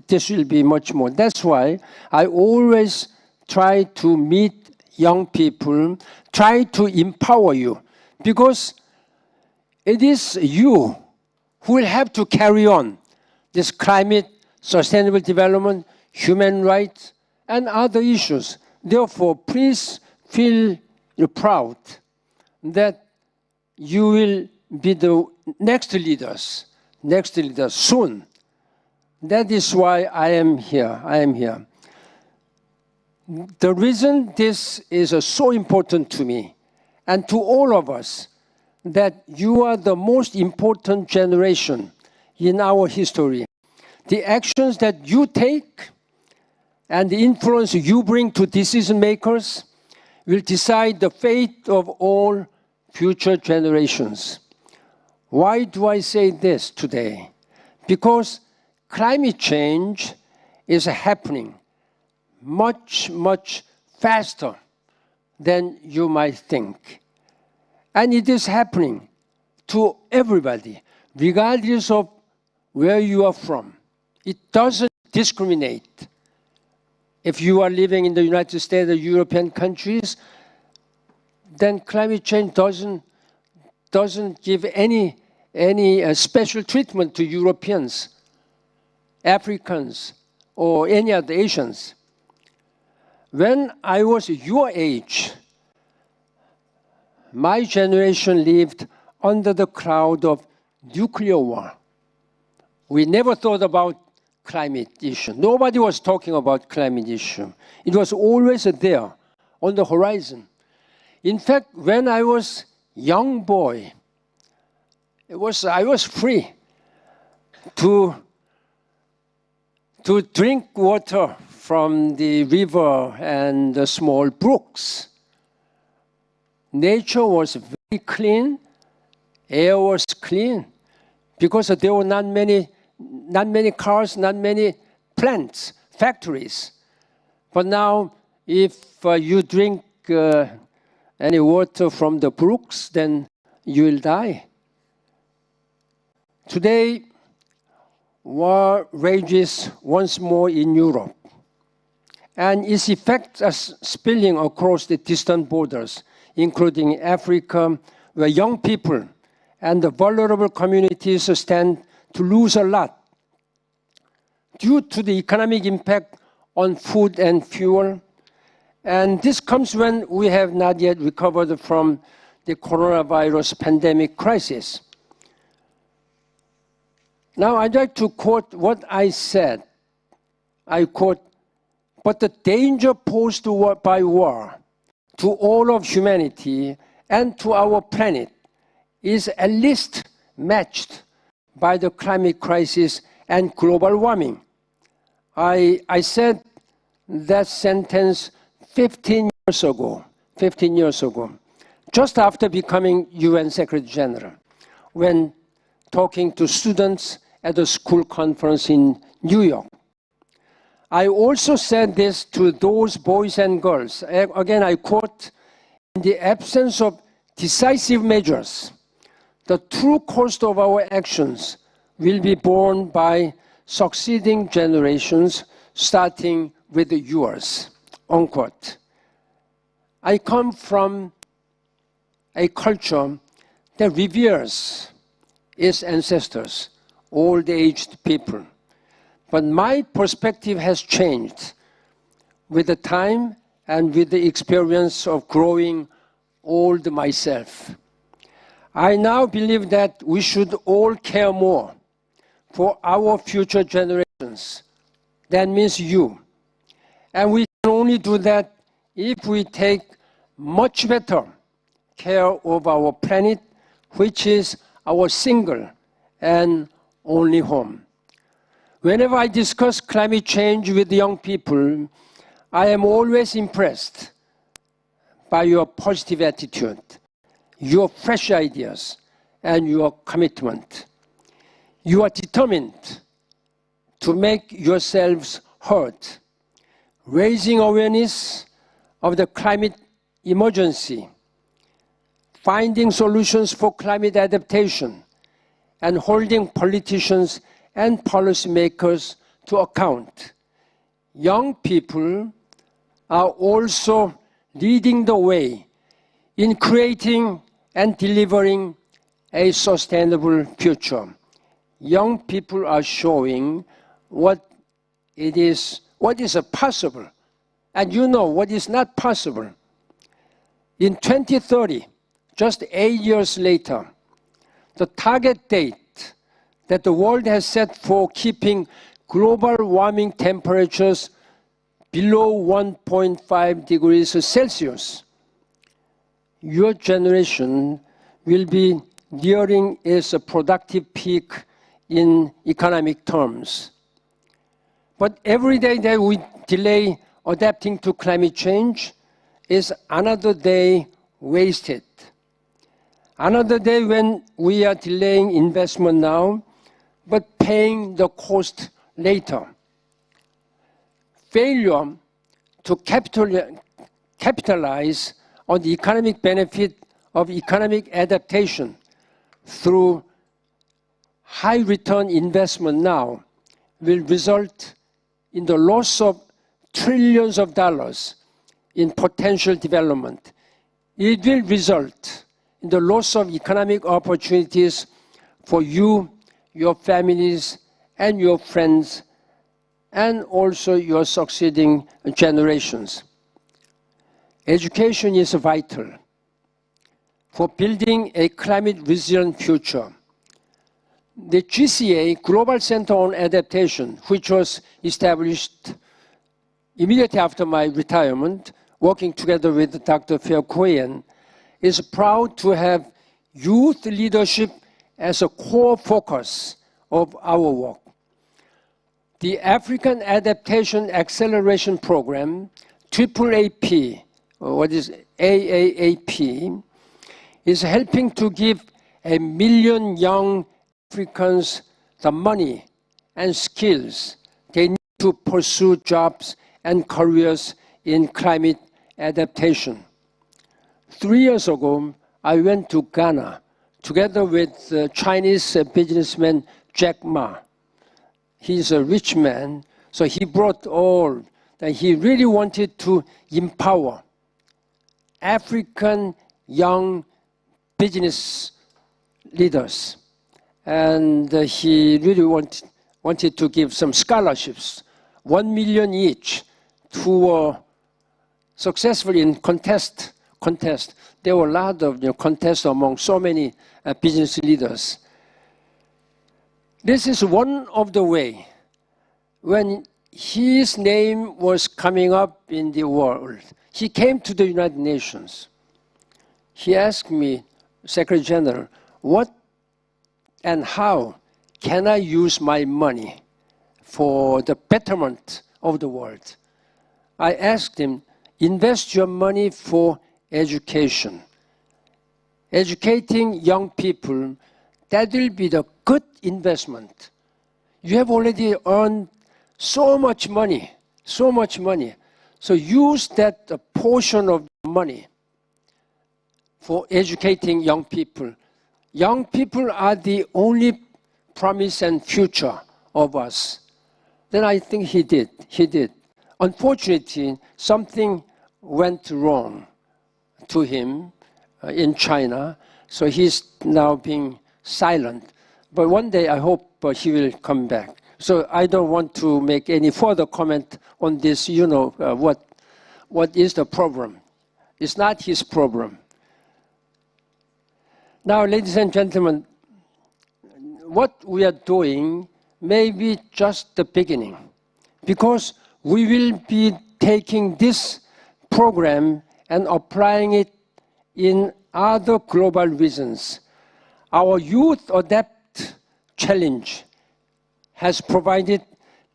this will be much more. That's why I always try to meet young people, try to empower you, because it is you who will have to carry on this climate, sustainable development, human rights, and other issues. Therefore, please feel proud that you will be the next leaders soon. That is why I am here. The reason this is so important to me and to all of us, that you are the most important generation in our history. The actions that you take and the influence you bring to decision makers will decide the fate of all future generations. Why do I say this today? Because climate change is happening much, much faster than you might think. And it is happening to everybody, regardless of where you are from. It doesn't discriminate. If you are living in the United States or European countries, then climate change doesn't give any special treatment to Europeans, Africans, or any other Asians. When I was your age, my generation lived under the cloud of nuclear war. We never thought about climate issue. Nobody was talking about climate issue. It was always there on the horizon. In fact, when I was young boy, I was free to drink water from the river and the small brooks. Nature was very clean, air was clean, because there were not many cars, not many plants, factories. But now, if you drink any water from the brooks, then you will die. Today, war rages once more in Europe, and its effects are spilling across the distant borders, including Africa, where young people and the vulnerable communities stand to lose a lot due to the economic impact on food and fuel. And this comes when we have not yet recovered from the coronavirus pandemic crisis. Now, I'd like to quote what I said. I quote, "But the danger posed by war to all of humanity and to our planet is at least matched by the climate crisis and global warming." I said that sentence 15 years ago, just after becoming UN Secretary General, when talking to students at a school conference in New York. I also said this to those boys and girls. Again, I quote, "In the absence of decisive measures, the true cost of our actions will be borne by succeeding generations, starting with yours," unquote. I come from a culture that reveres its ancestors, old-aged people. But my perspective has changed with the time and with the experience of growing old myself. I now believe that we should all care more for our future generations. That means you. And we can only do that if we take much better care of our planet, which is our single and only home. Whenever I discuss climate change with young people, I am always impressed by your positive attitude, your fresh ideas, and your commitment. You are determined to make yourselves heard, raising awareness of the climate emergency, finding solutions for climate adaptation, and holding politicians and policymakers to account. Young people are also leading the way in creating and delivering a sustainable future. Young people are showing what is possible, and you know what is not possible. In 2030, just 8 years later, the target date that the world has set for keeping global warming temperatures below 1.5 degrees Celsius, your generation will be nearing its productive peak in economic terms. But every day that we delay adapting to climate change is another day wasted. Another day when we are delaying investment now, but paying the cost later. Failure to capitalize on the economic benefit of economic adaptation through high return investment now will result in the loss of trillions of dollars in potential development. It will result in the loss of economic opportunities for you, your families, and your friends, and also your succeeding generations. Education is vital for building a climate-resilient future. The GCA, Global Center on Adaptation, which was established immediately after my retirement, working together with Dr. Phil Koyen, is proud to have youth leadership as a core focus of our work. The African Adaptation Acceleration Program, AAAP, or what is AAAP, is helping to give 1 million young Africans the money and skills they need to pursue jobs and careers in climate adaptation. 3 years ago, I went to Ghana together with Chinese businessman Jack Ma. He's a rich man, so he brought all that he really wanted to empower African young business leaders. And he really wanted to give some scholarships, 1 million each, who were successful in contest. There were a lot of contests among so many business leaders. This is one of the ways when his name was coming up in the world. He came to the United Nations. He asked me, Secretary General, what and how can I use my money for the betterment of the world? I asked him, invest your money for education. Educating young people, that will be the good investment. You have already earned so much money. So use that portion of money for educating young people. Young people are the only promise and future of us. Then I think he did. Unfortunately, something went wrong to him in China, so he's now being silent. But one day I hope he will come back. So I don't want to make any further comment on this, what is the problem. It's not his problem. Now, ladies and gentlemen, what we are doing may be just the beginning, because we will be taking this program and applying it in other global regions. Our Youth Adapt Challenge has provided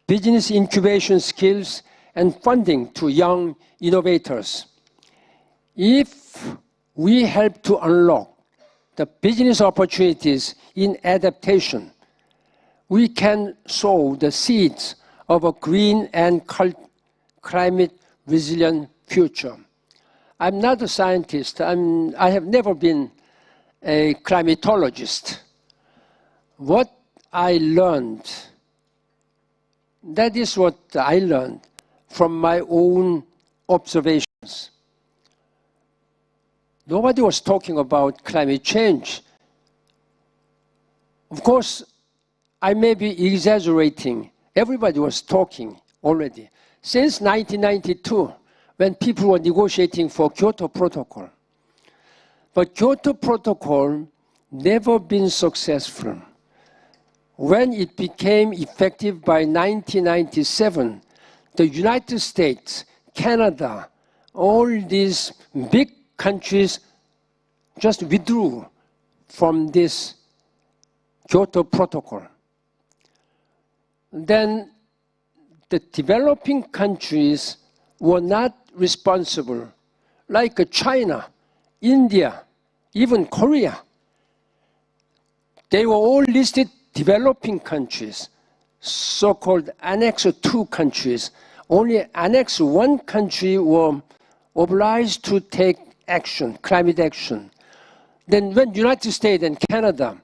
business incubation skills and funding to young innovators. If we help to unlock the business opportunities in adaptation, we can sow the seeds of a green and climate resilient future. I'm not a scientist. I have never been a climatologist. What I learned, that is what I learned from my own observations. Nobody was talking about climate change. Of course, I may be exaggerating. Everybody was talking already. Since 1992, when people were negotiating for Kyoto Protocol. But Kyoto Protocol never been successful. When it became effective by 1997, the United States, Canada, all these big countries just withdrew from this Kyoto Protocol. Then the developing countries were not responsible, like China, India, even Korea. They were all listed developing countries, so-called Annex II countries. Only Annex I country were obliged to take action, climate action. Then when United States and Canada,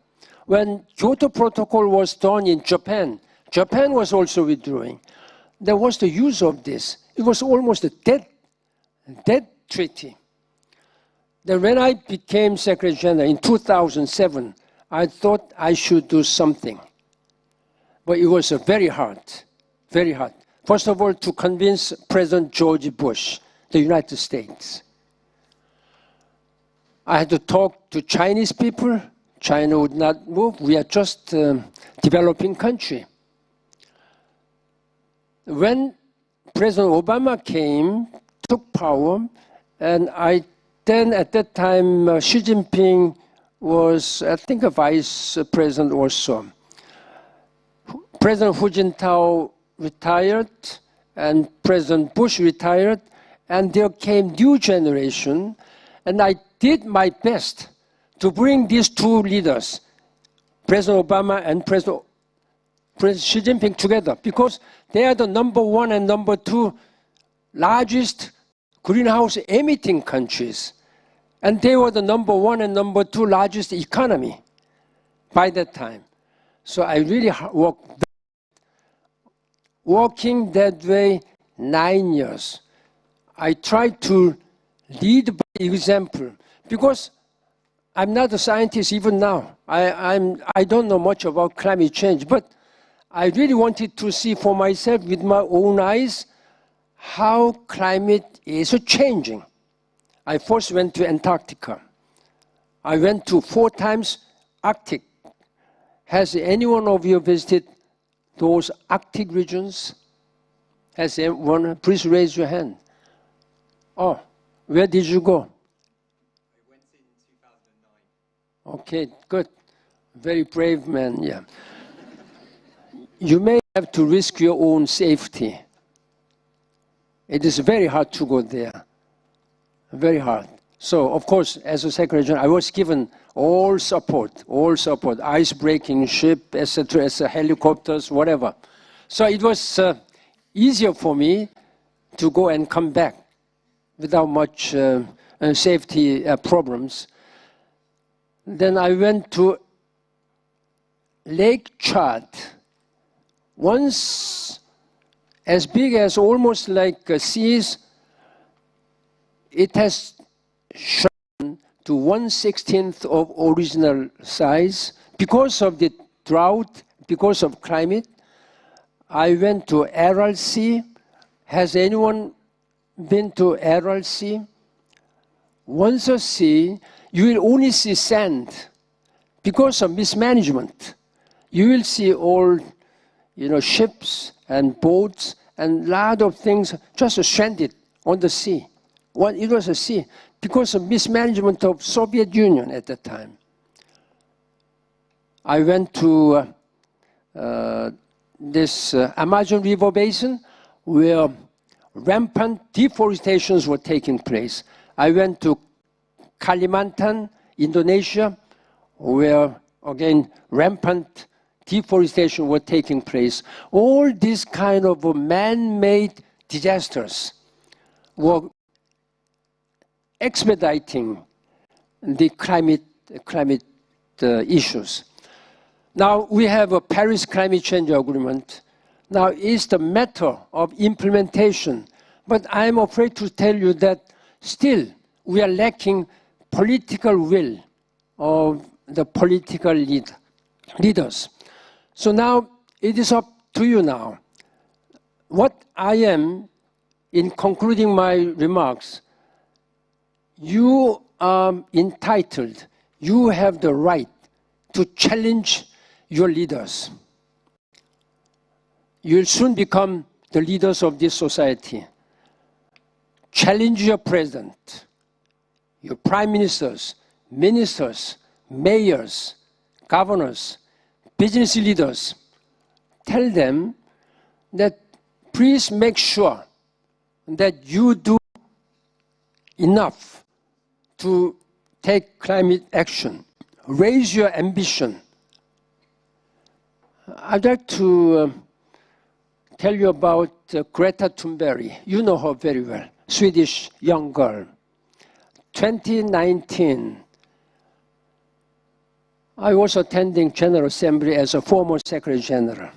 when Kyoto Protocol was done in Japan, Japan was also withdrawing. There was the use of this. It was almost a dead treaty. Then when I became Secretary General in 2007, I thought I should do something. But it was very hard, very hard. First of all, to convince President George Bush, the United States. I had to talk to Chinese people. China would not move. We are just a developing country. When President Obama came, took power, and then at that time, Xi Jinping was, I think, a vice president also. President Hu Jintao retired, and President Bush retired, and there came new generation, and I did my best to bring these two leaders, President Obama and President Xi Jinping, together, because they are the #1 and #2 largest greenhouse emitting countries. And they were the #1 and #2 largest economy by that time. So I really worked, working that way 9 years. I tried to lead by example, because I'm not a scientist even now. I don't know much about climate change, but I really wanted to see for myself with my own eyes how climate is changing. I first went to Antarctica. I went to 4 times Arctic. Has any one of you visited those Arctic regions? Has anyone? Please raise your hand. Oh, where did you go? I went in 2009. Okay, good. Very brave man, yeah. You may have to risk your own safety. It is very hard to go there. Very hard. So, of course, as a Secretary General, I was given all support, ice-breaking ship, etc., helicopters, whatever. So it was easier for me to go and come back without much safety problems. Then I went to Lake Chad, once as big as almost like seas. It has shrunk to 1/16 of original size because of the drought, because of climate. I went to Aral Sea. Has anyone been to Aral Sea? Once a sea, you will only see sand. because of mismanagement. You will see all, ships and boats and a lot of things just stranded on the sea. It was a sea because of mismanagement of Soviet Union at that time. I went to this Amazon River Basin where rampant deforestations were taking place. I went to Kalimantan, Indonesia, where, again, rampant deforestation were taking place. All these kind of man-made disasters were expediting the climate issues. Now, we have a Paris Climate Change Agreement. Now, it's the matter of implementation. But I'm afraid to tell you that still we are lacking political will of the political leaders. So now it is up to you now. What I am, in concluding my remarks, you are entitled, you have the right to challenge your leaders. You will soon become the leaders of this society. Challenge your president, your prime ministers, ministers, mayors, governors, business leaders. Tell them that please make sure that you do enough to take climate action. Raise your ambition. I'd like to tell you about Greta Thunberg. You know her very well, Swedish young girl. 2019, I was attending General Assembly as a former Secretary General.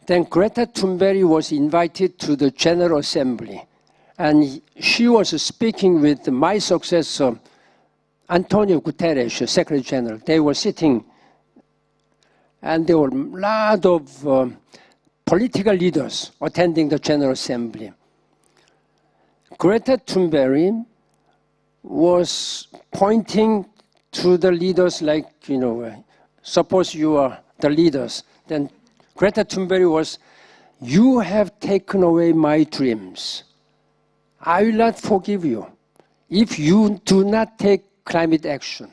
Then Greta Thunberg was invited to the General Assembly, and she was speaking with my successor, Antonio Guterres, Secretary General. They were sitting, and there were a lot of political leaders attending the General Assembly. Greta Thunberg was pointing to the leaders like, suppose you are the leaders. Then Greta Thunberg was, you have taken away my dreams. I will not forgive you if you do not take climate action.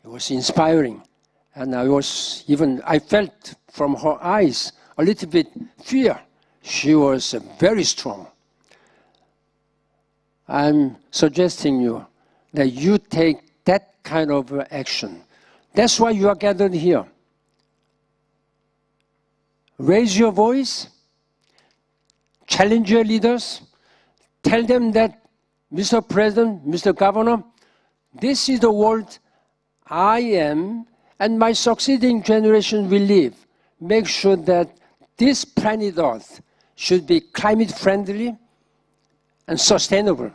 It was inspiring. And I felt from her eyes a little bit fear. She was very strong. I'm suggesting you that you take that kind of action. That's why you are gathered here. Raise your voice, challenge your leaders, tell them that, Mr. President, Mr. Governor, this is the world I am and my succeeding generation will live. Make sure that this planet Earth should be climate friendly and sustainable.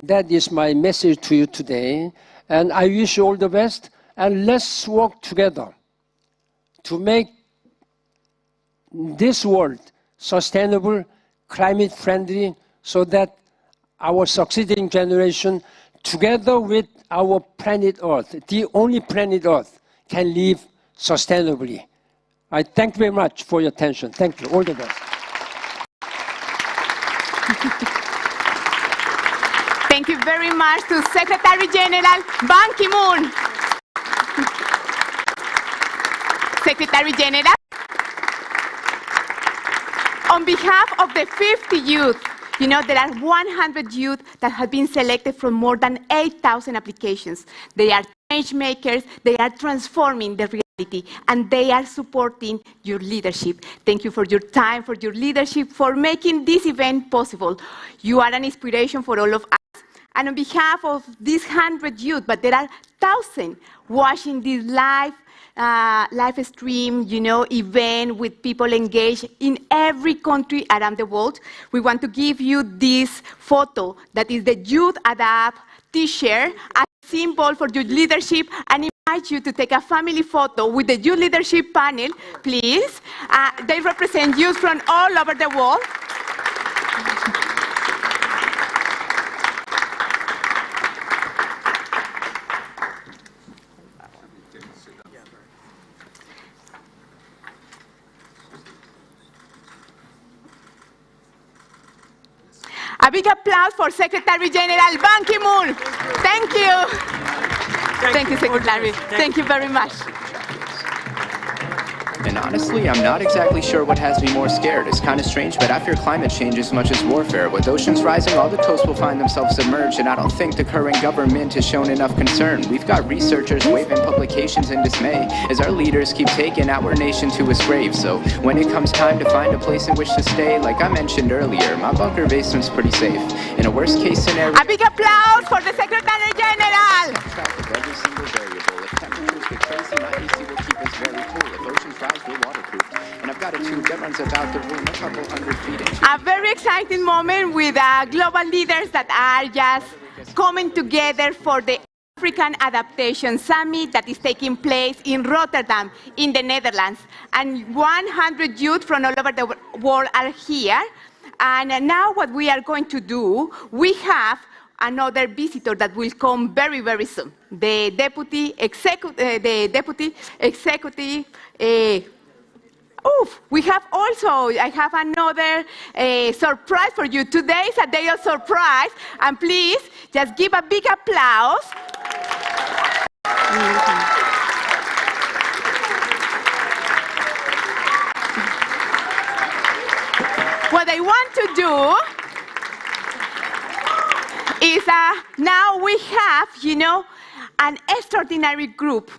That is my message to you today, and I wish you all the best, and let's work together to make this world sustainable, climate friendly, so that our succeeding generation, together with our planet Earth, the only planet Earth, can live sustainably. I thank you very much for your attention. Thank you. All the best. Thank you very much to Secretary General Ban Ki-moon. Secretary General, on behalf of the 50 youth, there are 100 youth that have been selected from more than 8,000 applications. They are change makers, they are transforming the reality, and they are supporting your leadership. Thank you for your time, for your leadership, for making this event possible. You are an inspiration for all of us. And on behalf of these 100 youth, but there are 1,000 watching this live stream, event with people engaged in every country around the world. We want to give you this photo that is the Youth Adapt t-shirt, a symbol for your leadership, and invite you to take a family photo with the youth leadership panel, please. They represent youth from all over the world. A big applause for Secretary General Ban Ki-moon. Thank you. Thank you, Secretary. Thank you very much. And honestly, I'm not exactly sure what has me more scared. It's kind of strange, but I fear climate change as much as warfare. With oceans rising, all the coasts will find themselves submerged, and I don't think the current government has shown enough concern. We've got researchers waving publications in dismay as our leaders keep taking our nation to its grave. So when it comes time to find a place in which to stay, like I mentioned earlier, my bunker basement's pretty safe. In a worst case scenario, a big applause for the Secretary General. Every single variable. If temperatures get crazy, my AC will keep us very cool. If oceans rise, we're waterproof. And I've got a tube that runs about the room a couple hundred feet. A very exciting moment with global leaders that are just coming together for the African Adaptation Summit that is taking place in Rotterdam, in the Netherlands. And 100 youth from all over the world are here. And now what we are going to do, we have another visitor that will come very, very soon. The deputy executive, we have also, I have another surprise for you. Today is a day of surprise, and please just give a big applause. What I want to do is now we have, an extraordinary group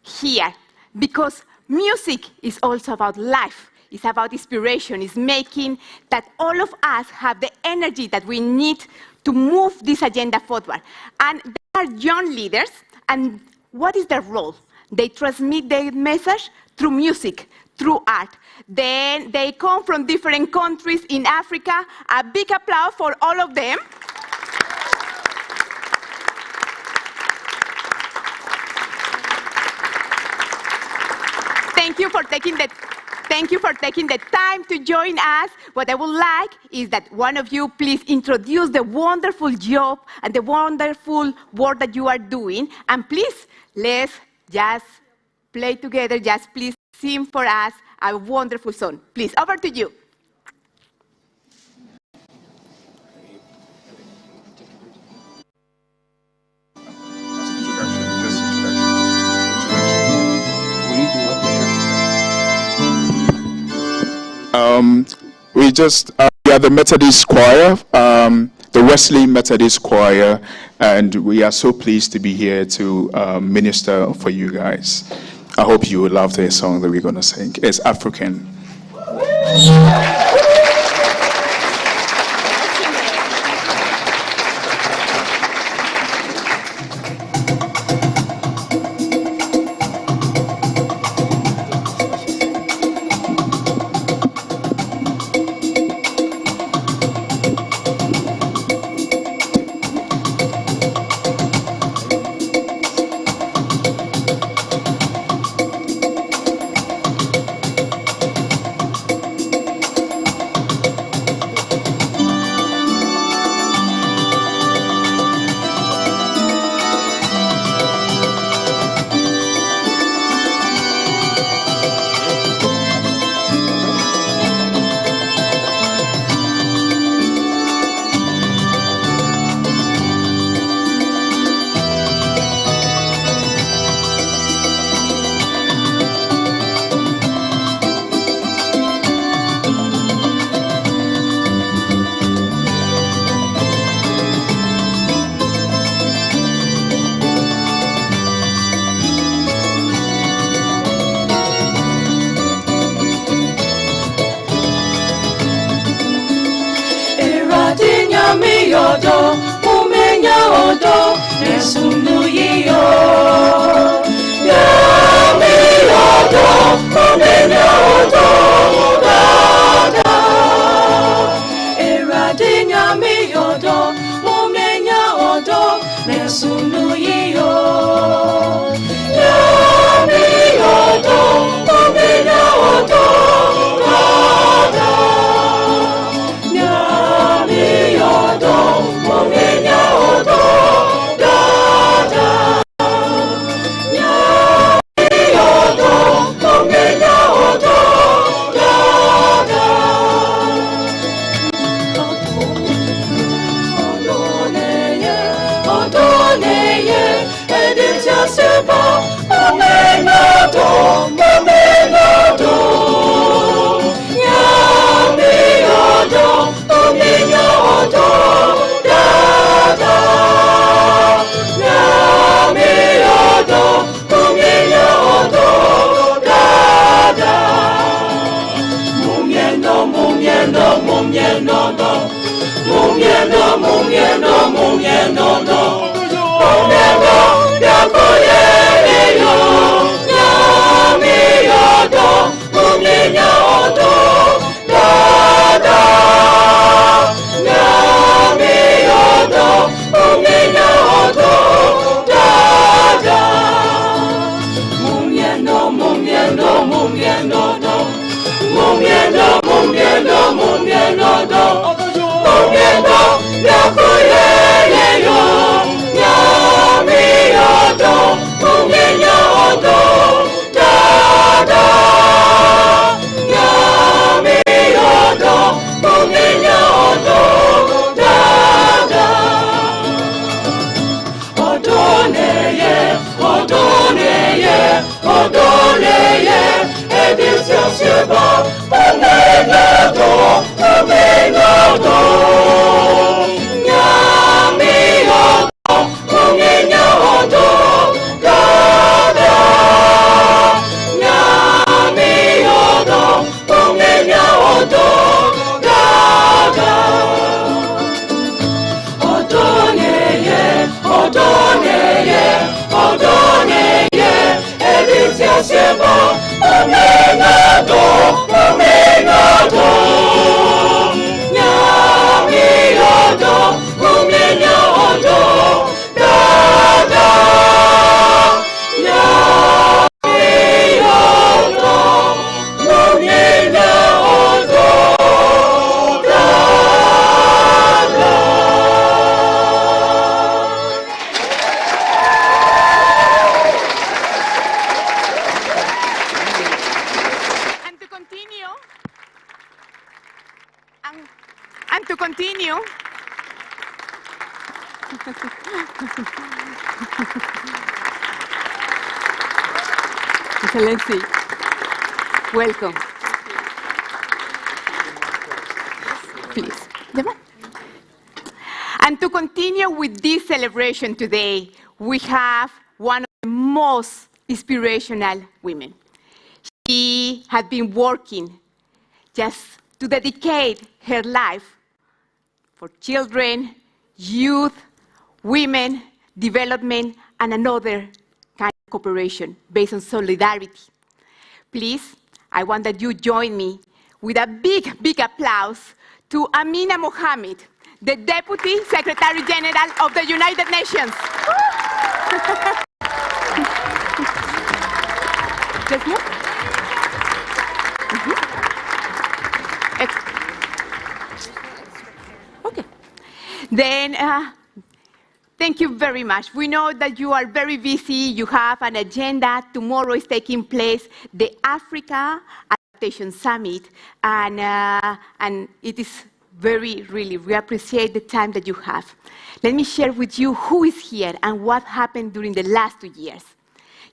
here, because music is also about life. It's about inspiration. It's making that all of us have the energy that we need to move this agenda forward. And they are young leaders, and what is their role? They transmit their message through music, through art. Then they come from different countries in Africa. A big applause for all of them. Thank you for taking the time to join us. What I would like is that one of you please introduce the wonderful job and the wonderful work that you are doing. And please, let's just play together. Just please sing for us a wonderful song. Please, over to you. We are the Methodist choir, the Wesley Methodist choir, and we are so pleased to be here to minister for you guys. I hope you will love the song that we're going to sing. It's African. yodo, umenya odo, nesunu yiyo. Yami yodo, umenya odo, dada. Erade nyami yodo, umenya odo, nesunu yiyo. Yami yodo, umenya odo, dada. Nyami yodo, umenya odo, dada. Nyami yodo, umenya odo, dada. And to continue, Excellency, welcome. Please. And to continue with this celebration today, we have one of the most inspirational women. She has been working just to dedicate her life for children, youth, women, development, and another kind of cooperation based on solidarity. Please, I want that you join me with a big, big applause to Amina Mohammed, the Deputy Secretary General of the United Nations. Let's move. Okay. Then, thank you very much. We know that you are very busy. You have an agenda. Tomorrow is taking place the Africa Adaptation Summit, and it is really, we appreciate the time that you have. Let me share with you who is here and what happened during the last 2 years.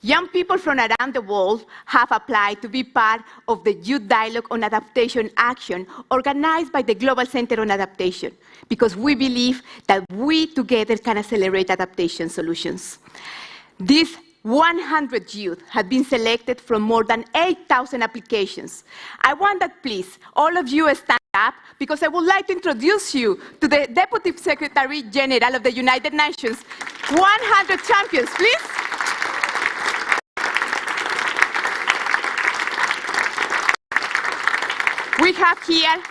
Young people from around the world have applied to be part of the Youth Dialogue on Adaptation Action organized by the Global Center on Adaptation, because we believe that we together can accelerate adaptation solutions. These 100 youth have been selected from more than 8,000 applications. I want that, please, all of you stand up, because I would like to introduce you to the Deputy Secretary General of the United Nations. 100 champions, please. We have here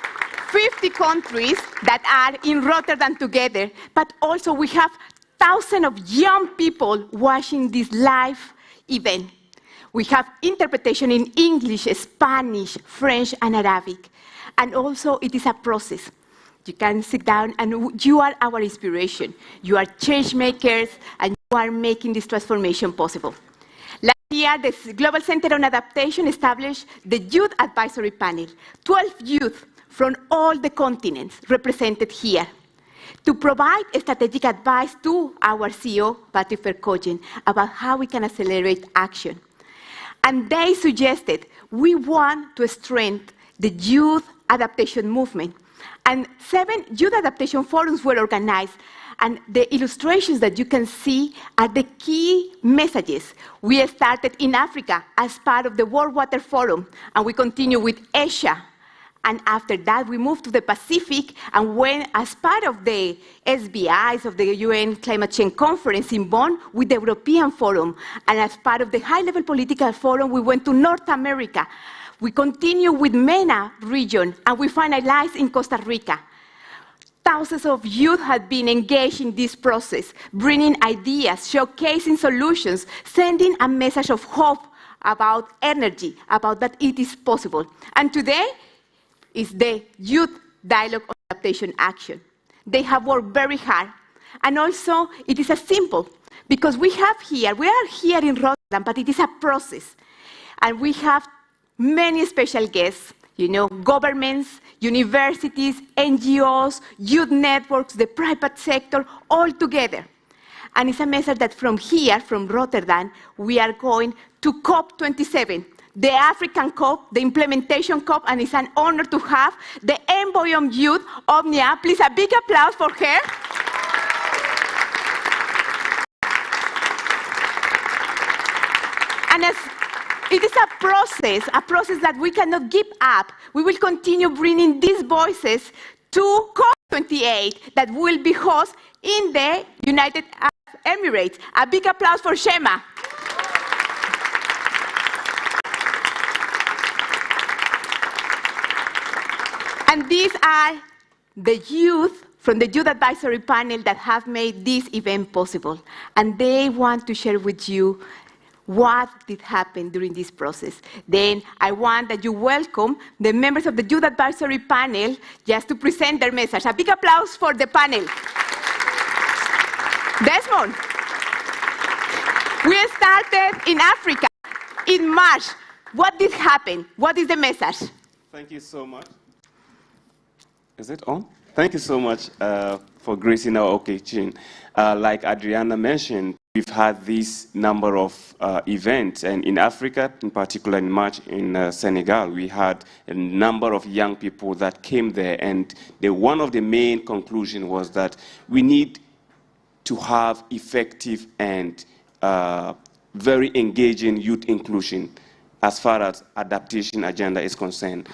50 countries that are in Rotterdam together, but also we have thousands of young people watching this live event. We have interpretation in English, Spanish, French, and Arabic. And also, it is a process. You can sit down, and you are our inspiration. You are change makers, and you are making this transformation possible. Last year, the Global Center on Adaptation established the Youth Advisory Panel, 12 youth from all the continents represented here, to provide strategic advice to our CEO, Patrick Verkogen, about how we can accelerate action. And they suggested we want to strengthen the youth adaptation movement. And 7 youth adaptation forums were organized. And the illustrations that you can see are the key messages. We started in Africa as part of the World Water Forum, and we continue with Asia And after that, we moved to the Pacific and went as part of the SBIs of the UN Climate Change Conference in Bonn with the European Forum. And as part of the high-level political forum, we went to North America. We continue with MENA region, and we finalized in Costa Rica. Thousands of youth have been engaged in this process, bringing ideas, showcasing solutions, sending a message of hope about energy, about that it is possible. And today is the Youth Dialogue on Adaptation Action. They have worked very hard. And also, it is as simple, because we are here in Rotterdam, but it is a process. And we have many special guests, governments, universities, NGOs, youth networks, the private sector, all together. And it's a message that from here, from Rotterdam, we are going to COP27, the African COP, the implementation COP, and it's an honor to have the envoy on youth, Omnia. Please, a big applause for her. And as it is a process that we cannot give up. We will continue bringing these voices to COP28 that will be hosted in the United Arab Emirates. A big applause for Shema. And these are the youth from the Youth Advisory Panel that have made this event possible. And they want to share with you what did happen during this process. Then I want that you welcome the members of the Youth Advisory Panel just to present their message. A big applause for the panel. Desmond, we started in Africa in March. What did happen? What is the message? Thank you so much. Is it on? Thank you so much for gracing our occasion. Like Adriana mentioned, we've had this number of events, and in Africa, in particular in March in Senegal, we had a number of young people that came there, and one of the main conclusions was that we need to have effective and very engaging youth inclusion as far as adaptation agenda is concerned.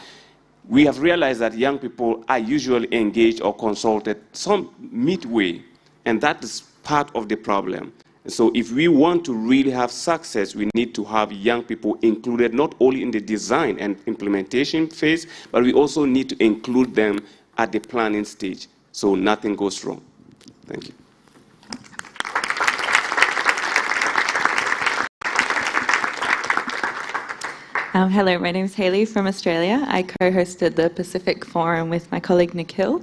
We have realized that young people are usually engaged or consulted some midway, and that is part of the problem. So if we want to really have success, we need to have young people included not only in the design and implementation phase, but we also need to include them at the planning stage so nothing goes wrong. Thank you. Hello, my name is Hayley from Australia. I co-hosted the Pacific Forum with my colleague Nikhil,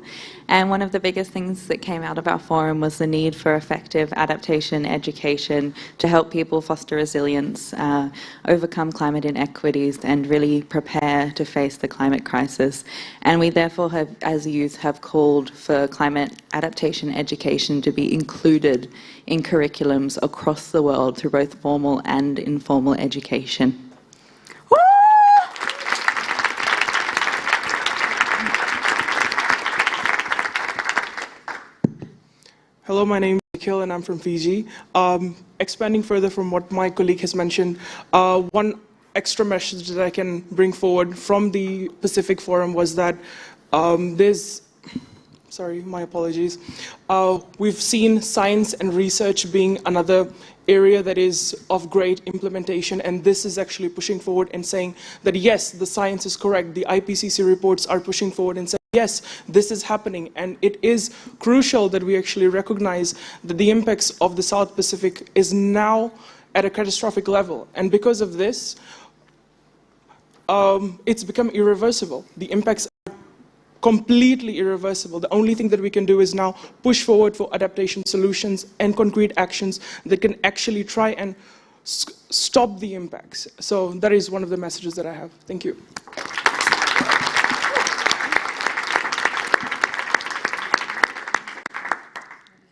and one of the biggest things that came out of our forum was the need for effective adaptation education to help people foster resilience, overcome climate inequities, and really prepare to face the climate crisis. And we therefore have, as youth, have called for climate adaptation education to be included in curriculums across the world through both formal and informal education. Hello, my name is Nikhil and I'm from Fiji. Expanding further from what my colleague has mentioned, one extra message that I can bring forward from the Pacific Forum was that my apologies. We've seen science and research being another area that is of great implementation, and this is actually pushing forward and saying that yes, the science is correct. The IPCC reports are pushing forward and saying yes, this is happening, and it is crucial that we actually recognize that the impacts of the South Pacific is now at a catastrophic level, and because of this, it's become irreversible. The impacts are completely irreversible. The only thing that we can do is now push forward for adaptation solutions and concrete actions that can actually try and stop the impacts. So that is one of the messages that I have. Thank you.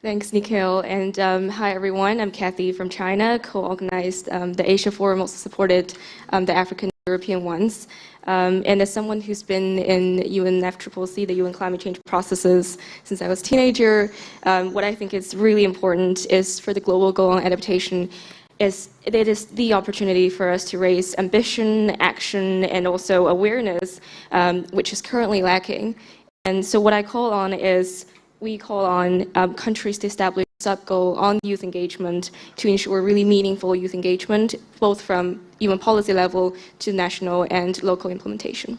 Thanks, Nikhil. And hi, everyone. I'm Kathy from China, co-organized the Asia Forum, also supported the African and European ones. And as someone who's been in UNFCCC, the UN climate change processes, since I was a teenager, what I think is really important is for the global goal on adaptation it is the opportunity for us to raise ambition, action, and also awareness, which is currently lacking. And so what I call on is, we call on countries to establish a sub-goal on youth engagement to ensure really meaningful youth engagement, both from UN policy level to national and local implementation.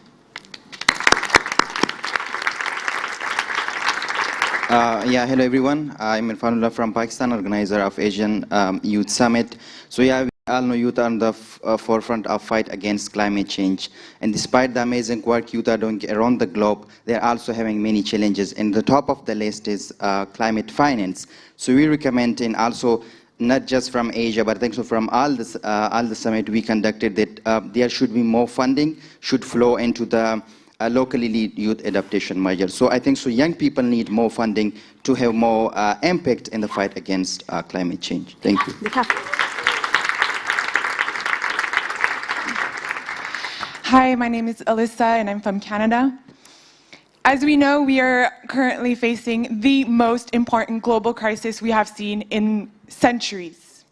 Yeah, hello everyone. I'm Irfanullah from Pakistan, organizer of Asian Youth Summit. So yeah, we all know youth are on the forefront of fight against climate change. And despite the amazing work youth are doing around the globe, they're also having many challenges. And the top of the list is climate finance. So we recommend, and also not just from Asia, but I think so from all the summit we conducted, that there should be more funding, should flow into the locally lead youth adaptation measures. So I think so young people need more funding to have more impact in the fight against climate change. Thank you. Hi, my name is Alyssa and I'm from Canada. As we know, we are currently facing the most important global crisis we have seen in centuries.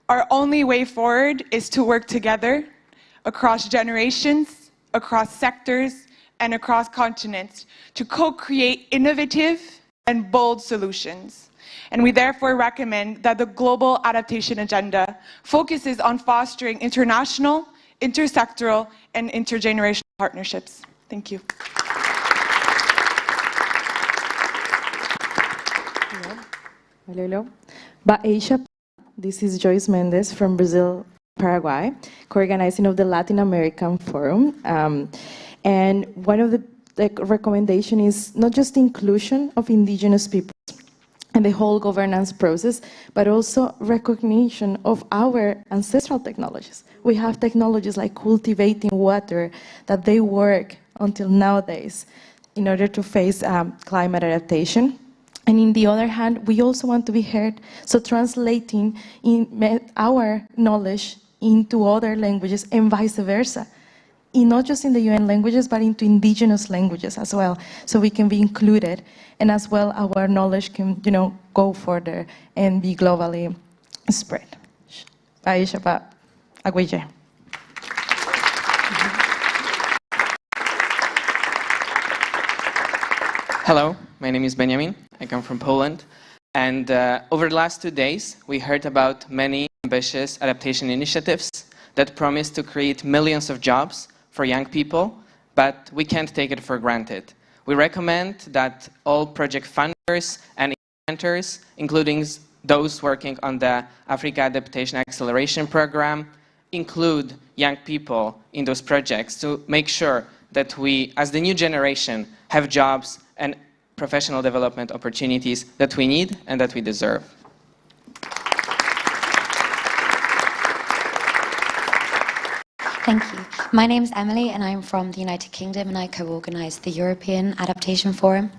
Our only way forward is to work together across generations, across sectors, and across continents to co-create innovative and bold solutions. And we therefore recommend that the Global Adaptation Agenda focuses on fostering international, intersectoral, and intergenerational partnerships. Thank you. Hello. Asia, this is Joyce Mendez from Brazil, Paraguay, co-organizing of the Latin American Forum. And one of the recommendation is not just inclusion of indigenous peoples and the whole governance process, but also recognition of our ancestral technologies. We have technologies like cultivating water that they work until nowadays in order to face climate adaptation. And in the other hand, we also want to be heard, so translating our knowledge into other languages and vice versa. Not just in the UN languages, but into indigenous languages as well, so we can be included, and as well our knowledge can, go further and be globally spread. Hello, my name is Benjamin. I come from Poland. And over the last 2 days, we heard about many ambitious adaptation initiatives that promise to create millions of jobs for young people, but we can't take it for granted. We recommend that all project funders and implementers, including those working on the Africa Adaptation Acceleration Program, include young people in those projects to make sure that we, as the new generation, have jobs and professional development opportunities that we need and that we deserve. Thank you. My name is Emily and I'm from the United Kingdom and I co-organised the European Adaptation Forum.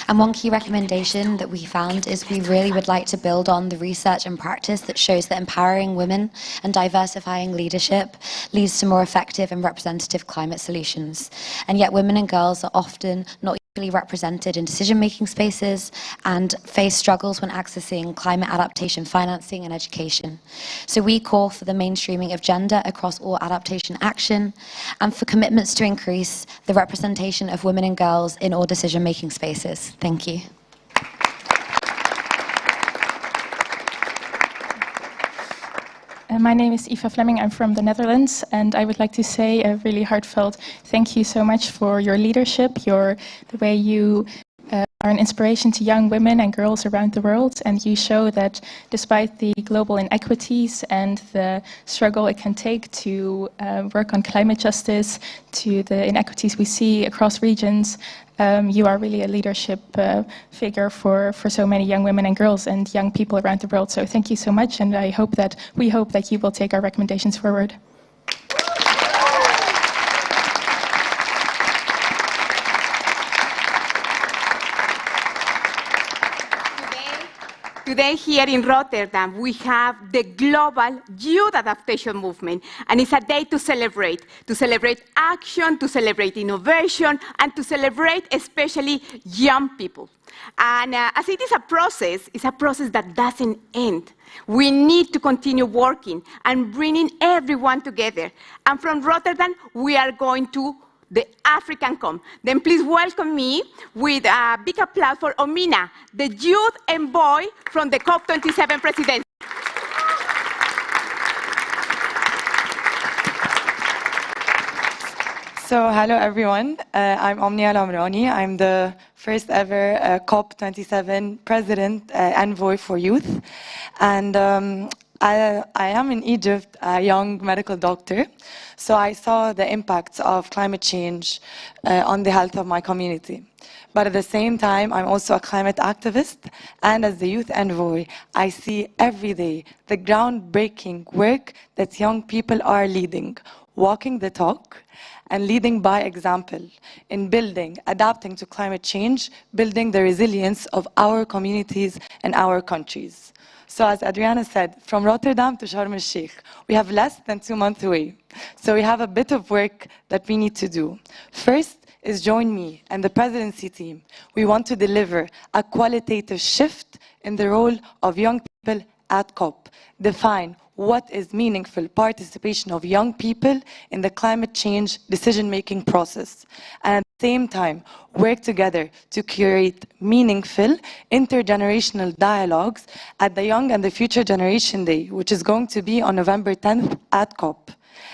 And one key recommendation that we found is we really would like to build on the research and practice that shows that empowering women and diversifying leadership leads to more effective and representative climate solutions. And yet women and girls are often not equally represented in decision-making spaces and face struggles when accessing climate adaptation financing and education. So we call for the mainstreaming of gender across all adaptation action and for commitments to increase the representation of women and girls in all decision-making spaces. Thank you. My name is Eva Fleming, I'm from the Netherlands, and I would like to say a really heartfelt thank you so much for your leadership, the way you are an inspiration to young women and girls around the world, and you show that despite the global inequities and the struggle it can take to work on climate justice, to the inequities we see across regions, you are really a leadership figure for so many young women and girls and young people around the world. So thank you so much, and we hope that you will take our recommendations forward. Today here in Rotterdam, we have the Global Youth Adaptation Movement, and it's a day to celebrate action, to celebrate innovation, and to celebrate especially young people. And as it is a process, it's a process that doesn't end. We need to continue working and bringing everyone together. And from Rotterdam, we are going to the African COP. Then please welcome me with a big applause for Omina, the youth envoy from the COP27 presidency. So, hello everyone. I'm Omnia Lamrani. I'm the first ever COP27 President Envoy for Youth. And I am in Egypt, a young medical doctor. So I saw the impacts of climate change on the health of my community. But at the same time, I'm also a climate activist. And as the youth envoy, I see every day the groundbreaking work that young people are leading, walking the talk, and leading by example in building, adapting to climate change, building the resilience of our communities and our countries. So as Adriana said, from Rotterdam to Sharm El-Sheikh, we have less than 2 months away. So we have a bit of work that we need to do. First is join me and the presidency team. We want to deliver a qualitative shift in the role of young people at COP. Define what is meaningful participation of young people in the climate change decision-making process. And at the same time, work together to curate meaningful intergenerational dialogues at the Young and the Future Generation Day, which is going to be on November 10th at COP.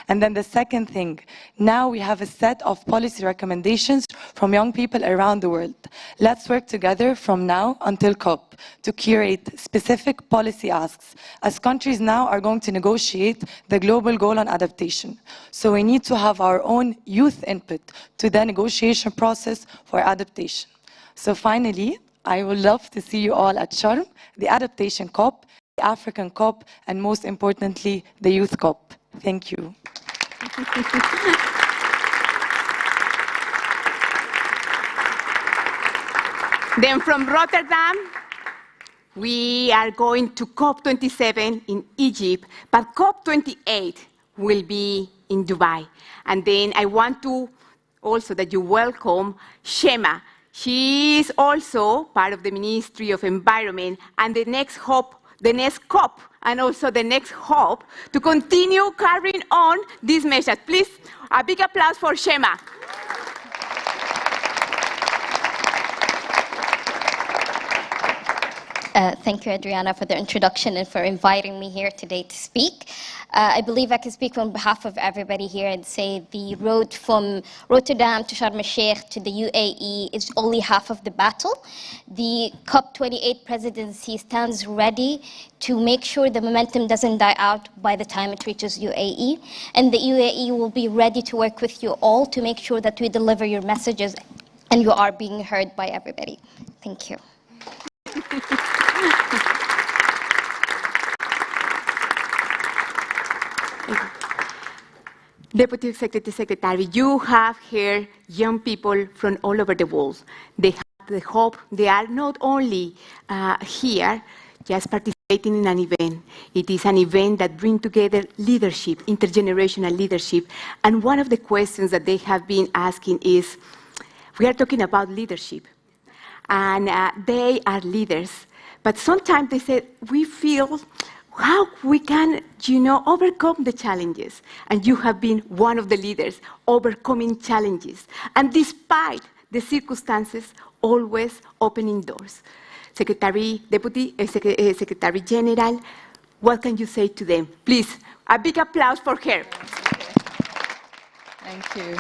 And then the second thing, now we have a set of policy recommendations from young people around the world. Let's work together from now until COP to curate specific policy asks, as countries now are going to negotiate the global goal on adaptation. So we need to have our own youth input to the negotiation process for adaptation. So finally, I would love to see you all at Sharm, the Adaptation COP, the African COP, and most importantly, the Youth COP. Thank you. Then from Rotterdam, we are going to COP27 in Egypt, but COP28 will be in Dubai. And then I want to also that you welcome Shema. She is also part of the Ministry of Environment, and the next COP, and also the next hope to continue carrying on this message. Please, a big applause for Shema. Thank you, Adriana, for the introduction and for inviting me here today to speak. I believe I can speak on behalf of everybody here and say the road from Rotterdam to Sharm El-Sheikh to the UAE is only half of the battle. The COP28 presidency stands ready to make sure the momentum doesn't die out by the time it reaches UAE. And the UAE will be ready to work with you all to make sure that we deliver your messages and you are being heard by everybody. Thank you. Deputy Secretary, you have here young people from all over the world. They have the hope. They are not only here just participating in an event. It is an event that brings together leadership, intergenerational leadership. And one of the questions that they have been asking is, we are talking about leadership. And they are leaders. But sometimes they say, we feel how we can, overcome the challenges. And you have been one of the leaders overcoming challenges. And despite the circumstances, always opening doors. Deputy Secretary General, what can you say to them? Please, a big applause for her. Thank you.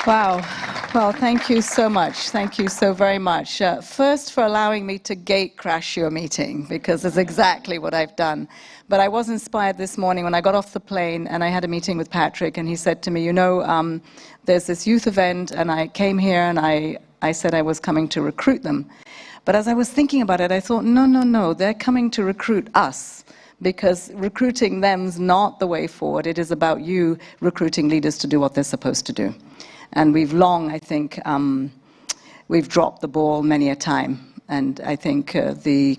Wow. Well, thank you so much. Thank you so very much. First, for allowing me to gate crash your meeting, because that's exactly what I've done. But I was inspired this morning when I got off the plane and I had a meeting with Patrick, and he said to me, there's this youth event, and I came here and I said I was coming to recruit them. But as I was thinking about it, I thought, no, they're coming to recruit us, because recruiting them's not the way forward. It is about you recruiting leaders to do what they're supposed to do. And we've long, I think, we've dropped the ball many a time. And I think the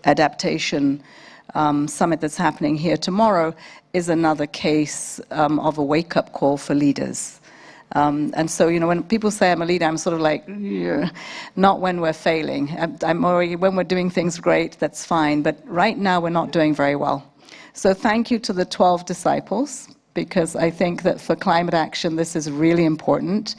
Adaptation Summit that's happening here tomorrow is another case of a wake-up call for leaders. And so, you know, when people say I'm a leader, I'm sort of like, yeah, not when we're failing. I'm already, when we're doing things great, that's fine. But right now, we're not doing very well. So thank you to the 12 disciples, because I think that for climate action, this is really important.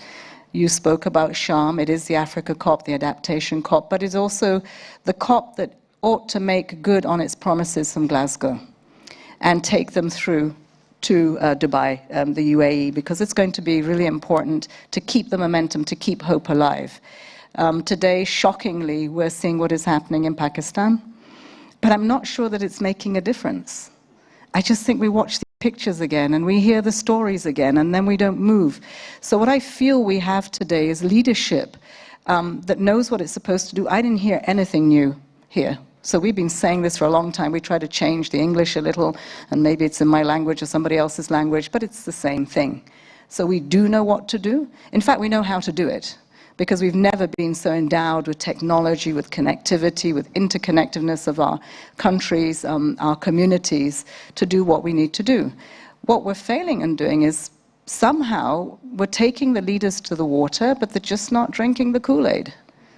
You spoke about Sharm. It is the Africa COP, the Adaptation COP, but it's also the COP that ought to make good on its promises from Glasgow and take them through to Dubai, the UAE, because it's going to be really important to keep the momentum, to keep hope alive. Today, shockingly, we're seeing what is happening in Pakistan, but I'm not sure that it's making a difference. I just think we watch the pictures again and we hear the stories again and then we don't move. So what I feel we have today is leadership that knows what it's supposed to do. I didn't hear anything new here. So we've been saying this for a long time. We try to change the English a little, and maybe it's in my language or somebody else's language, but it's the same thing. So we do know what to do. In fact, we know how to do it, because we've never been so endowed with technology, with connectivity, with interconnectedness of our countries, our communities, to do what we need to do. What we're failing in doing is somehow we're taking the leaders to the water, but they're just not drinking the Kool-Aid.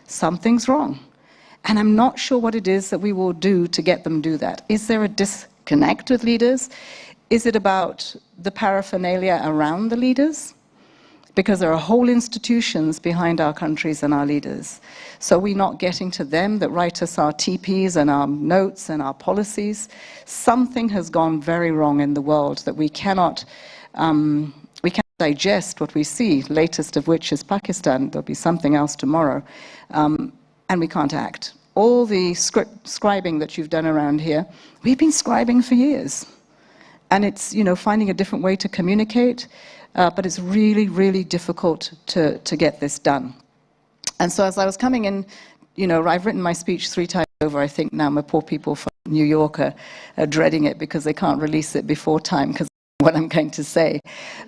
Something's wrong. And I'm not sure what it is that we will do to get them to do that. Is there a disconnect with leaders? Is it about the paraphernalia around the leaders? Because there are whole institutions behind our countries and our leaders. So we're not getting to them that write us our TPs and our notes and our policies. Something has gone very wrong in the world that we cannot digest what we see, latest of which is Pakistan. There'll be something else tomorrow. And we can't act. All the scribing that you've done around here, we've been scribing for years. And it's, you know, finding a different way to communicate, but it's really, really difficult to get this done. And so as I was coming in, you know, I've written my speech 3 times over, I think now. My poor people from New York are dreading it because they can't release it before time because of what I'm going to say.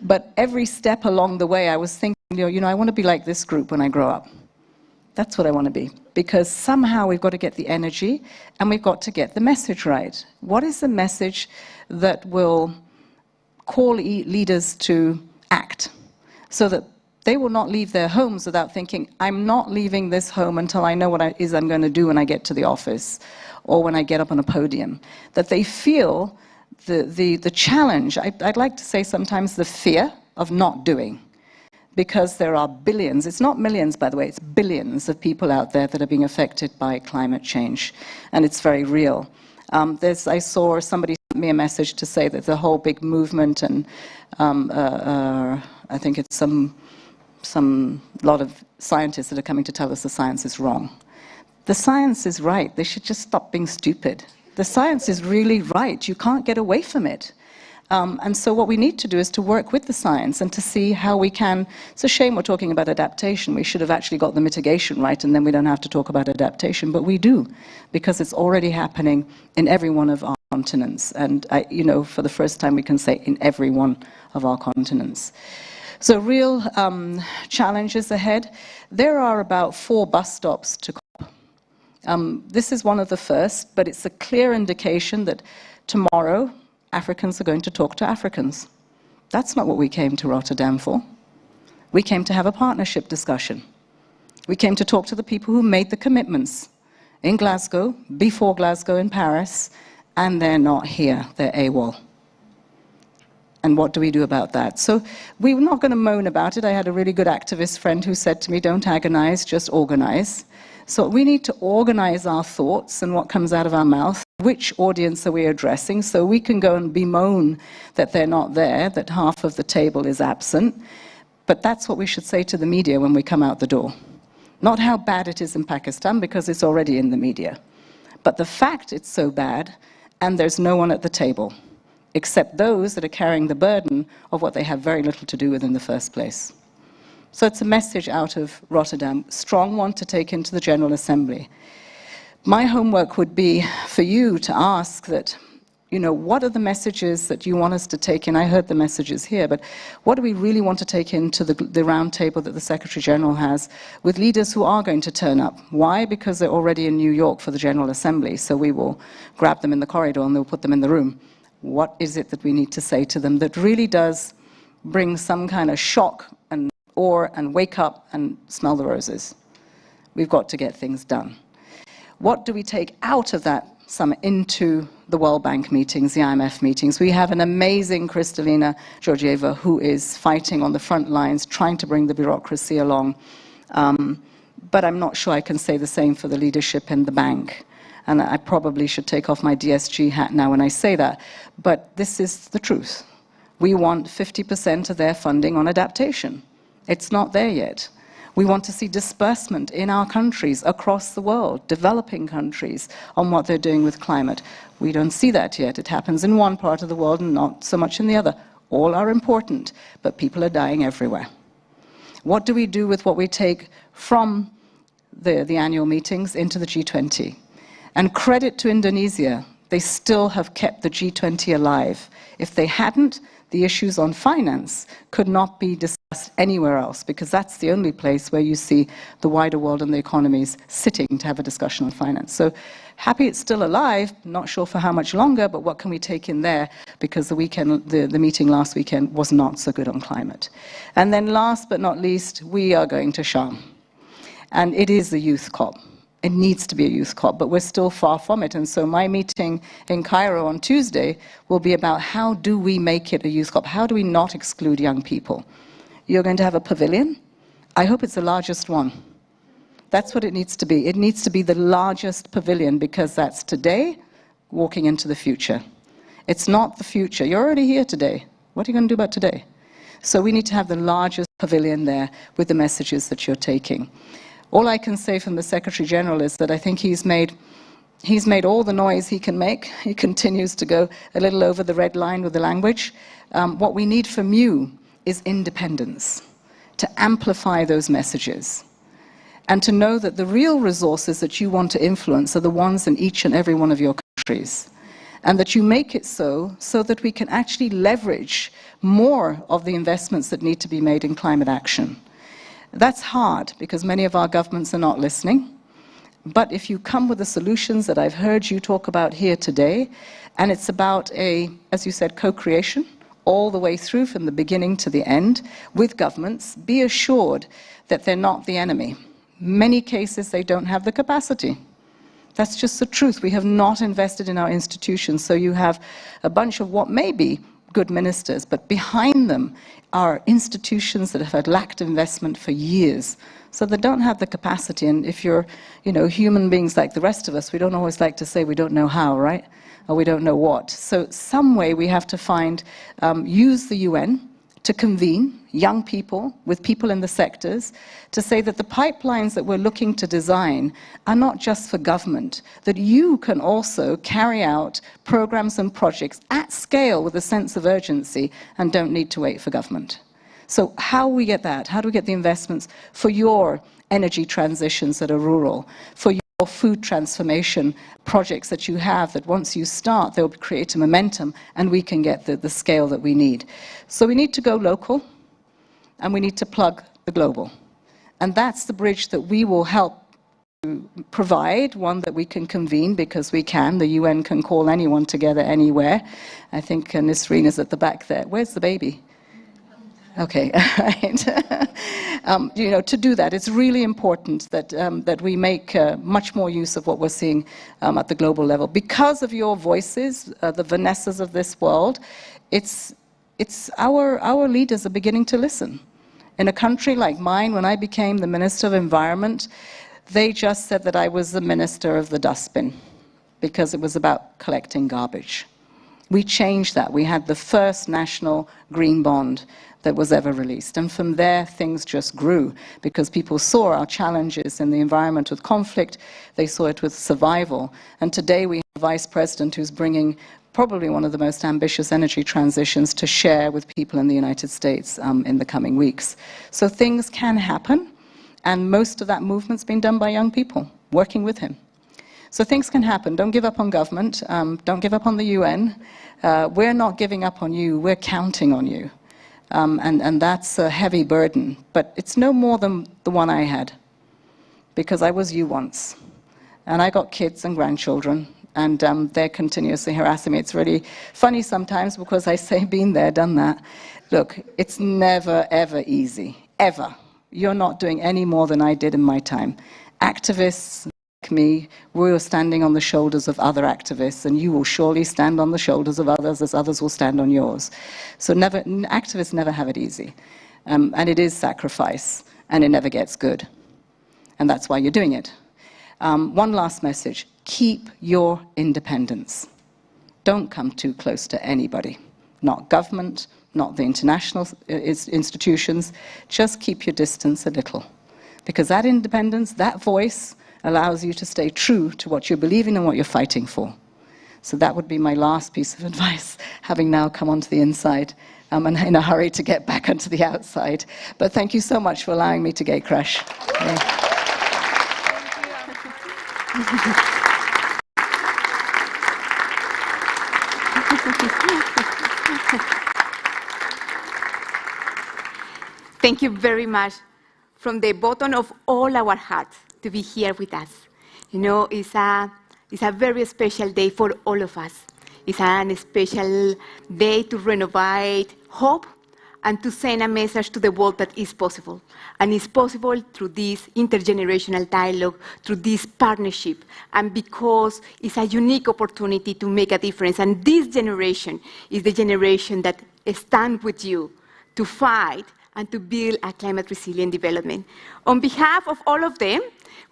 But every step along the way, I was thinking, you know, I want to be like this group when I grow up. That's what I want to be, because somehow we've got to get the energy and we've got to get the message right. What is the message that will call leaders to act so that they will not leave their homes without thinking, I'm not leaving this home until I know what it is I'm going to do when I get to the office or when I get up on a podium. That they feel the challenge, I'd like to say sometimes the fear of not doing. Because there are billions, it's not millions, by the way, it's billions of people out there that are being affected by climate change, and it's very real. I saw somebody sent me a message to say that the whole big movement, and I think it's some lot of scientists that are coming to tell us the science is wrong. The science is right. They should just stop being stupid. The science is really right. You can't get away from it. And so what we need to do is to work with the science and to see how we can. It's a shame we're talking about adaptation. We should have actually got the mitigation right, and then we don't have to talk about adaptation. But we do, because it's already happening in every one of our continents. And, you know, for the first time, we can say in every one of our continents. So real challenges ahead. There are about 4 bus stops to COP. This is one of the first, but it's a clear indication that tomorrow, Africans are going to talk to Africans. That's not what we came to Rotterdam for. We came to have a partnership discussion. We came to talk to the people who made the commitments in Glasgow, before Glasgow in Paris, and they're not here, they're AWOL. And what do we do about that? So we were not going to moan about it. I had a really good activist friend who said to me, don't agonize, just organize. So we need to organize our thoughts and what comes out of our mouth. Which audience are we addressing? So we can go and bemoan that they're not there, that half of the table is absent. But that's what we should say to the media when we come out the door. Not how bad it is in Pakistan, because it's already in the media. But the fact it's so bad, and there's no one at the table, except those that are carrying the burden of what they have very little to do with in the first place. So it's a message out of Rotterdam, strong one to take into the General Assembly. My homework would be for you to ask that, You know, what are the messages that you want us to take in? I heard the messages here, but what do we really want to take into the round table that the Secretary General has with leaders who are going to turn up? Why? Because they're already in New York for the General Assembly, so we will grab them in the corridor and we'll put them in the room. What is it that we need to say to them that really does bring some kind of shock and awe and wake up and smell the roses? We've got to get things done. What do we take out of that summit into the World Bank meetings, the IMF meetings? We have an amazing Kristalina Georgieva who is fighting on the front lines, trying to bring the bureaucracy along. But I'm not sure I can say the same for the leadership in the bank. And I probably should take off my DSG hat now when I say that. But this is the truth. We want 50% of their funding on adaptation. It's not there yet. We want to see disbursement in our countries across the world, developing countries, on what they're doing with climate. We don't see that yet. It happens in one part of the world and not so much in the other. All are important, but people are dying everywhere. What do we do with what we take from the annual meetings into the G20? And credit to Indonesia, they still have kept the G20 alive. If they hadn't, the issues on finance could not be discussed anywhere else, because that's the only place where you see the wider world and the economies sitting to have a discussion on finance. So happy it's still alive, not sure for how much longer, but what can we take in there, because the meeting last weekend was not so good on climate. And then last but not least, we are going to Sharm. And it is the youth COP. It needs to be a youth COP, but we're still far from it. And so my meeting in Cairo on Tuesday will be about how do we make it a youth COP? How do we not exclude young people? You're going to have a pavilion. I hope it's the largest one. That's what it needs to be. It needs to be the largest pavilion, because that's today walking into the future. It's not the future. You're already here today. What are you going to do about today? So we need to have the largest pavilion there with the messages that you're taking. All I can say from the Secretary General is that I think he's made all the noise he can make. He continues to go a little over the red line with the language. What we need from you is independence, to amplify those messages, and to know that the real resources that you want to influence are the ones in each and every one of your countries, and that you make it so that we can actually leverage more of the investments that need to be made in climate action. That's hard, because many of our governments are not listening. But if you come with the solutions that I've heard you talk about here today, and it's about as you said, co-creation, all the way through from the beginning to the end, with governments, be assured that they're not the enemy. Many cases, they don't have the capacity. That's just the truth. We have not invested in our institutions, so you have a bunch of what may be good ministers, but behind them are institutions that have had lacked investment for years. So they don't have the capacity, and if you're, human beings like the rest of us, we don't always like to say we don't know how, right? Or we don't know what. So some way we have to find, use the UN to convene young people with people in the sectors to say that the pipelines that we're looking to design are not just for government, that you can also carry out programs and projects at scale with a sense of urgency and don't need to wait for government. So how we get that? How do we get the investments for your energy transitions that are rural, for your food transformation projects that you have, that once you start, they'll create a momentum and we can get the scale that we need. So we need to go local and we need to plug the global. And that's the bridge that we will help to provide, one that we can convene, because we can. The UN can call anyone together anywhere. I think Nisreen is at the back there. Where's the baby? Okay, right. To do that, it's really important that we make much more use of what we're seeing at the global level. Because of your voices, the Vanessas of this world, our leaders are beginning to listen. In a country like mine, when I became the Minister of Environment, they just said that I was the Minister of the Dustbin, because it was about collecting garbage. We changed that. We had the first national green bond that was ever released. And from there, things just grew, because people saw our challenges in the environment with conflict. They saw it with survival. And today we have a Vice President who's bringing probably one of the most ambitious energy transitions to share with people in the United States in the coming weeks. So things can happen, and most of that movement's been done by young people, working with him. So things can happen. Don't give up on government. Don't give up on the UN. We're not giving up on you. We're counting on you. And that's a heavy burden. But it's no more than the one I had, because I was you once. And I got kids and grandchildren, and they're continuously harassing me. It's really funny sometimes because I say, been there, done that. Look, it's never, ever easy, ever. You're not doing any more than I did in my time. Activists like me, we were standing on the shoulders of other activists, and you will surely stand on the shoulders of others as others will stand on yours. So activists never have it easy. And it is sacrifice, and it never gets good. And that's why you're doing it. One last message. Keep your independence. Don't come too close to anybody. Not government, not the international institutions. Just keep your distance a little. Because that independence, that voice, allows you to stay true to what you believe in and what you're fighting for. So that would be my last piece of advice, having now come onto the inside and in a hurry to get back onto the outside. But thank you so much for allowing me to gate crash. Yeah. Thank you very much from the bottom of all our hearts to be here with us. You know, it's a very special day for all of us. It's a special day to renovate hope and to send a message to the world that is possible. And it's possible through this intergenerational dialogue, through this partnership, and because it's a unique opportunity to make a difference. And this generation is the generation that stands with you to fight and to build a climate resilient development. On behalf of all of them,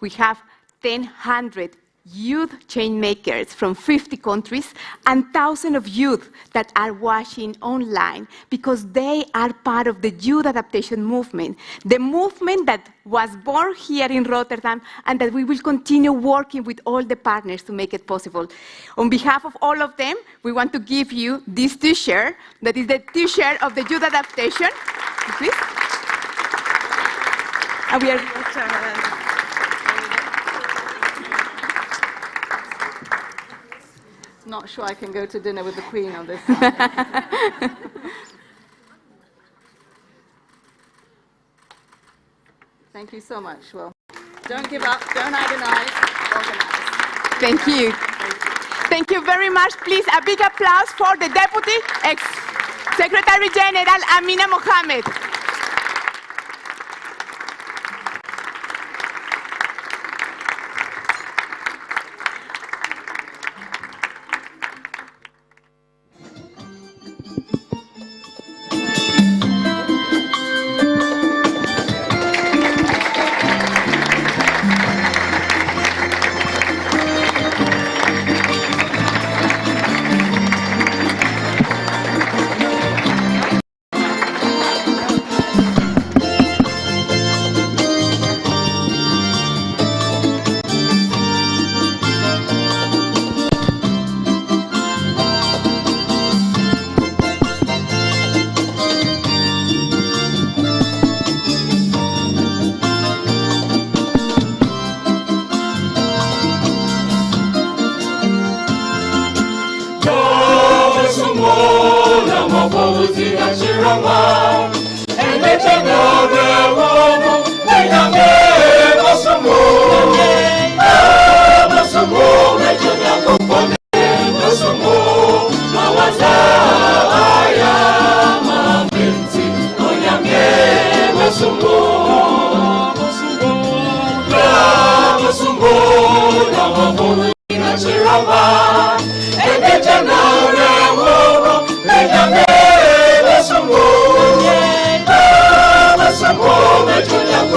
we have 1,000 youth change makers from 50 countries and thousands of youth that are watching online because they are part of the youth adaptation movement, the movement that was born here in Rotterdam and that we will continue working with all the partners to make it possible. On behalf of all of them, we want to give you this t-shirt that is the t-shirt of the youth adaptation. Please. And we are not sure I can go to dinner with the Queen on this side. Thank you so much. Well, don't give up, don't agonize, organize. Thank you. Thank you very much. Please, a big applause for the Deputy Secretary General, Amina Mohammed.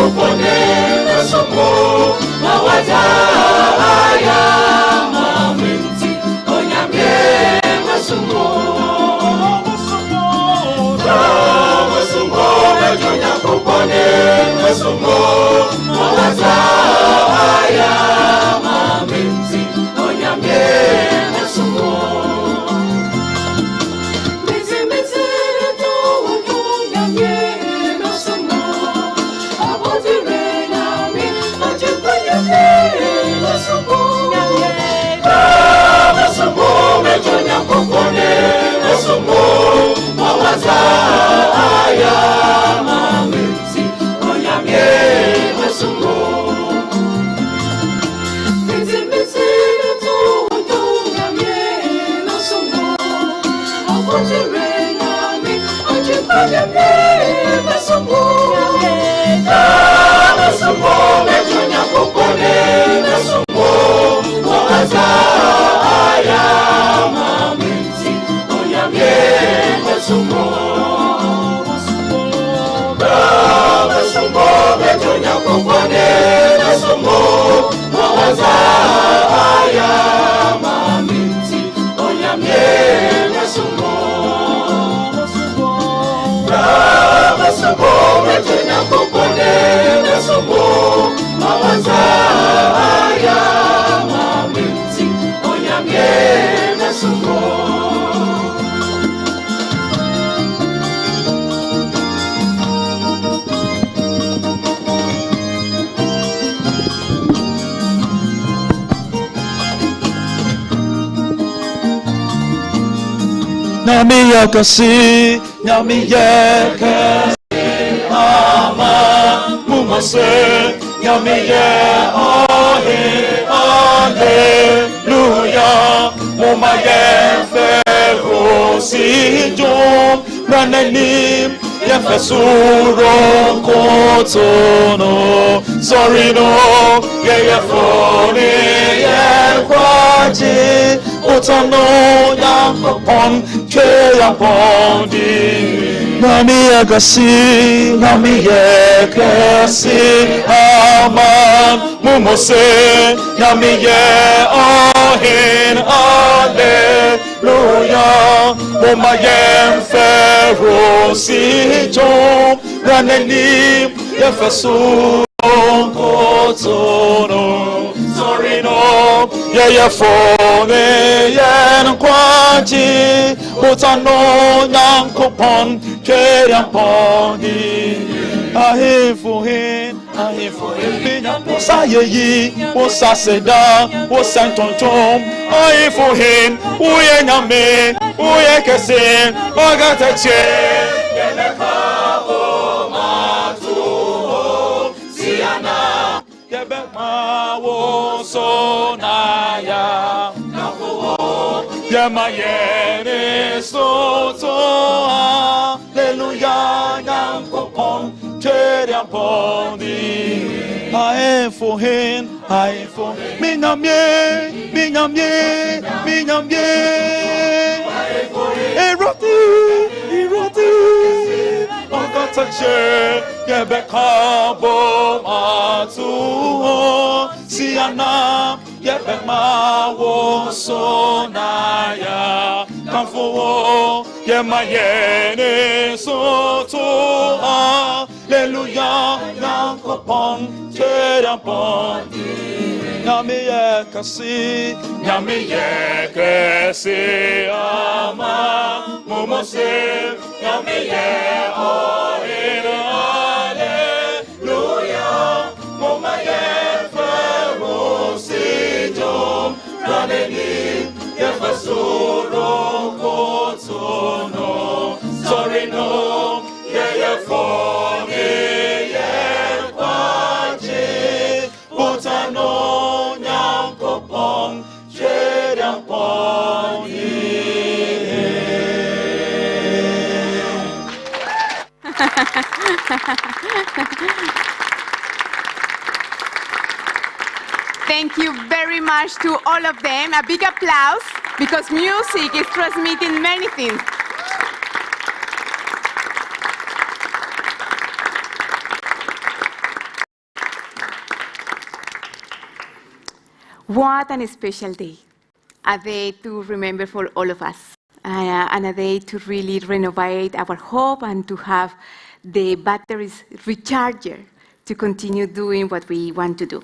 Come on, Nyami yakasi, nyami yakasi, ama mumase, nyami hallelujah, muma ferosi jom, ranenim, fesuro kotono, sorry no, fone kwaji. Otano yang pon ke yang pondi nami agasi aman mumose nami ohin hallelujah momayem ferosi jom raneni yefesu kotono sorry no fone yen kwaji utano yang kupon kerian pondi ahifuhin binyam sayeyi usaseda usantontom ahifuhin uyenyame uyekese ogatache yeleka omatu siana yebema wo sonaya Yama yere soto hallelujah yang popon terian pondi aefohin minyamye eroti ogatache yebeka bom atu siana yebema wo sonaya kanfo yema yene soto hallelujah yankopon terian pondi nyami yekasi ama mumose nyami ohin hallelujah mumaye Raneni, yefasuro kotono, sorry no, yefone yekwaji, utano nyankopon, cherian poni. Thank you very much to all of them. A big applause, because music is transmitting many things. What a special day. A day to remember for all of us. And a day to really renovate our hope and to have the batteries recharger to continue doing what we want to do.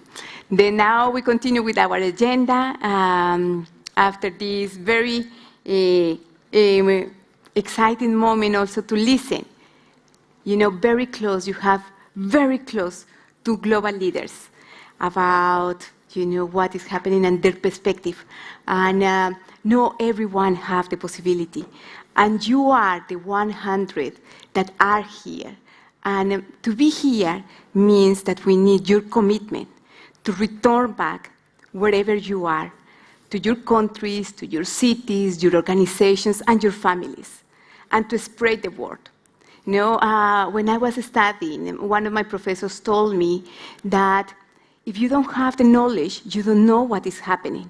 Then now we continue with our agenda. After this very exciting moment also to listen. You know, very close, you have very close to global leaders about, you know, what is happening and their perspective. And not everyone have the possibility. And you are the 100 that are here. And to be here means that we need your commitment to return back wherever you are, to your countries, to your cities, your organizations, and your families, and to spread the word. You know, when I was studying, one of my professors told me that if you don't have the knowledge, you don't know what is happening.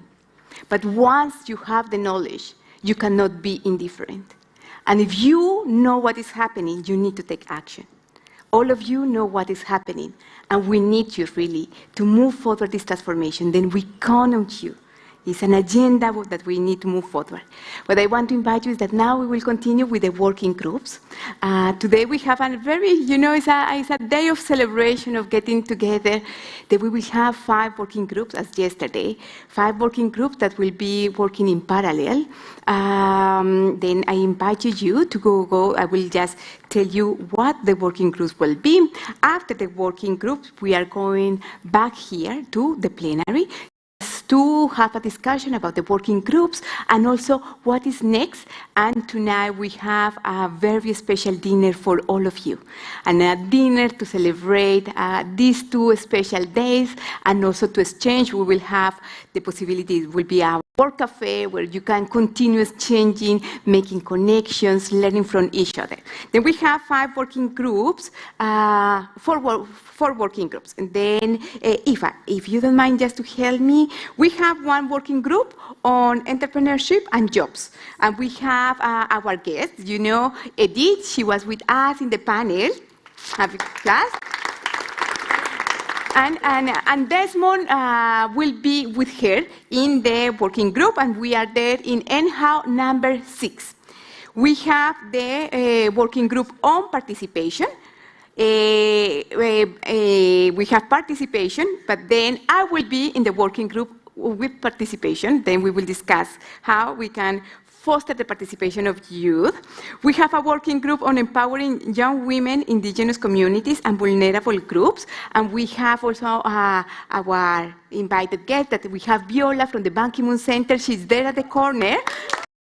But once you have the knowledge, you cannot be indifferent. And if you know what is happening, you need to take action. All of you know what is happening, and we need you really to move forward this transformation. Then we count on you. It's an agenda that we need to move forward. What I want to invite you is that now we will continue with the working groups. Today we have a very, you know, it's a day of celebration of getting together. That we will have 5 working groups as yesterday, 5 working groups that will be working in parallel. Then I invite you to go. I will just tell you what the working groups will be. After the working groups, we are going back here to the plenary to have a discussion about the working groups and also what is next. And tonight we have a very special dinner for all of you. And a dinner to celebrate these 2 special days and also to exchange. We will have the possibility, it will be a work cafe where you can continue exchanging, making connections, learning from each other. Then we have 5 working groups, 4 working groups. And then, if you don't mind just to help me, we have 1 working group on entrepreneurship and jobs. And we have our guest, you know, Edith, she was with us in the panel. Have a class. And Desmond will be with her in the working group, and we are there in NHOW number 6. We have the working group on participation. We have participation, but then I will be in the working group with participation. Then we will discuss how we can foster the participation of youth. We have a working group on empowering young women, indigenous communities, and vulnerable groups. And we have also our invited guest, that we have Viola from the Ban Ki-moon Center. She's there at the corner.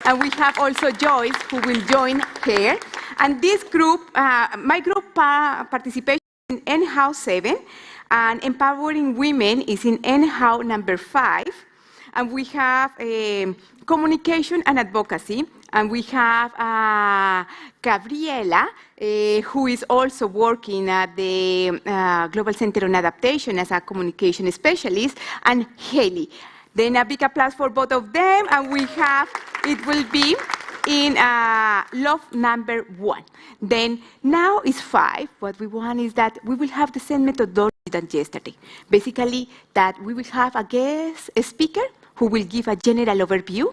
And we have also Joyce, who will join her. And this group, my group participation in NHOW 7, and empowering women is in NHOW number 5. And we have communication and advocacy. And we have Gabriela, who is also working at the Global Center on Adaptation as a communication specialist, and Haley. Then a big applause for both of them. And we have, it will be in love number 1. Then now is 5. What we want is that we will have the same methodology than yesterday. Basically, that we will have a guest speaker who will give a general overview,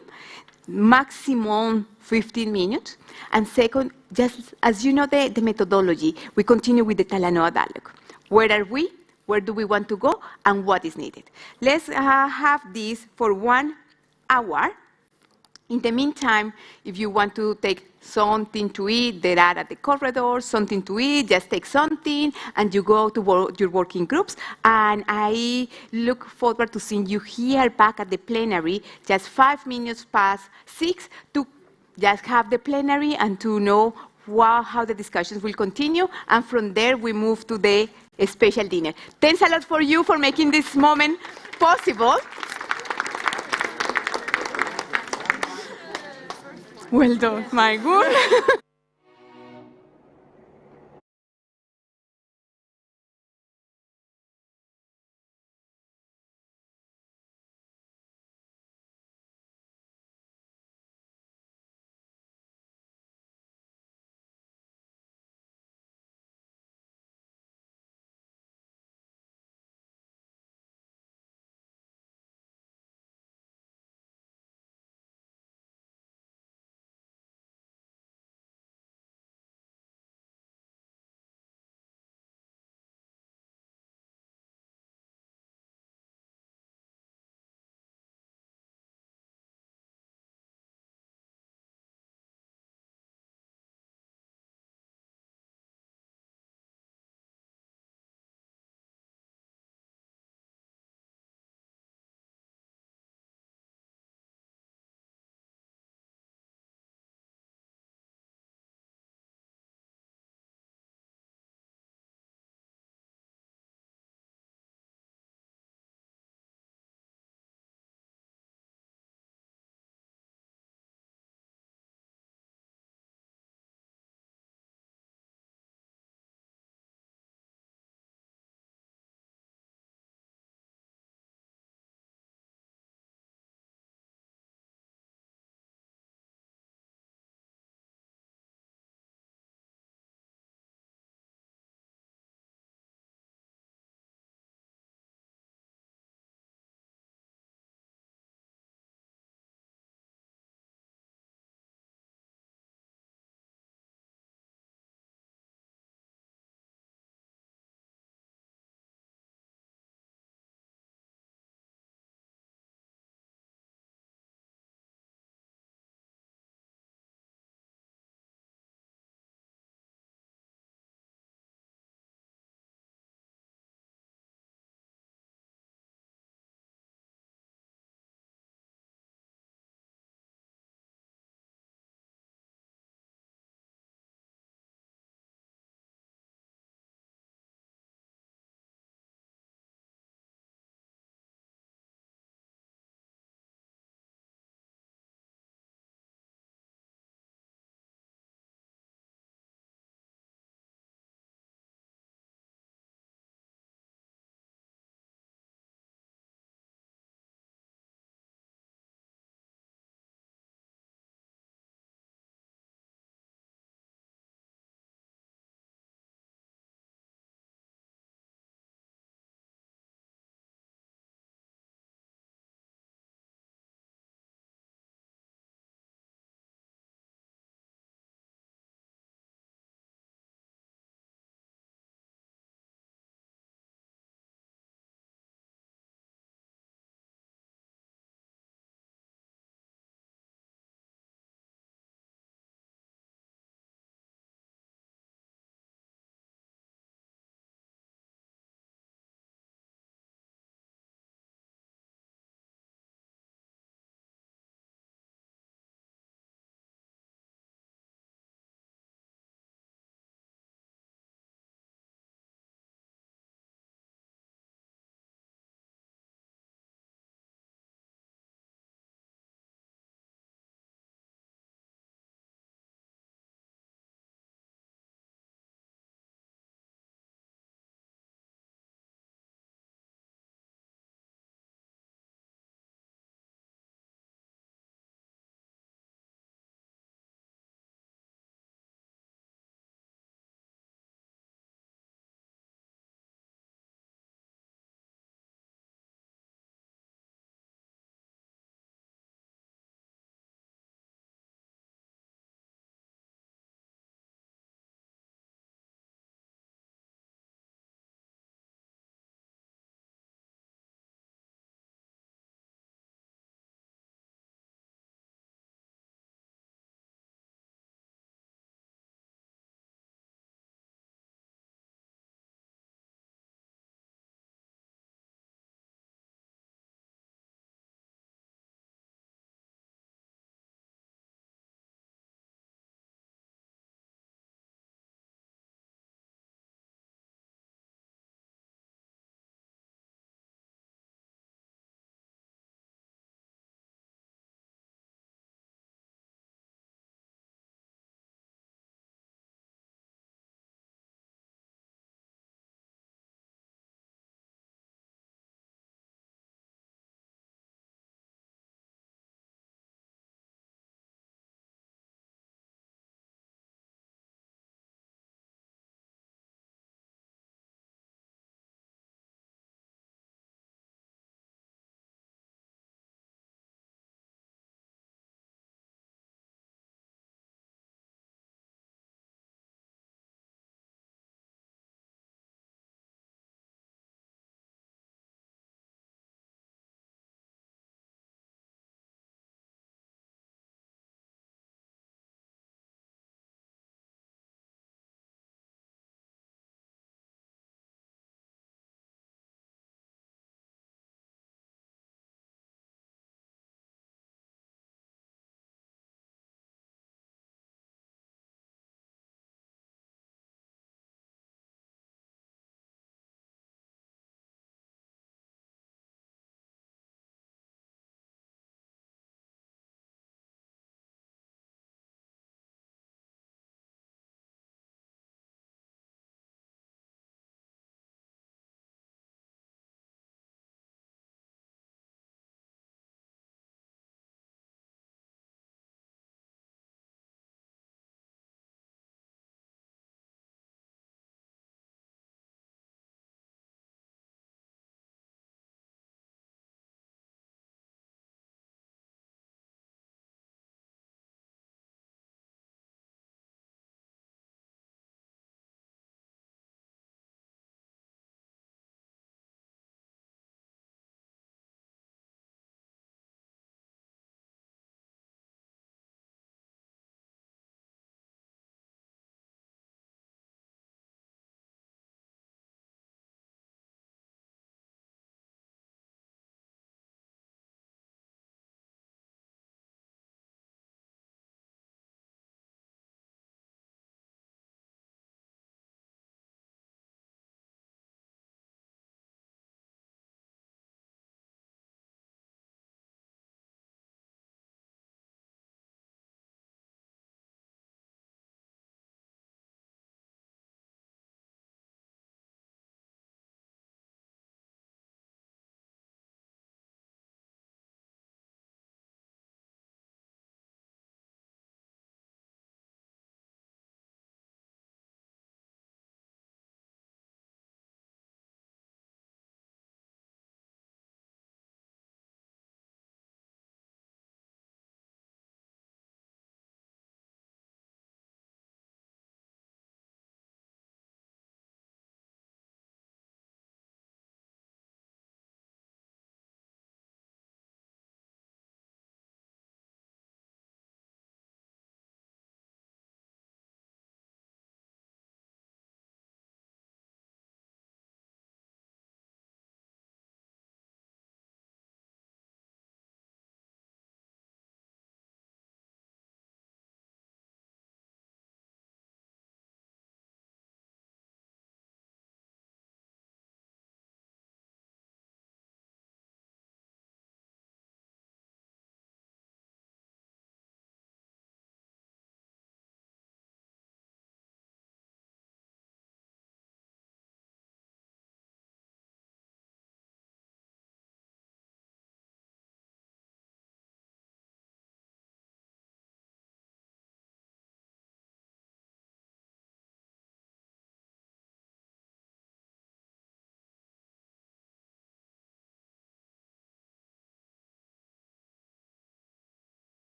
maximum 15 minutes. And second, just as you know the methodology, we continue with the Talanoa dialogue. Where are we? Where do we want to go? And what is needed? Let's have this for 1 hour. In the meantime, if you want to take something to eat, there are at the corridor, something to eat, just take something, and you go to your working groups. And I look forward to seeing you here back at the plenary, just 5 minutes past 6, to just have the plenary and to know how the discussions will continue. And from there, we move to the special dinner. Thanks a lot for you for making this moment possible. Well done, my good.